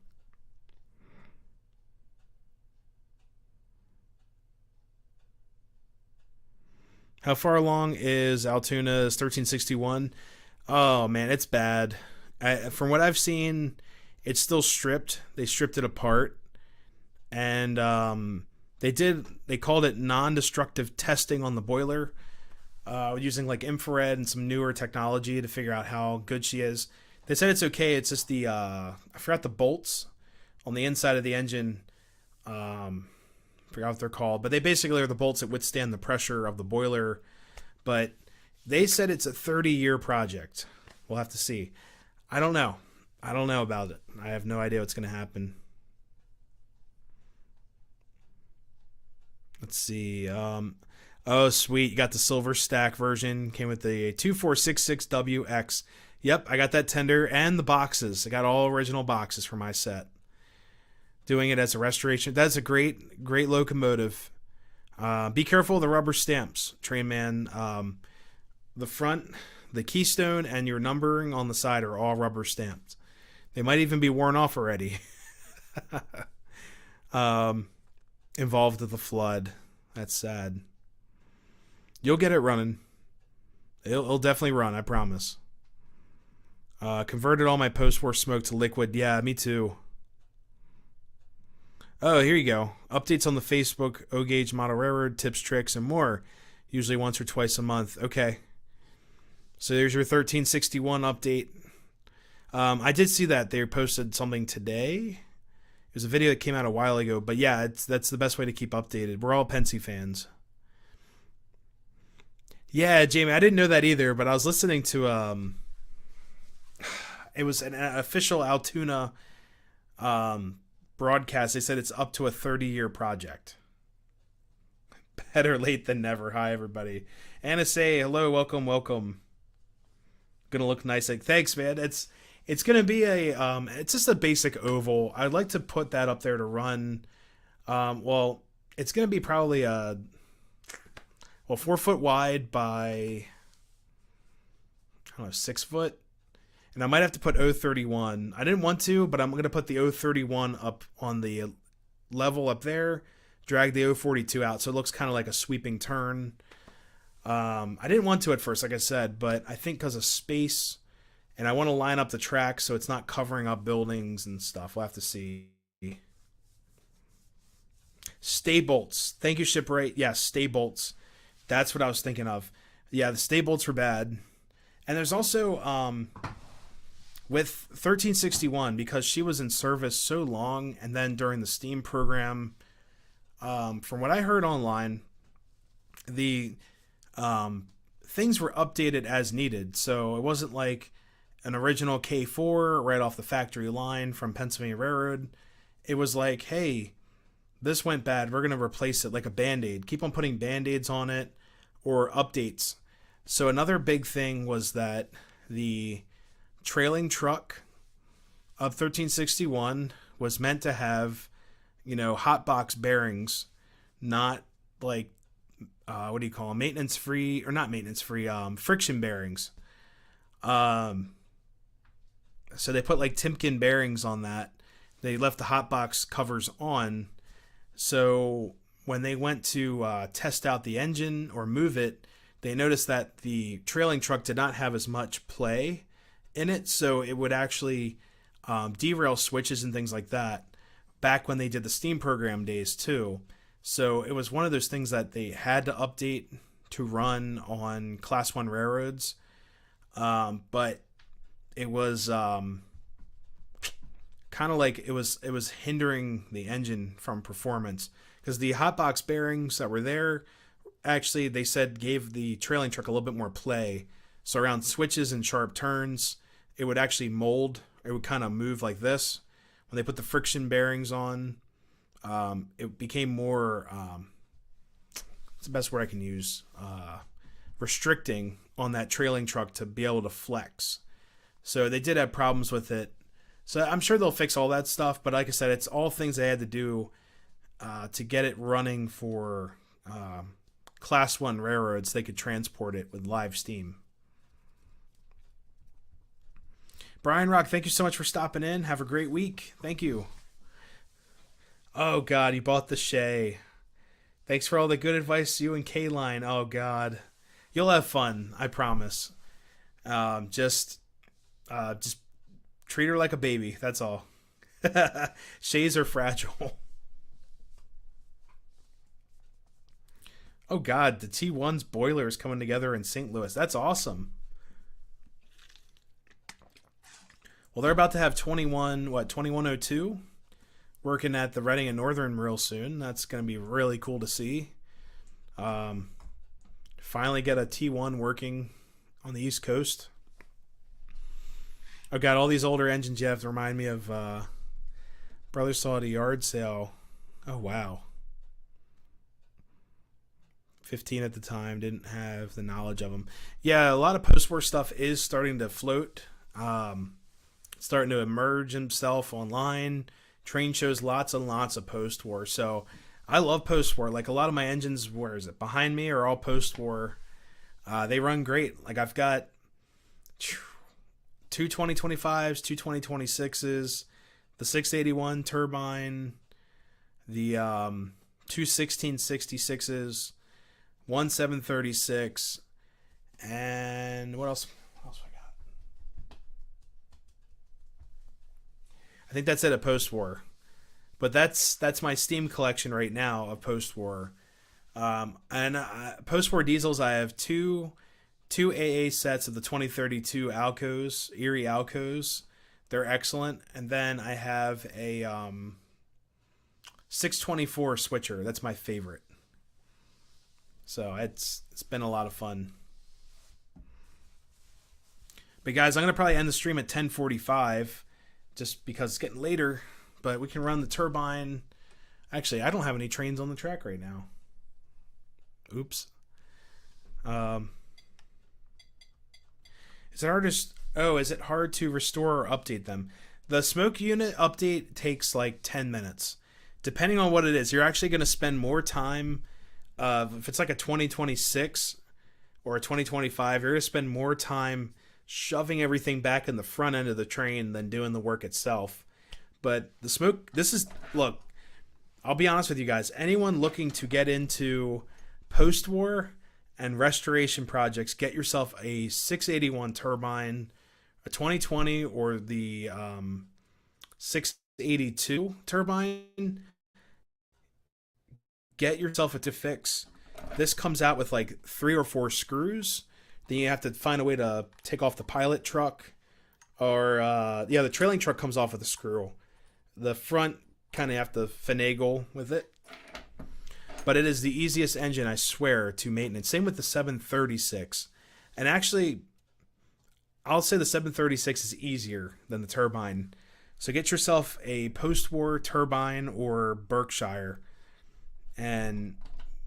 Speaker 1: How far along is Altoona's 1361? Oh man, it's bad. From what I've seen, it's still stripped. They stripped it apart, and they called it non-destructive testing on the boiler, using like infrared and some newer technology to figure out how good she is. They said it's okay. It's just the I forgot the bolts on the inside of the engine. Forgot what they're called, but they basically are the bolts that withstand the pressure of the boiler. But they said it's a 30-year project. We'll have to see. I don't know about it. I have no idea what's going to happen. Let's see. Oh, sweet. You got the silver stack version. Came with the 2466WX. Yep, I got that tender and the boxes. I got all original boxes for my set. Doing it as a restoration. That's a great locomotive. Be careful of the rubber stamps, train man. The front, the keystone, and your numbering on the side are all rubber stamped. They might even be worn off already. Involved with the flood. That's sad. You'll get it running. It'll definitely run, I promise. Converted all my post-war smoke to liquid. Yeah, me too. Oh, here you go. Updates on the Facebook, O-Gauge Model Railroad, tips, tricks, and more. Usually once or twice a month. Okay. So there's your 1361 update. I did see that. They posted something today. It was a video that came out a while ago. But yeah, that's the best way to keep updated. We're all Pensy fans. Yeah, Jamie, I didn't know that either, but I was listening to... it was an official Altoona broadcast. They said it's up to a 30-year project. Better late than never. Hi, everybody. Anna say, hello, welcome. Gonna look nice. Like, thanks, man. It's gonna be it's just a basic oval. I'd like to put that up there to run. Well, it's gonna be probably 4 foot wide by, I don't know, 6 foot. And I might have to put 031. I didn't want to, but I'm going to put the 031 up on the level up there, drag the 042 out, so it looks kind of like a sweeping turn. I didn't want to at first, like I said, but I think because of space, and I want to line up the track so it's not covering up buildings and stuff. We'll have to see. Stay bolts. Thank you, Shipwright. Yeah, stay bolts. That's what I was thinking of. Yeah, the stay bolts were bad. And there's also... with 1361, because she was in service so long, and then during the steam program, from what I heard online, the things were updated as needed. So it wasn't like an original K4 right off the factory line from Pennsylvania Railroad. It was like, hey, this went bad. We're going to replace it like a Band-Aid. Keep on putting Band-Aids on it or updates. So another big thing was that the trailing truck of 1361 was meant to have, hot box bearings, not like, what do you call them? Maintenance free, or not maintenance free, friction bearings. So they put like Timken bearings on that. They left the hot box covers on. So when they went to test out the engine or move it, they noticed that the trailing truck did not have as much play in it, so it would actually derail switches and things like that back when they did the steam program days too. So it was one of those things that they had to update to run on Class 1 railroads, but it was kind of like it was hindering the engine from performance, because the hotbox bearings that were there, actually they said gave the trailing truck a little bit more play. So around switches and sharp turns, it would actually mold. It would kind of move like this. When they put the friction bearings on, it became more, it's the best word I can use, restricting on that trailing truck to be able to flex. So they did have problems with it. So I'm sure they'll fix all that stuff. But like I said, it's all things they had to do to get it running for Class 1 railroads. They could transport it with live steam. Brian Rock, thank you so much for stopping in. Have a great week. Thank you. Oh, God, you bought the Shay. Thanks for all the good advice, you and K-Line. Oh, God. You'll have fun, I promise. Just treat her like a baby. That's all. Shays are fragile. Oh, God, the T1's boiler is coming together in St. Louis. That's awesome. Well, they're about to have 2102 working at the Reading and Northern real soon. That's going to be really cool to see. Finally get a T1 working on the East Coast. I've got all these older engines you have to remind me of. Brother saw at a yard sale. Oh, wow. 15 at the time, didn't have the knowledge of them. Yeah, a lot of post-war stuff is starting to float. Starting to emerge himself online. Train shows lots and lots of post-war. So I love post-war. Like a lot of my engines, where is it, behind me are all post-war. They run great. Like I've got two 2025s, two 2026s, the 681 turbine, the two 1666s, one 736, and what else? What else I got? I think that's it at post-war. But that's my Steam collection right now of post-war. And post-war diesels, I have two AA sets of the 2032 Alcos, Erie Alcos. They're excellent. And then I have a 624 switcher. That's my favorite. So it's been a lot of fun. But guys, I'm gonna probably end the stream at 10:45, just because it's getting later. But we can run the turbine. Actually, I don't have any trains on the track right now. Oops. Is it hard to restore or update them? The smoke unit update takes like 10 minutes. Depending on what it is, you're actually going to spend more time. If it's like a 2026 or a 2025, you're going to spend more time shoving everything back in the front end of the train than doing the work itself. But the smoke, look, I'll be honest with you guys. Anyone looking to get into post-war and restoration projects, get yourself a 681 turbine, a 2020, or the 682 turbine. Get yourself a to fix. This comes out with like 3 or 4 screws. Then you have to find a way to take off the pilot truck, or the trailing truck comes off with a screw. The front kind of have to finagle with it. But it is the easiest engine, I swear, to maintenance. Same with the 736. And actually, I'll say the 736 is easier than the turbine. So get yourself a post-war turbine or Berkshire and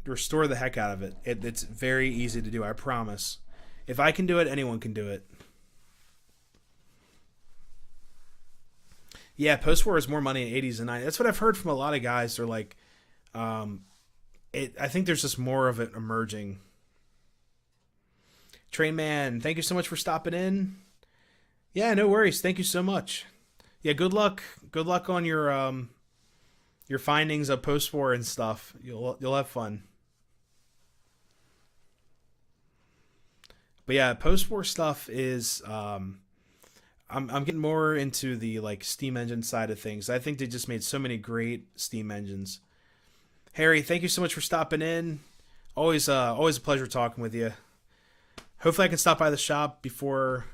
Speaker 1: restore the heck out of it. It's very easy to do, I promise. If I can do it, anyone can do it. Yeah, post-war is more money in 80s and 90s. That's what I've heard from a lot of guys. They're like, I think there's just more of it emerging. Train Man, thank you so much for stopping in. Yeah, no worries. Thank you so much. Yeah, good luck. Good luck on your findings of post-war and stuff. You'll have fun. But yeah, post-war stuff is I'm getting more into the like steam engine side of things. I think they just made so many great steam engines. Harry, thank you so much for stopping in. Always a pleasure talking with you. Hopefully I can stop by the shop before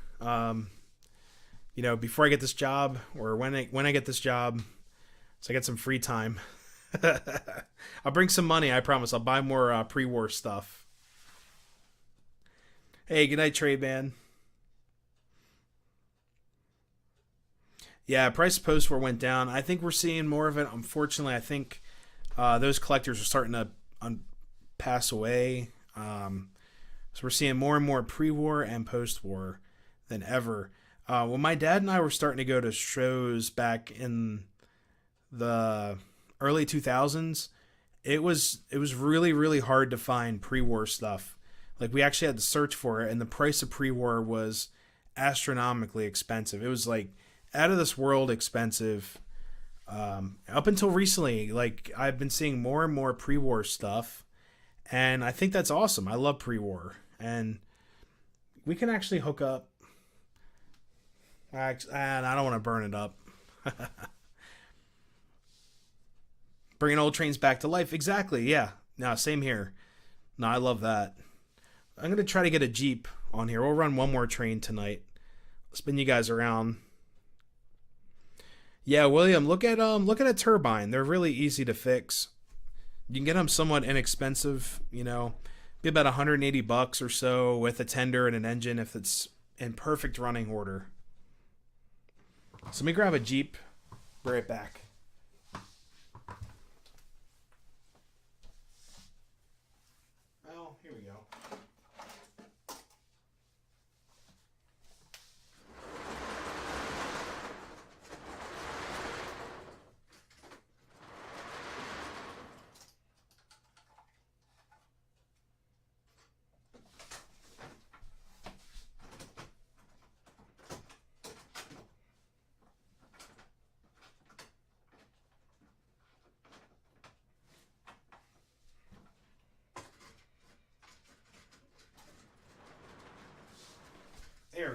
Speaker 1: before I get this job, or when I get this job, so I get some free time. I'll bring some money, I promise. I'll buy more pre-war stuff. Hey, good night, Trade Man. Yeah, price of post-war went down. I think we're seeing more of it. Unfortunately, I think those collectors are starting to pass away. So we're seeing more and more pre-war and post-war than ever. When my dad and I were starting to go to shows back in the early 2000s, it was really, really hard to find pre-war stuff. Like, we actually had to search for it, and the price of pre-war was astronomically expensive. It was like out of this world expensive. Up until recently, like, I've been seeing more and more pre-war stuff, and I think that's awesome. I love pre-war, and we can actually hook up. And I don't want to burn it up. Bringing old trains back to life. Exactly, yeah. No, same here. No, I love that. I'm going to try to get a Jeep on here. We'll run one more train tonight. Spin you guys around. Yeah, William, look at a turbine. They're really easy to fix. You can get them somewhat inexpensive, be about $180 or so with a tender and an engine if it's in perfect running order. So let me grab a Jeep. Be right back. Well, here we go.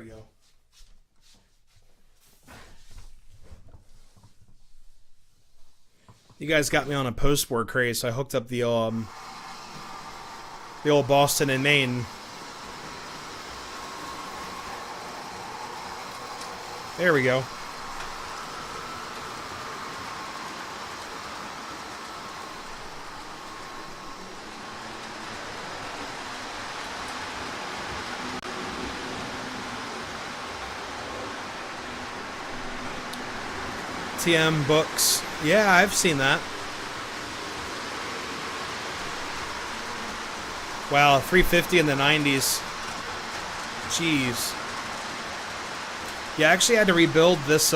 Speaker 1: go. You guys got me on a post-war craze, so I hooked up the old Boston and Maine. There we go. TM books. Yeah, I've seen that. Wow, 350 in the 90s. Jeez. Yeah, I actually had to rebuild this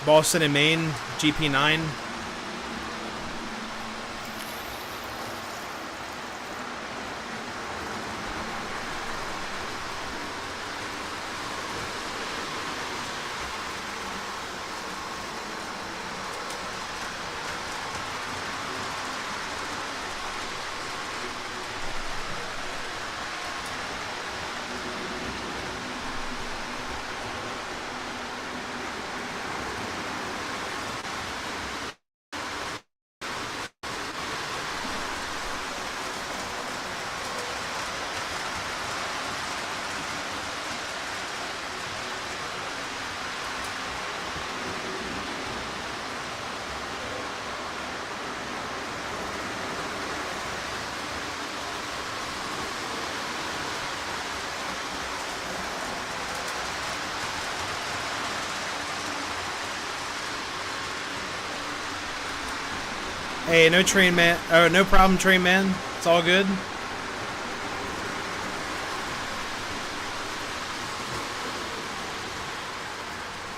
Speaker 1: Boston and Maine GP9. Hey, no train man. Oh, no problem, train man. It's all good.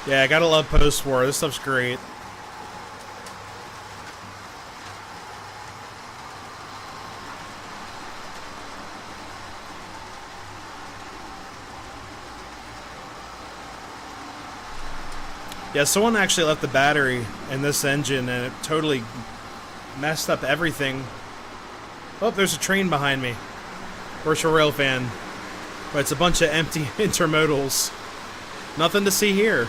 Speaker 1: Yeah, I gotta love post-war. This stuff's great. Yeah, someone actually left the battery in this engine and it totally messed up everything. Oh, there's a train behind me. Virtual Rail fan. But it's a bunch of empty intermodals. Nothing to see here.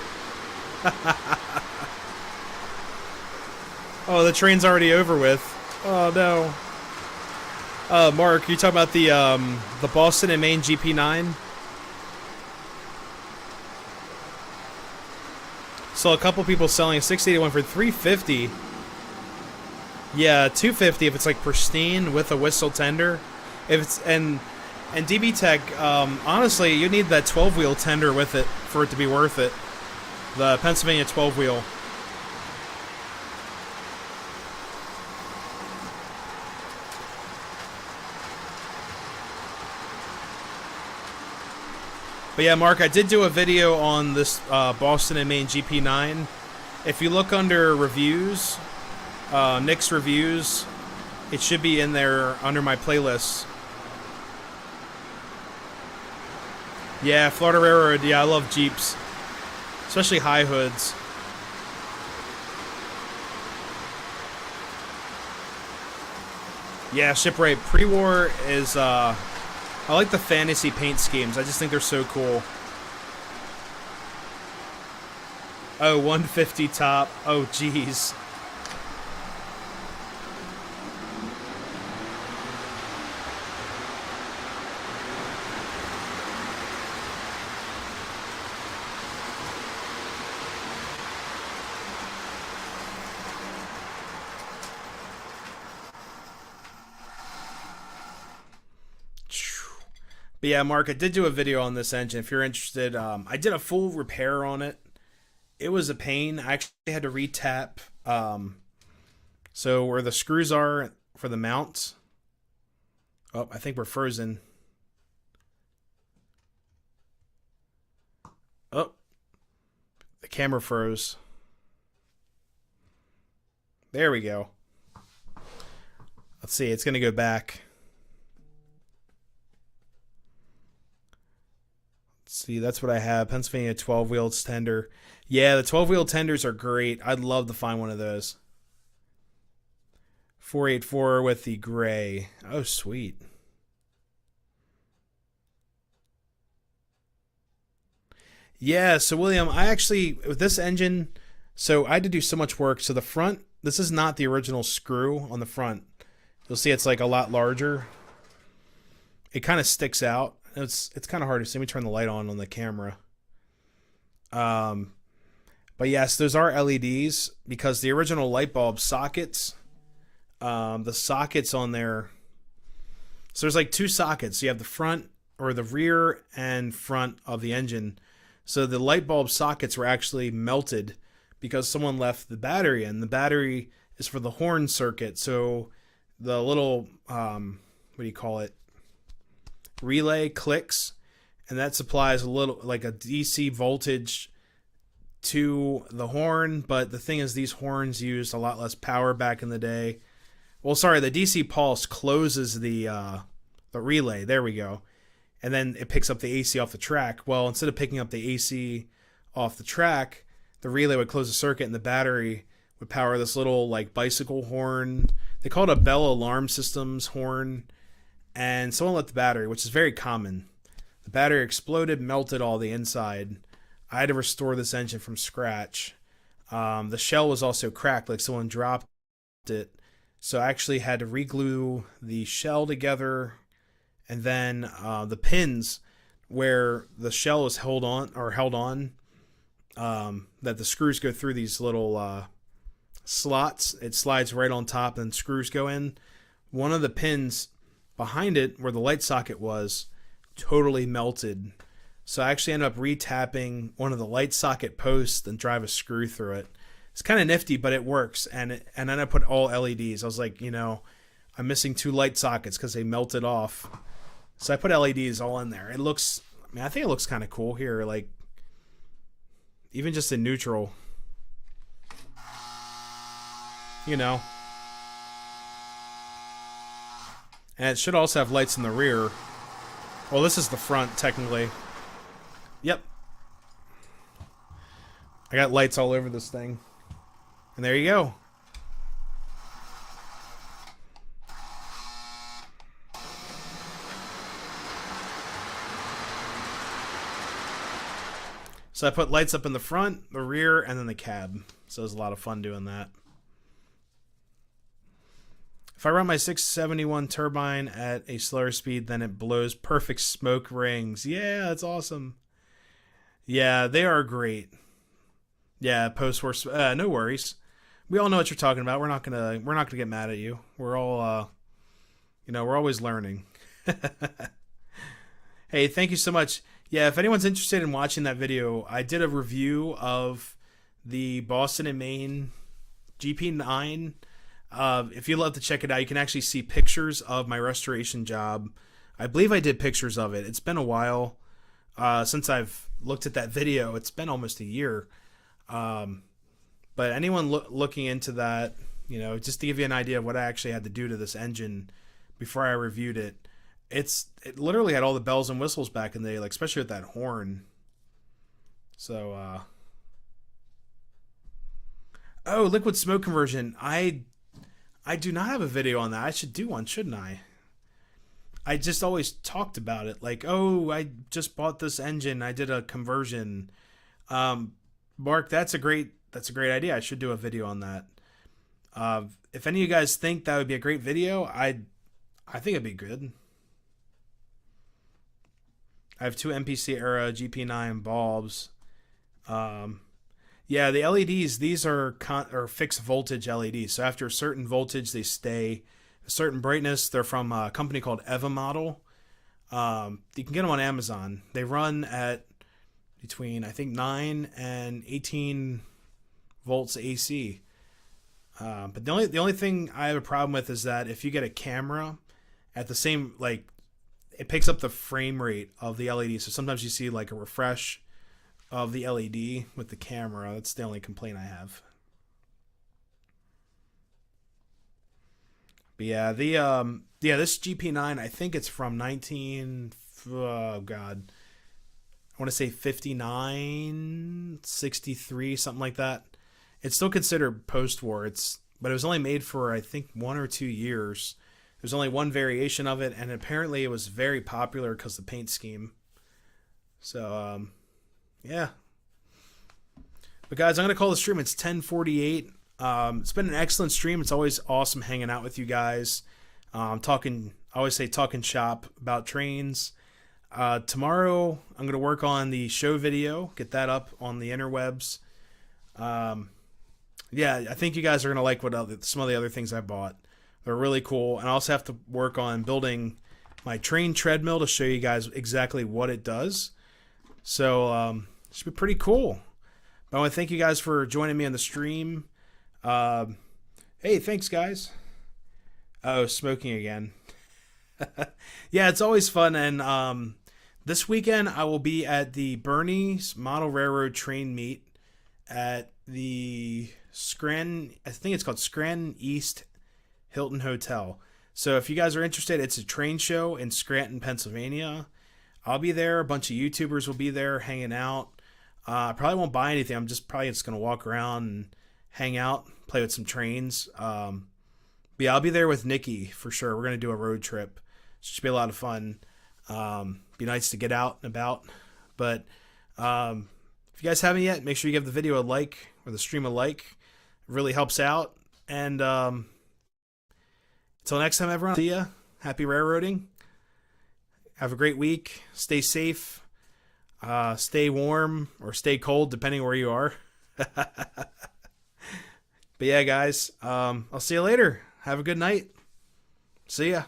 Speaker 1: Oh, the train's already over with. Oh no. Mark, you talking about the Boston and Maine GP9? So a couple people selling a 681 for $350. Yeah, $250 if it's like pristine with a whistle tender. If it's and DB Tech, honestly, you need that 12-wheel tender with it for it to be worth it. The Pennsylvania 12-wheel. But yeah, Mark, I did do a video on this Boston and Maine GP9. If you look under reviews, Nick's reviews, it should be in there under my playlist. Yeah, Florida Railroad. Yeah, I love Jeeps, especially high hoods. Yeah, Shipwright pre-war is. I like the fantasy paint schemes. I just think they're so cool. Oh, 150 top. Oh, jeez. But yeah, Mark, I did do a video on this engine. If you're interested, I did a full repair on it. It was a pain. I actually had to retap. So where the screws are for the mounts. Oh, I think we're frozen. Oh, the camera froze. There we go. Let's see. It's going to go back. See, that's what I have. Pennsylvania 12-wheel tender. Yeah, the 12-wheel tenders are great. I'd love to find one of those. 484 with the gray. Oh, sweet. Yeah, so William, I actually, with this engine, so I had to do so much work. So the front, this is not the original screw on the front. You'll see it's like a lot larger. It kind of sticks out. It's kind of hard to see. Let me turn the light on the camera. Um, but yes, those are LEDs because the original light bulb sockets, the sockets on there. So there's like two sockets. You have the front or the rear and front of the engine. So the light bulb sockets were actually melted because someone left the battery in. The battery is for the horn circuit. So the little, what do you call it? Relay clicks, and that supplies a little, like a DC voltage to the horn. But the thing is, these horns used a lot less power back in the day. Well, sorry, the DC pulse closes the relay. There we go. And then it picks up the AC off the track. Well, instead of picking up the AC off the track, the relay would close the circuit and the battery would power this little like bicycle horn. They call it a Bell Alarm Systems horn. And someone lit the battery, which is very common. The battery exploded, melted all the inside. I had to restore this engine from scratch. The shell was also cracked, like someone dropped it. So I actually had to re-glue the shell together. And then the pins where the shell is held on, that the screws go through these little slots. It slides right on top and screws go in. One of the pins behind it, where the light socket was, totally melted. So I actually ended up retapping one of the light socket posts and drive a screw through it. It's kind of nifty, but it works. And then I put all LEDs. I was like, I'm missing two light sockets because they melted off. So I put LEDs all in there. It looks, I think it looks kind of cool here. Like, even just in neutral. And it should also have lights in the rear. Well, this is the front, technically. Yep. I got lights all over this thing. And there you go. So I put lights up in the front, the rear, and then the cab. So it was a lot of fun doing that. If I run my 671 turbine at a slower speed, then it blows perfect smoke rings. Yeah, that's awesome. Yeah, they are great. Yeah, post-war. No worries. We all know what you're talking about. We're not gonna get mad at you. We're all, we're always learning. Hey, thank you so much. Yeah, if anyone's interested in watching that video, I did a review of the Boston and Maine GP9. If you'd love to check it out, you can actually see pictures of my restoration job. I believe I did pictures of it. It's been a while since I've looked at that video. It's been almost a year. But anyone looking into that, just to give you an idea of what I actually had to do to this engine before I reviewed it, it literally had all the bells and whistles back in the day, like especially with that horn. So, oh, liquid smoke conversion. I do not have a video on that. I should do one, shouldn't I? I just always talked about it, like, oh, I just bought this engine. I did a conversion. Mark, that's a great idea. I should do a video on that. If any of you guys think that would be a great video, I think it'd be good. I have two MPC era GP9 bulbs. Yeah, the LEDs, these are fixed voltage LEDs. So after a certain voltage, they stay a certain brightness. They're from a company called Eva Model. You can get them on Amazon. They run at between, I think, 9 and 18 volts AC. But the only thing I have a problem with is that if you get a camera at the same, like, it picks up the frame rate of the LED. So sometimes you see like a refresh of the LED with the camera. That's the only complaint I have. But yeah, this GP9, I think it's from I want to say 59, 63, something like that. It's still considered post-war. But it was only made for, I think, 1 or 2 years. There's only one variation of it, and apparently it was very popular because of the paint scheme. So, Yeah. But guys, I'm gonna call the stream. It's 10:48. It's been an excellent stream. It's always awesome hanging out with you guys. Talking. I always say talking shop about trains. Tomorrow I'm gonna work on the show video. Get that up on the interwebs. Yeah, I think you guys are gonna like some of the other things I bought. They're really cool, and I also have to work on building my train treadmill to show you guys exactly what it does. So it should be pretty cool. But I want to thank you guys for joining me on the stream. Hey, thanks guys. Oh, smoking again. Yeah, it's always fun. And this weekend I will be at the Bernie's Model Railroad train meet at the Scranton, I think it's called Scranton East Hilton Hotel. So if you guys are interested, it's a train show in Scranton, Pennsylvania. I'll be there. A bunch of YouTubers will be there hanging out. I probably won't buy anything. I'm probably just going to walk around and hang out, play with some trains. But yeah, I'll be there with Nikki for sure. We're going to do a road trip. It should be a lot of fun. Be nice to get out and about. But if you guys haven't yet, make sure you give the video a like or the stream a like. It really helps out. And until next time, everyone, see ya. Happy railroading. Have a great week. Stay safe. Stay warm or stay cold, depending where you are. But yeah, guys, I'll see you later. Have a good night. See ya.